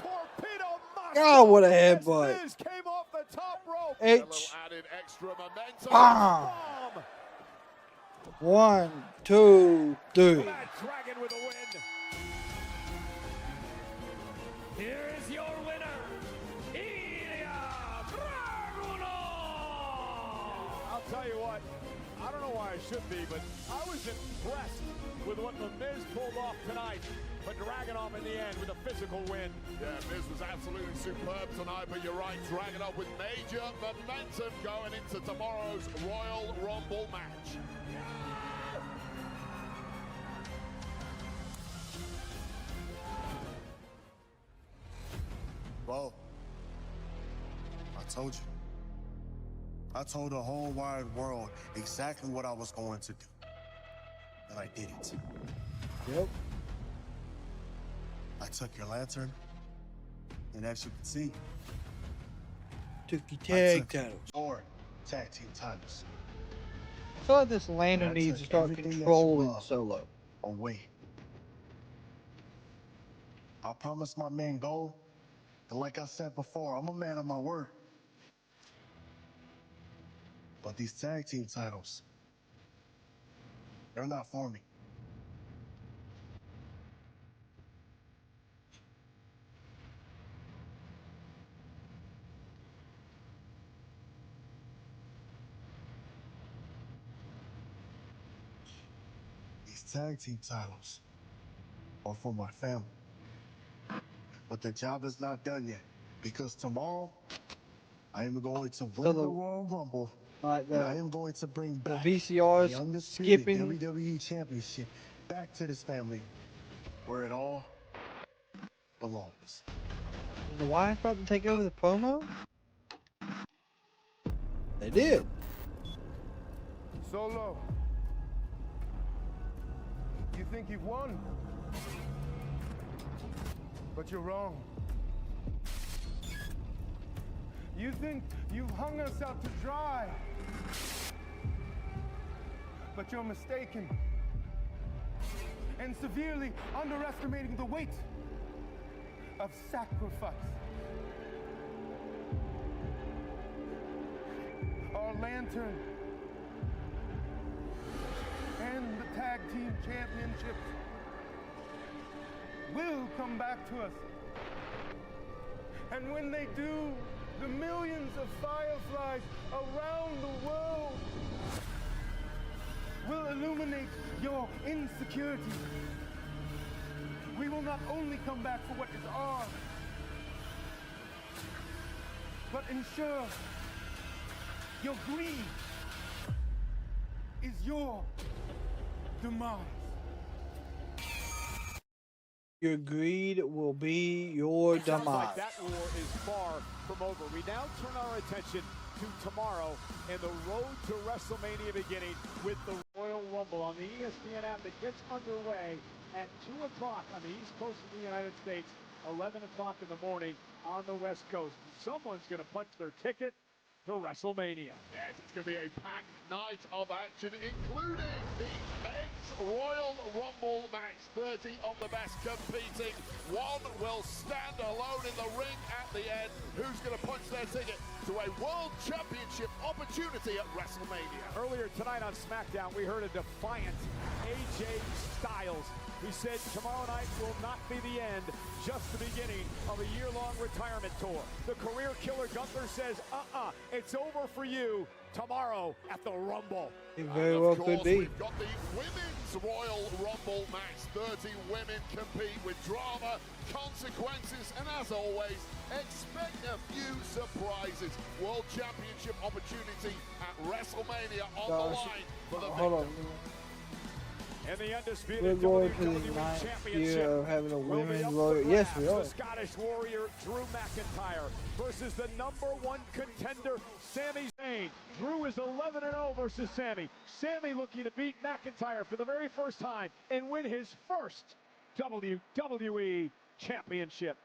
Torpedo God, what a headbutt. Miz came off the top rope. Added extra momentum. Bomb. 1, 2, 3. Dragon with a win. Here is your winner, Ilja Dragunov! I'll tell you what, I don't know why I should be, but I was impressed with what The Miz pulled off tonight. But Dragunov in the end with a physical win. Yeah, Miz was absolutely superb tonight, but you're right, Dragunov with major momentum going into tomorrow's Royal Rumble match. Well, I told you. I told the whole wide world exactly what I was going to do. And I did it. Yep. I took your lantern, and as you can see, took your tag titles. Or tag team titles. I feel like this lantern needs to start controlling Solo. Away. I promised my main goal, and like I said before, I'm a man of my word. But these tag team titles, they're not for me. These tag team titles are for my family. But the job is not done yet, because tomorrow I am going to win the Royal Rumble. And I am going to bring back the undisputed WWE Championship back to this family, where it all belongs. Is the wife about to take over the promo? They did. Solo, you think you've won, but you're wrong. You think you've hung us out to dry, but you're mistaken and severely underestimating the weight of sacrifice. Our lantern and the tag team championships will come back to us. And when they do, the millions of fireflies around the world will illuminate your insecurity. We will not only come back for what is ours, but ensure your greed is your demise. Your greed will be your Sounds demise. like that war is far from over. We now turn our attention to tomorrow and the road to WrestleMania beginning with the Royal Rumble on the ESPN app that gets underway at 2 o'clock on the East Coast of the United States, 11 o'clock in the morning on the West Coast. Someone's going to punch their ticket to WrestleMania. Yes, it's going to be a packed night of action, including the men's Royal Rumble match. 30 of the best competing. One will stand alone in the ring at the end. Who's going to punch their ticket to a World Championship opportunity at WrestleMania? Earlier tonight on SmackDown, we heard a defiant AJ Styles. He said tomorrow night will not be the end, just the beginning of a year-long retirement tour. The career killer Gunther says, it's over for you tomorrow at the Rumble. It very well could be. We've got the Women's Royal Rumble match. 30 women compete with drama, consequences, and as always, expect a few surprises. World Championship opportunity at WrestleMania on the line for the Hold on. And the undisputed We're going to the WWE 9th year of having a will be women's up warrior. for Yes, we grabs. are. The Scottish Warrior Drew McIntyre versus the #1 contender Sami Zayn. Drew is 11-0 versus Sami. Sami looking to beat McIntyre for the very first time and win his first WWE Championship.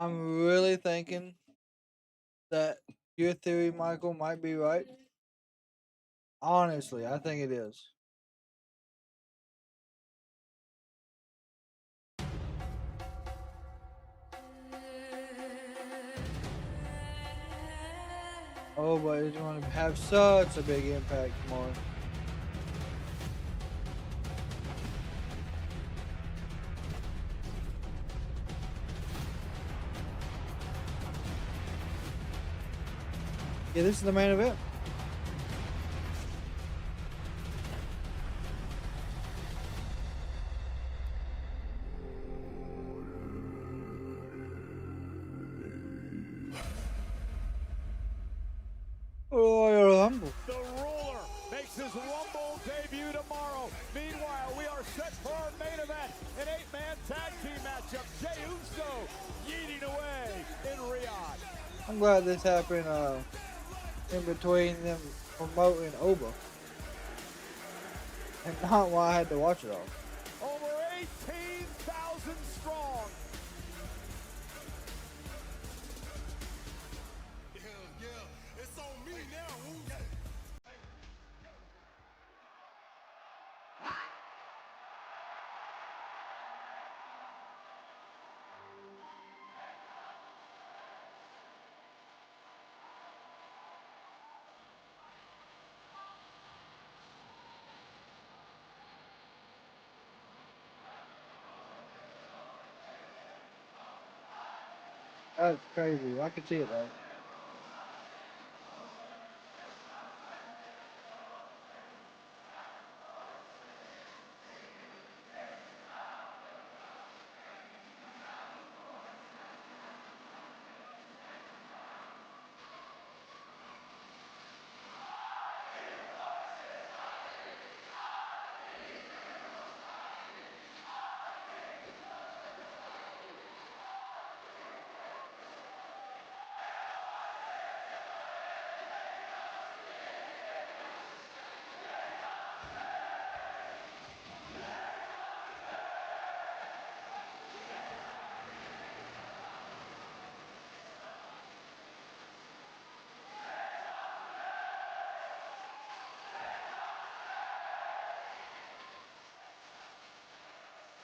I'm really thinking that your theory, Michael, might be right. Honestly, I think it is. Oh, but it's going to have such a big impact tomorrow. Yeah, this is the main event. Royal Rumble. The Ruler makes his Rumble debut tomorrow. Meanwhile, we are set for our main event, an 8-man tag team matchup. Jey Uso yeeting away in Riyadh. I'm glad this happened in between them promoting Oba. And not why I had to watch it all. Over 18,000 strong. It's on me now. That's crazy. I can see it though.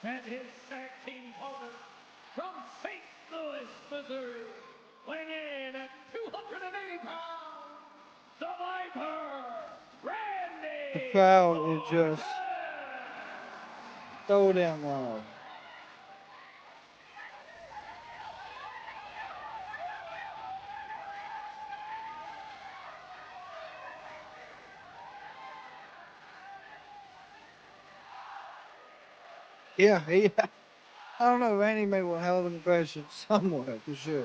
And his tag team opponent from St. Louis, Missouri, weighing in at 280 pounds, The crowd is just so damn loud. Yeah, I don't know, Randy made one hell of an impression somewhere, for sure.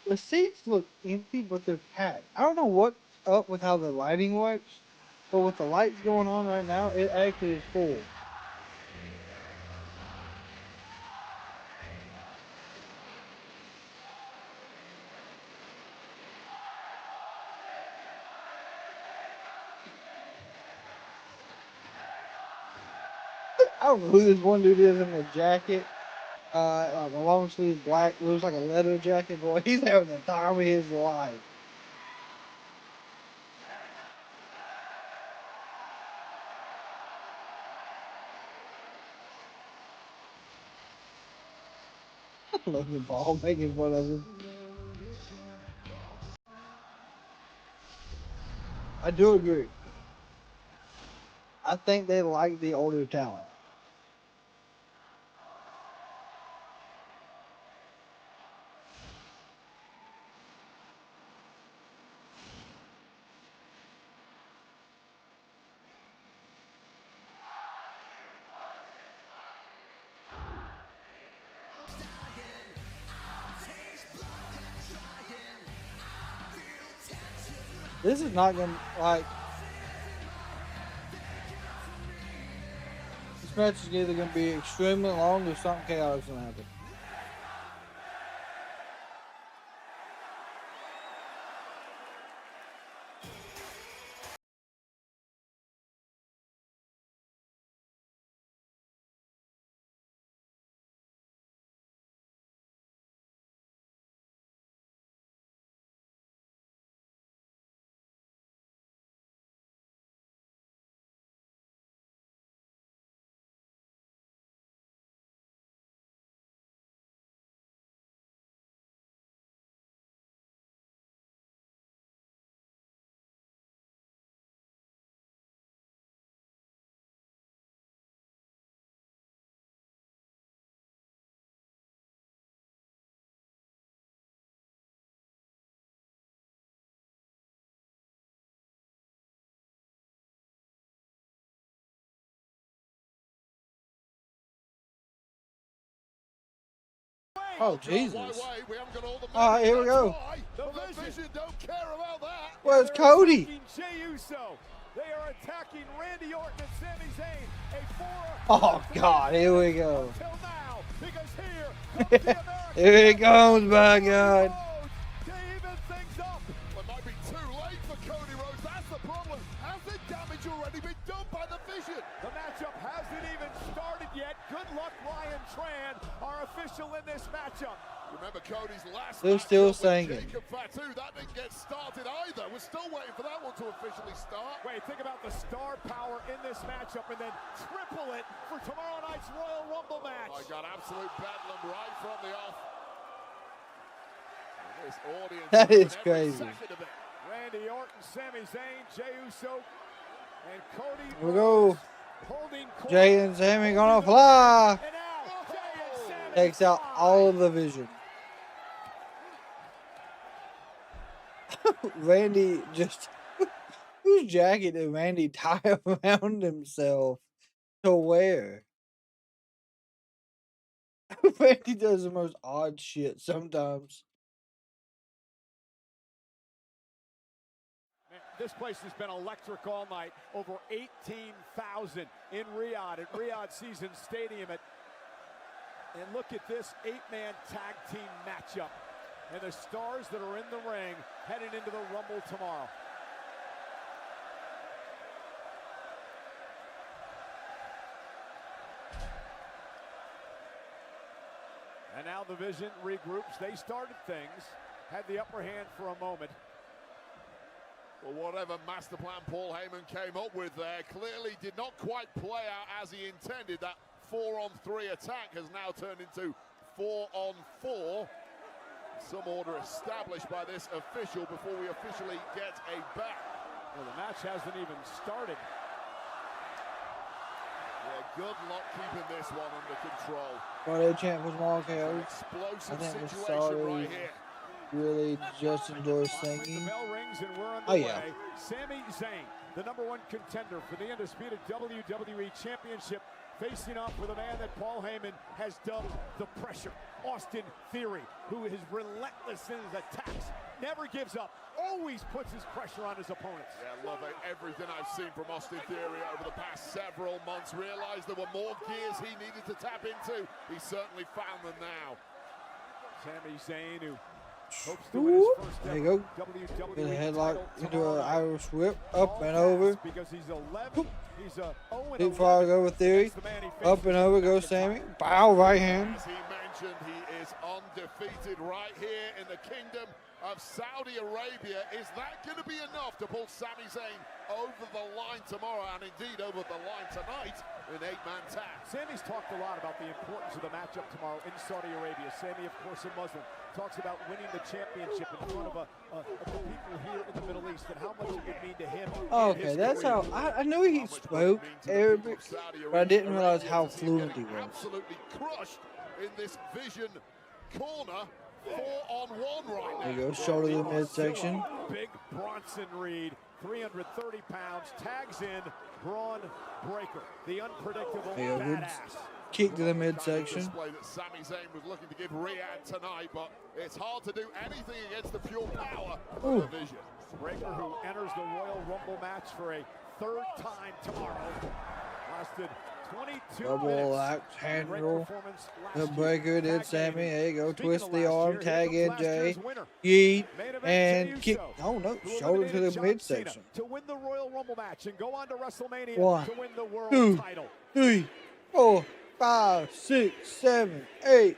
The seats look empty, but they're packed. I don't know what's up with how the lighting works, but with the lights going on right now, it actually is full. I don't know who this one dude is in the jacket. Like a long sleeve black, looks like a leather jacket. Boy, he's having the time of his life. Logan Paul making fun of him. I do agree. I think they like the older talent. This is not gonna like. This match is either gonna be extremely long or something chaotic gonna happen. Oh, Jesus. Alright, here we go. Where's Cody? They are attacking Randy Orton and Sami Zayn. Oh, God, here we go. Until now, because here Here it comes, by God. to even things up. Well, it might be too late for Cody Rhodes. That's the problem. Has the damage already been done by the Vision? The matchup hasn't even started yet. Good luck, Ryan Tran, our official in this matchup. Remember Cody's last They're still matchup with singing. Jacob Fatu. That didn't get started either. We're still waiting for that one to officially start. Wait, think about the star power in this matchup and then triple it for tomorrow night's Royal Rumble match. I got absolute bedlam right from the off. And this audience That is every crazy. second of it. Randy Orton, Sami Zayn, Jey Uso, and Cody Here we go. Rhodes holding court. Jay and Sammy gonna fly. And now, Jey and Sami Takes out all of the Vision. Randy just. Whose jacket did Randy tie around himself to wear? Randy does the most odd shit sometimes. this place has been electric all night. Over 18,000 in Riyadh at Riyadh Season Stadium. And look at this 8-man tag team matchup. And the stars that are in the ring heading into the Rumble tomorrow. And now the Vision regroups. They started things, had the upper hand for a moment. Well, whatever master plan Paul Heyman came up with there clearly did not quite play out as he intended. That 4-on-3 attack has now turned into 4-on-4. Some order established by this official before we officially get a back. Well, the match hasn't even started. Yeah, good luck keeping this one under control. Friday champ was Marco. I Explosive think the situation right here. really just enjoys singing. The bell rings and we're Oh, underway. yeah. Sami Zayn, the #1 contender for the undisputed WWE Championship, facing off with a man that Paul Heyman has dubbed the Pressure, Austin Theory, who is relentless in his attacks, never gives up, always puts his pressure on his opponents. Yeah, love everything I've seen from Austin Theory over the past several months. Realized there were more gears he needed to tap into. He certainly found them now. Sami Zayn, who hopes to win his first There you go. WWE Get a headlock title into an tomorrow. Irish whip, up and over. Because he's 11. He's a 0-11. Deep frog over Theory. Up and over goes Sami. Bow, right hand. As he mentioned, he is undefeated right here in the Kingdom of Saudi Arabia. Is that going to be enough to pull Sami Zayn over the line tomorrow and indeed over the line tonight in 8-man tag? Sami's talked a lot about the importance of the matchup tomorrow in Saudi Arabia. Sami, of course, a Muslim, talks about winning the championship in front of the people here in the Middle East and how much it would mean to him. Okay, that's how I knew he spoke Arabic, but I didn't realize how fluent he was. Absolutely crushed in this Vision corner. 4-on-1 right now. There you go, shoulder to the midsection. Big Bronson Reed, 330 pounds, tags in Braun Breaker, the unpredictable There you go, good badass. kick to the midsection. Display that Sami Zayn was looking to give Riyadh tonight, but it's hard to do anything against the pure power of the Vision. Breaker, who enters the Royal Rumble match for a 3rd time tomorrow, lasted 22 Double minutes. axe hand Great roll. performance The last Breaker year. did Tag Sami. David. There you go. Speaking Twist of the last arm. year, Tag here in comes last Jay. year's winner. Yeet. Main event, And Jey kick. Uso, Oh no. who Shoulder to the eliminated John midsection. Cena to win the Royal Rumble match and go on to WrestleMania 1, to win the world 2, title. 3, 4, 5, 6, 7, 8.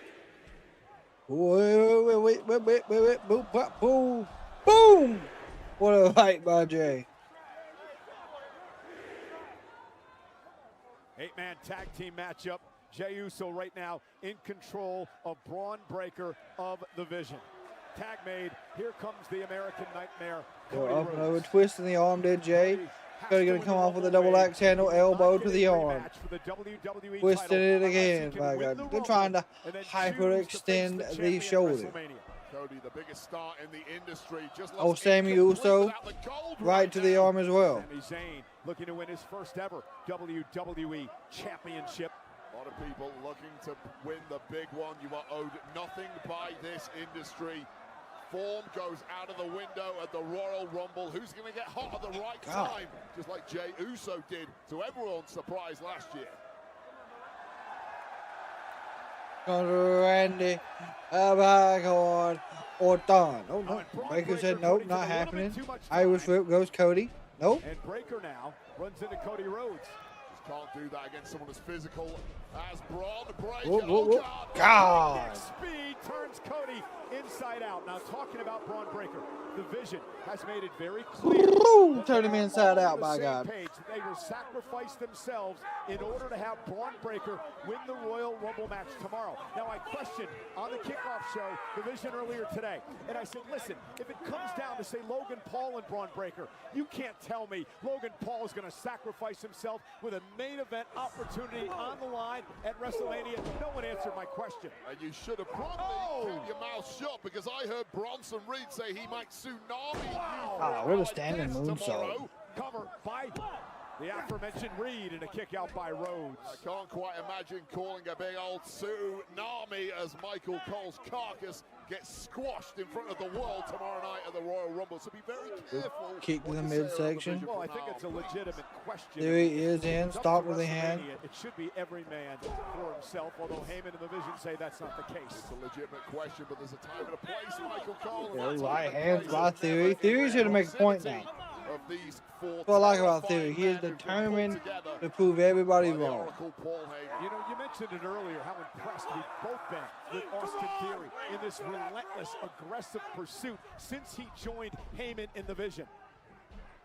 Wait. Boom, pop, boom. Boom. What a fight by Jay. 8-man tag team matchup. Jey Uso right now in control of Braun Breaker of the Vision. Tag made. Here comes the American Nightmare, Go Cody up and over, Rhodes. twisting the arm, did Jay. Cody gonna come off with a double axe handle, elbow to the arm. Twisting it again, my God. They're trying to hyperextend the shoulder. Cody, the biggest star in the industry, just Oh, looks Sami incomplete Uso, without the gold right to the arm as well. Sami Zayn looking to win his first ever WWE Championship. A lot of people looking to win the big one. You are owed nothing by this industry. Form goes out of the window at the Royal Rumble. Who's going to get hot at the right time? Just like Jey Uso did to everyone's surprise last year. Randy, back on Orton. Oh no, Breaker said nope, not happening. Irish whip goes Cody. Nope. And Breaker now runs into Cody Rhodes. Just can't do that against someone as physical as Braun Breaker. Whoop, whoop, whoop. Oh, God. Speed turns Cody inside out. Now talking about Braun Breaker, the Vision has made it very clear. Turn him inside out, by God. They will sacrifice themselves in order to have Braun Breaker win the Royal Rumble match tomorrow. Now I questioned on the kickoff show the Vision earlier today, and I said, listen, if it comes down to say Logan Paul and Braun Breaker, you can't tell me Logan Paul is going to sacrifice himself with a main event opportunity on the line at WrestleMania. No one answered my question. And you should have probably kept your mouth shut, because I heard Bronson Reed say he might tsunami. Ah, what a standing moonsault. Cover by the aforementioned Reed and a kick out by Rhodes. I can't quite imagine calling a big old tsunami as Michael Cole's carcass get squashed in front of the world tomorrow night at the Royal Rumble. So be very careful. Kick to the midsection. Well, I think it's a legitimate question. There he is in. Stop with the hand. It should be every man for himself, although Heyman and the Vision say that's not the case. It's a legitimate question, but there's a time and a place, Michael Cole. Right hands by Theory. Theory's here to make a point now. That's what I like about Theory. He is determined to prove everybody wrong. You know, you mentioned it earlier, how impressed we've both been with Austin Theory in this relentless, aggressive pursuit since he joined Heyman in the Vision.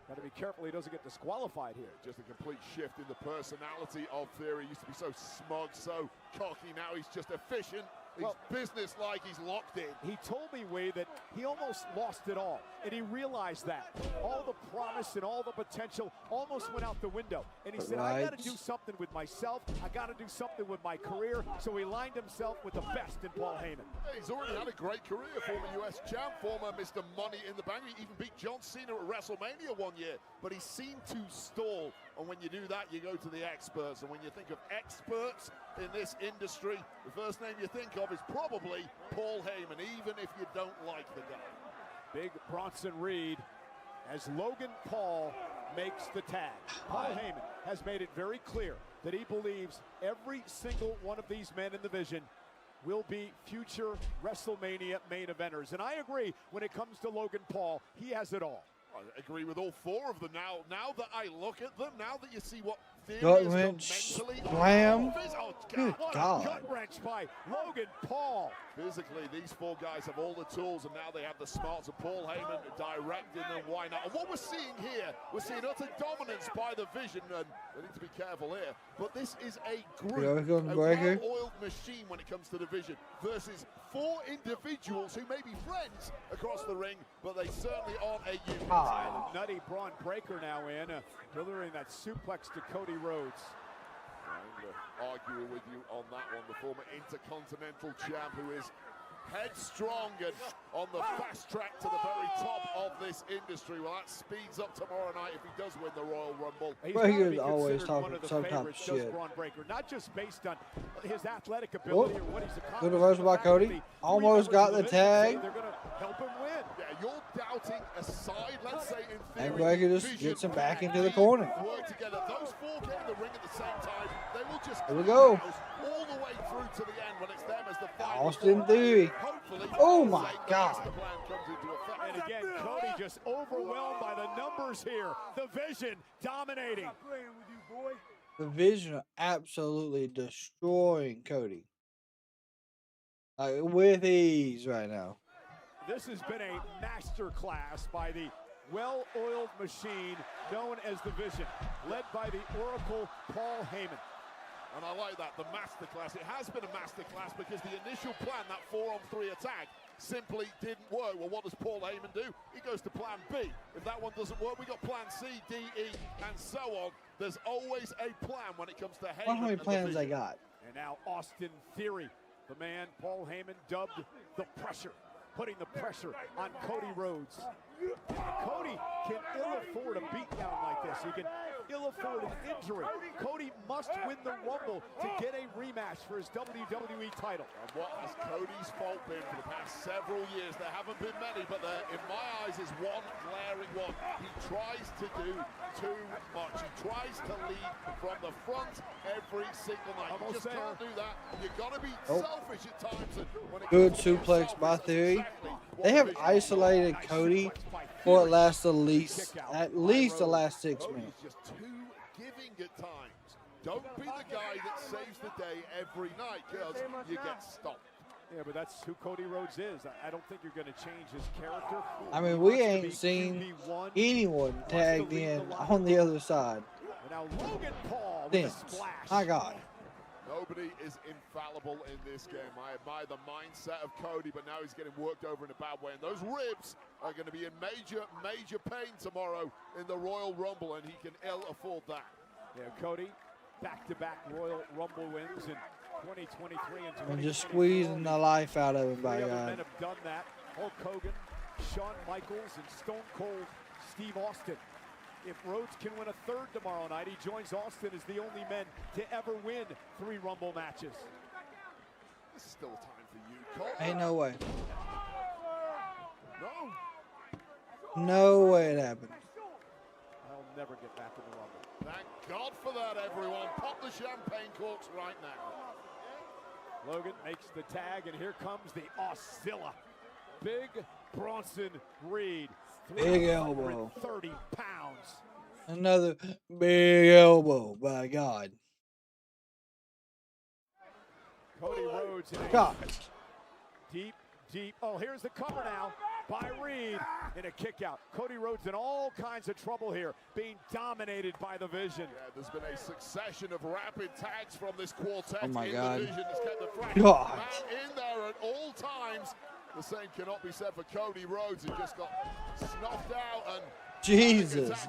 Got to be careful he doesn't get disqualified here. Just a complete shift in the personality of Theory. He used to be so smug, so cocky. Now he's just efficient. He's business-like. He's locked in. He told me, Wade, that he almost lost it all, and he realized that. All the promise and all the potential almost went out the window. And he said, I got to do something with myself. I got to do something with my career. So he lined himself with the best in Paul Heyman. Hey, he's already had a great career. Former U.S. champ, former Mr. Money in the Bank. He even beat John Cena at WrestleMania one year. But he seemed to stall. And when you do that, you go to the experts. And when you think of experts in this industry, the first name you think of is probably Paul Heyman, even if you don't like the guy. Big Bronson Reed as Logan Paul makes the tag. Paul Heyman has made it very clear that he believes every single one of these men in the Vision will be future WrestleMania main eventers. And I agree, when it comes to Logan Paul, he has it all. I agree with all four of them. Now that I look at them, now that you see what Gut wrench, slam. Good God. Gut wrench by Logan Paul. Physically, these four guys have all the tools, and now they have the smarts of Paul Heyman directing them. Why not? And what we're seeing here, we're seeing utter dominance by the Vision, and we need to be careful here. But this is a group, a well-oiled machine when it comes to the Vision, versus four individuals who may be friends across the ring, but they certainly aren't a unit. The nutty Braun Breaker now in, delivering that suplex to Cody Rhodes. I'm arguing with you on that one. The former Intercontinental champ, who is headstrong and on the fast track to the very top of this industry. Well, that speeds up tomorrow night if he does win the Royal Rumble. Breaker's always talking some type of shit. Breaker, not just based on his athletic ability or what he's accomplished. Good reversal by Cody. Almost got the tag. They're going to help him win. Yeah, you're doubting aside, let's say in theory. And Breaker just gets him back into the corner. Work together. Those four get in the ring at the same time. They will just here we go. All the way through to the end when it's them as the final. Austin Theory. Oh my God. And again, Cody just overwhelmed by the numbers here. The Vision dominating. The Vision are absolutely destroying Cody. With ease right now. This has been a masterclass by the well-oiled machine known as the Vision, led by the Oracle Paul Heyman. And I like that, the masterclass. It has been a masterclass because the initial plan, that 4-on-3 attack, simply didn't work. Well, what does Paul Heyman do? He goes to plan B. If that one doesn't work, we got plan C, D, E, and so on. There's always a plan when it comes to Heyman. How many plans I got? And now Austin Theory, the man Paul Heyman dubbed the Pressure, putting the pressure on Cody Rhodes. And Cody can ill afford a beatdown like this. He can ill afford an injury. Cody must win the Rumble to get a rematch for his WWE title. And what has Cody's fault been for the past several years? There haven't been many, but there, in my eyes, is one glaring one. He tries to do too much. He tries to lead from the front every single night. You just can't do that. You've got to be selfish at times. And when it Good suplex by Theory. They have isolated Cody for at least the last 6 minutes. He's just too giving at times. Don't be the guy that saves the day every night because you get stopped. Yeah, but that's who Cody Rhodes is. I don't think you're going to change his character. I mean, we ain't seen anyone tagged in on the other side. And now Logan Paul with a splash. My God. Nobody is infallible in this game. I admire the mindset of Cody, but now he's getting worked over in a bad way. And those ribs are going to be in major pain tomorrow in the Royal Rumble, and he can ill afford that. Yeah, Cody, back-to-back Royal Rumble wins in 2023 and 2024. And just squeezing the life out of him, by God. God. Men have done that. Hulk Hogan, Shawn Michaels, and Stone Cold Steve Austin. If Rhodes can win a third tomorrow night, he joins Austin as the only men to ever win 3 Rumble matches. This is still a time Ain't no way. No. No way it happened. I'll never get back in the Rumble. Thank God for that, everyone. Pop the champagne corks right now. Logan makes the tag, and here comes the Oscilla. Big Bronson Reed. Big elbow. 30 pounds. Another big elbow, by God. Cody Rhodes in God. Deep. Oh, here's the cover now by Reed in a kick out. Cody Rhodes in all kinds of trouble here, being dominated by the Vision. Yeah, there's been a succession of rapid tags from this quartet. Oh my in God. The Vision has kept the God. man in there at all times. The same cannot be said for Cody Rhodes. He just got snuffed out and Jesus.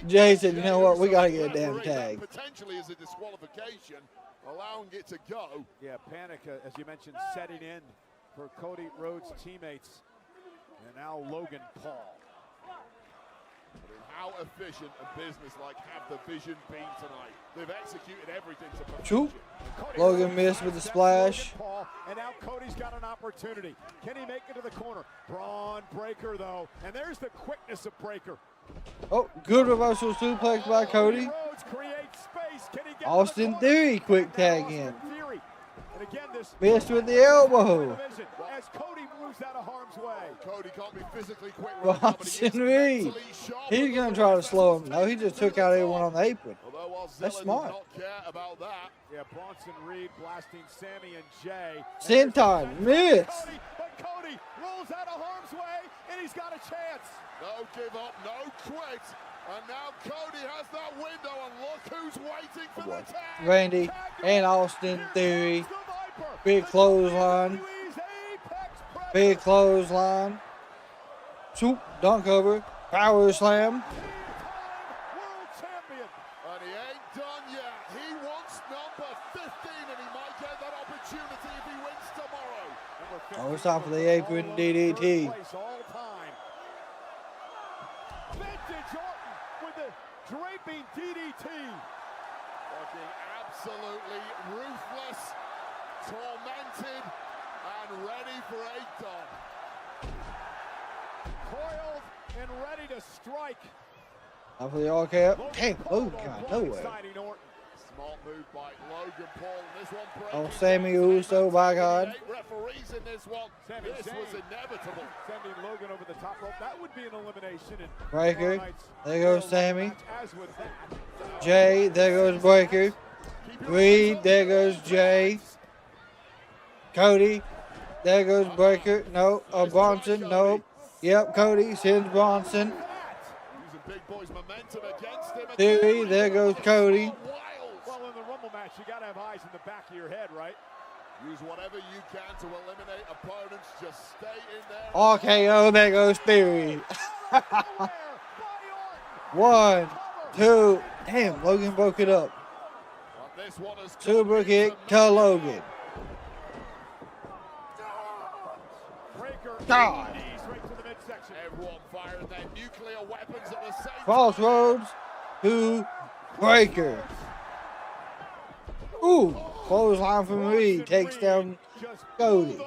Jason, you know what? We got to get a damn tag. Potentially as a disqualification, allowing it to go. Yeah, panic, as you mentioned, setting in for Cody Rhodes' teammates. And now Logan Paul. But how efficient and business-like have the Vision been tonight? They've executed everything to perfection. Logan missed with the splash. Paul, and now Cody's got an opportunity. Can he make it to the corner? Braun Breaker, though. And there's the quickness of Breaker. Oh, good reversal suplex by Cody. Rhodes creates space. Can he get Austin Theory quick tag in. Theory. And again, this Missed with the elbow. as Cody moves out of harm's way. Cody can't be physically quick. Bronson Reed. He's going to try to slow him. No, he just took out everyone on the apron. That's smart. Yeah, Bronson Reed blasting Sami and Jay. Senton missed. But Cody rolls out of harm's way, and he's got a chance. No give up, no quit. And now Cody has that window, and look who's waiting for the tag. Randy and Austin Theory. Big clothesline. Big clothesline. Swoop, dunk cover. Power slam. And he ain't done yet. He wants number 15, and he might get that opportunity if he wins tomorrow. Oh, it's time for the apron DDT. Vintage Orton with the draping DDT. Looking absolutely ruthless, tormented, and ready for a done. Coiled and ready to strike. Time for the RKO. Damn, Logan got nowhere. Smart move by Logan Paul. This one Oh, Sami Uso, by God. Referees in this one. This was inevitable. Sending Logan over the top rope. That would be an elimination. Breaker. There goes Sami. Jay. There goes Breaker. Reed. There goes Jay. Cody. There goes Breaker. No. Bronson. Nope. Yep. Cody sends Bronson. Big boy's momentum against him. Theory. There goes Cody. Well, in the Rumble match, you got to have eyes in the back of your head, right? Use whatever you can to eliminate opponents. Just stay in there. RKO. There goes Theory. 1, 2. Damn, Logan broke it up. Super kick to Logan. God. Everyone firing their nuclear weapons at the same time. Crossroads to Breaker. Ooh, clothesline from Reed takes down Cody.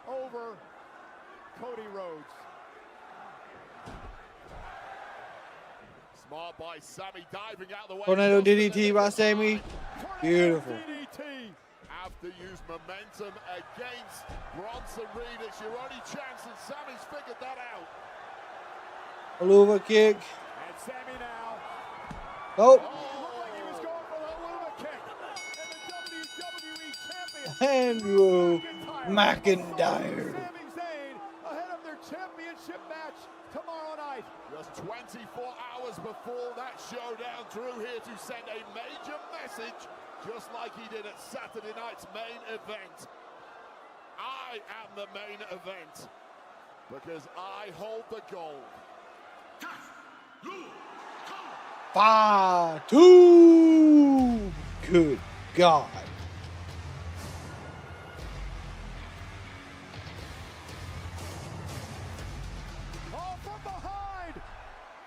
Over Cody Rhodes. Smart by Sami, diving out the way. Tornado DDT by Sami. Beautiful. Have to use momentum against Bronson Reed. It's your only chance, and Sami's figured that out. Aluva kick. And Sami now. Nope. Looked like he was going for the Aluva kick. And the WWE champion. Andrew McIntyre. Sami Zayn ahead of their championship match tomorrow night. Just 24 hours before that showdown, Drew here to send a major message, just like he did at Saturday night's main event. I am the main event because I hold the gold. 5-2. Good God. Oh, from behind,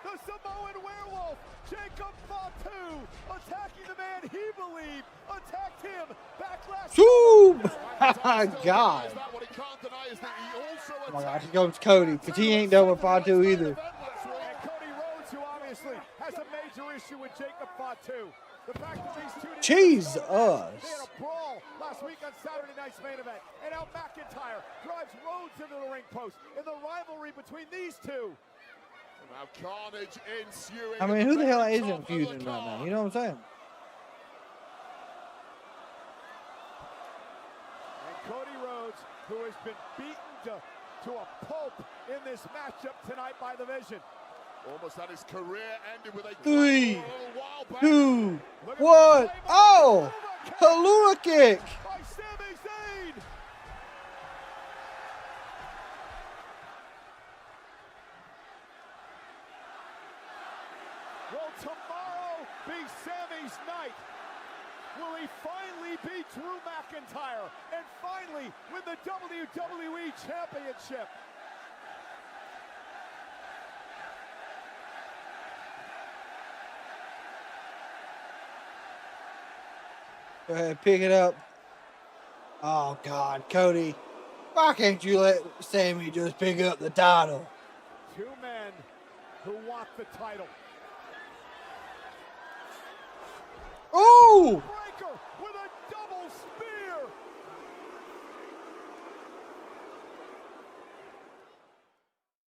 the Samoan Samoan werewolf, Jacob Fatu, attacking the man he believed attacked him. Backlash. My God. Oh my gosh, here comes Cody, because he ain't done with Fatu either. And Cody Rhodes, who obviously has a major issue with Jacob Fatu. The fact that these two Jesus. They had a brawl last week on Saturday night's main event. And now McIntyre drives Rhodes into the ring post in the rivalry between these two. Now carnage ensuing. I mean, who the hell isn't feuding right now? You know what I'm saying? And Cody Rhodes, who has been beaten to a pulp in this matchup tonight by the Vision. Almost had his career ended with a 3, 2, 1. Oh! Halula kick! By Sami Zayn! Will tomorrow be Sami's night? Will he finally beat Drew McIntyre and finally win the WWE Championship? Go ahead, pick it up. Oh, God, Cody. Why can't you let Sami just pick up the title? Two men who want the title. Ooh! Breaker with a double spear.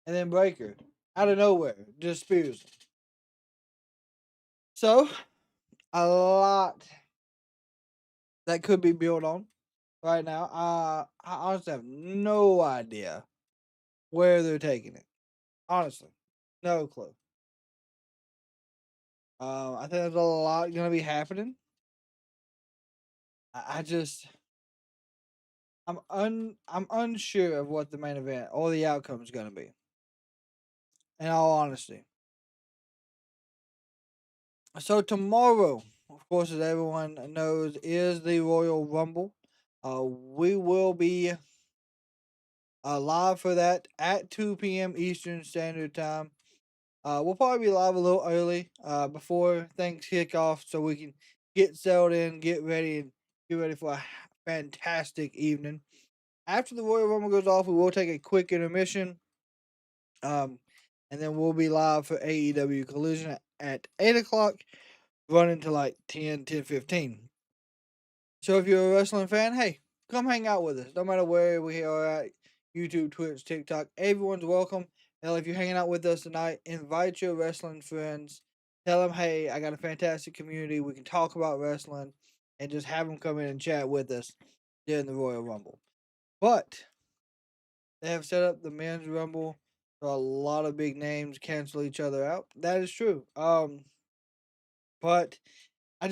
And then Breaker, out of nowhere, just spears him. So, a lot that could be built on right now. I honestly have no idea where they're taking it. Honestly, no clue. I think there's a lot going to be happening. I'm unsure of what the main event or the outcome is going to be. In all honesty. So tomorrow, of course, as everyone knows, is the Royal Rumble. We will be live for that at 2 p.m. Eastern Standard Time. We'll probably be live a little early before things kick off so we can get settled in, get ready for a fantastic evening. After the Royal Rumble goes off, we will take a quick intermission. And then we'll be live for AEW Collision at 8 o'clock, running to like 10:15. So if you're a wrestling fan, hey, come hang out with us. No matter where we are at, YouTube, Twitch, TikTok, everyone's welcome. Hell, if you're hanging out with us tonight, invite your wrestling friends. Tell them, hey, I got a fantastic community. We can talk about wrestling and just have them come in and chat with us during the Royal Rumble. But they have set up the Men's Rumble. So a lot of big names cancel each other out. That is true. But I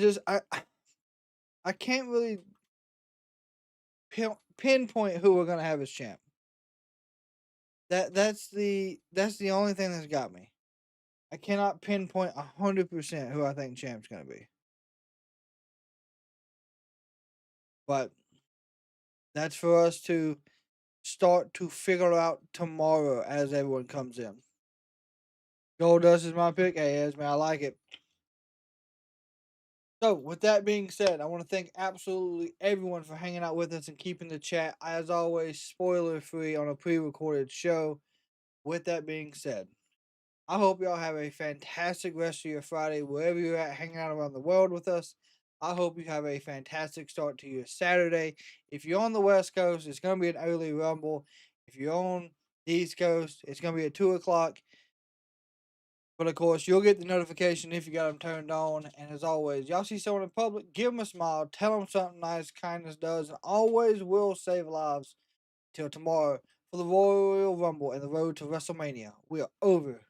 can't really pinpoint who we're gonna have as champ. That's the only thing that's got me. I cannot pinpoint 100% who I think champ's gonna be. But that's for us to start to figure out tomorrow as everyone comes in. Goldust is my pick. Hey, Esme, I like it. So, with that being said, I want to thank absolutely everyone for hanging out with us and keeping the chat, as always, spoiler-free on a pre-recorded show. With that being said, I hope y'all have a fantastic rest of your Friday, wherever you're at, hanging out around the world with us. I hope you have a fantastic start to your Saturday. If you're on the West Coast, it's going to be an early Rumble. If you're on the East Coast, it's going to be at 2 o'clock. But, of course, you'll get the notification if you got them turned on. And, as always, y'all see someone in public, give them a smile. Tell them something nice. Kindness does and always will save lives. Till tomorrow for the Royal Rumble and the road to WrestleMania. We are over.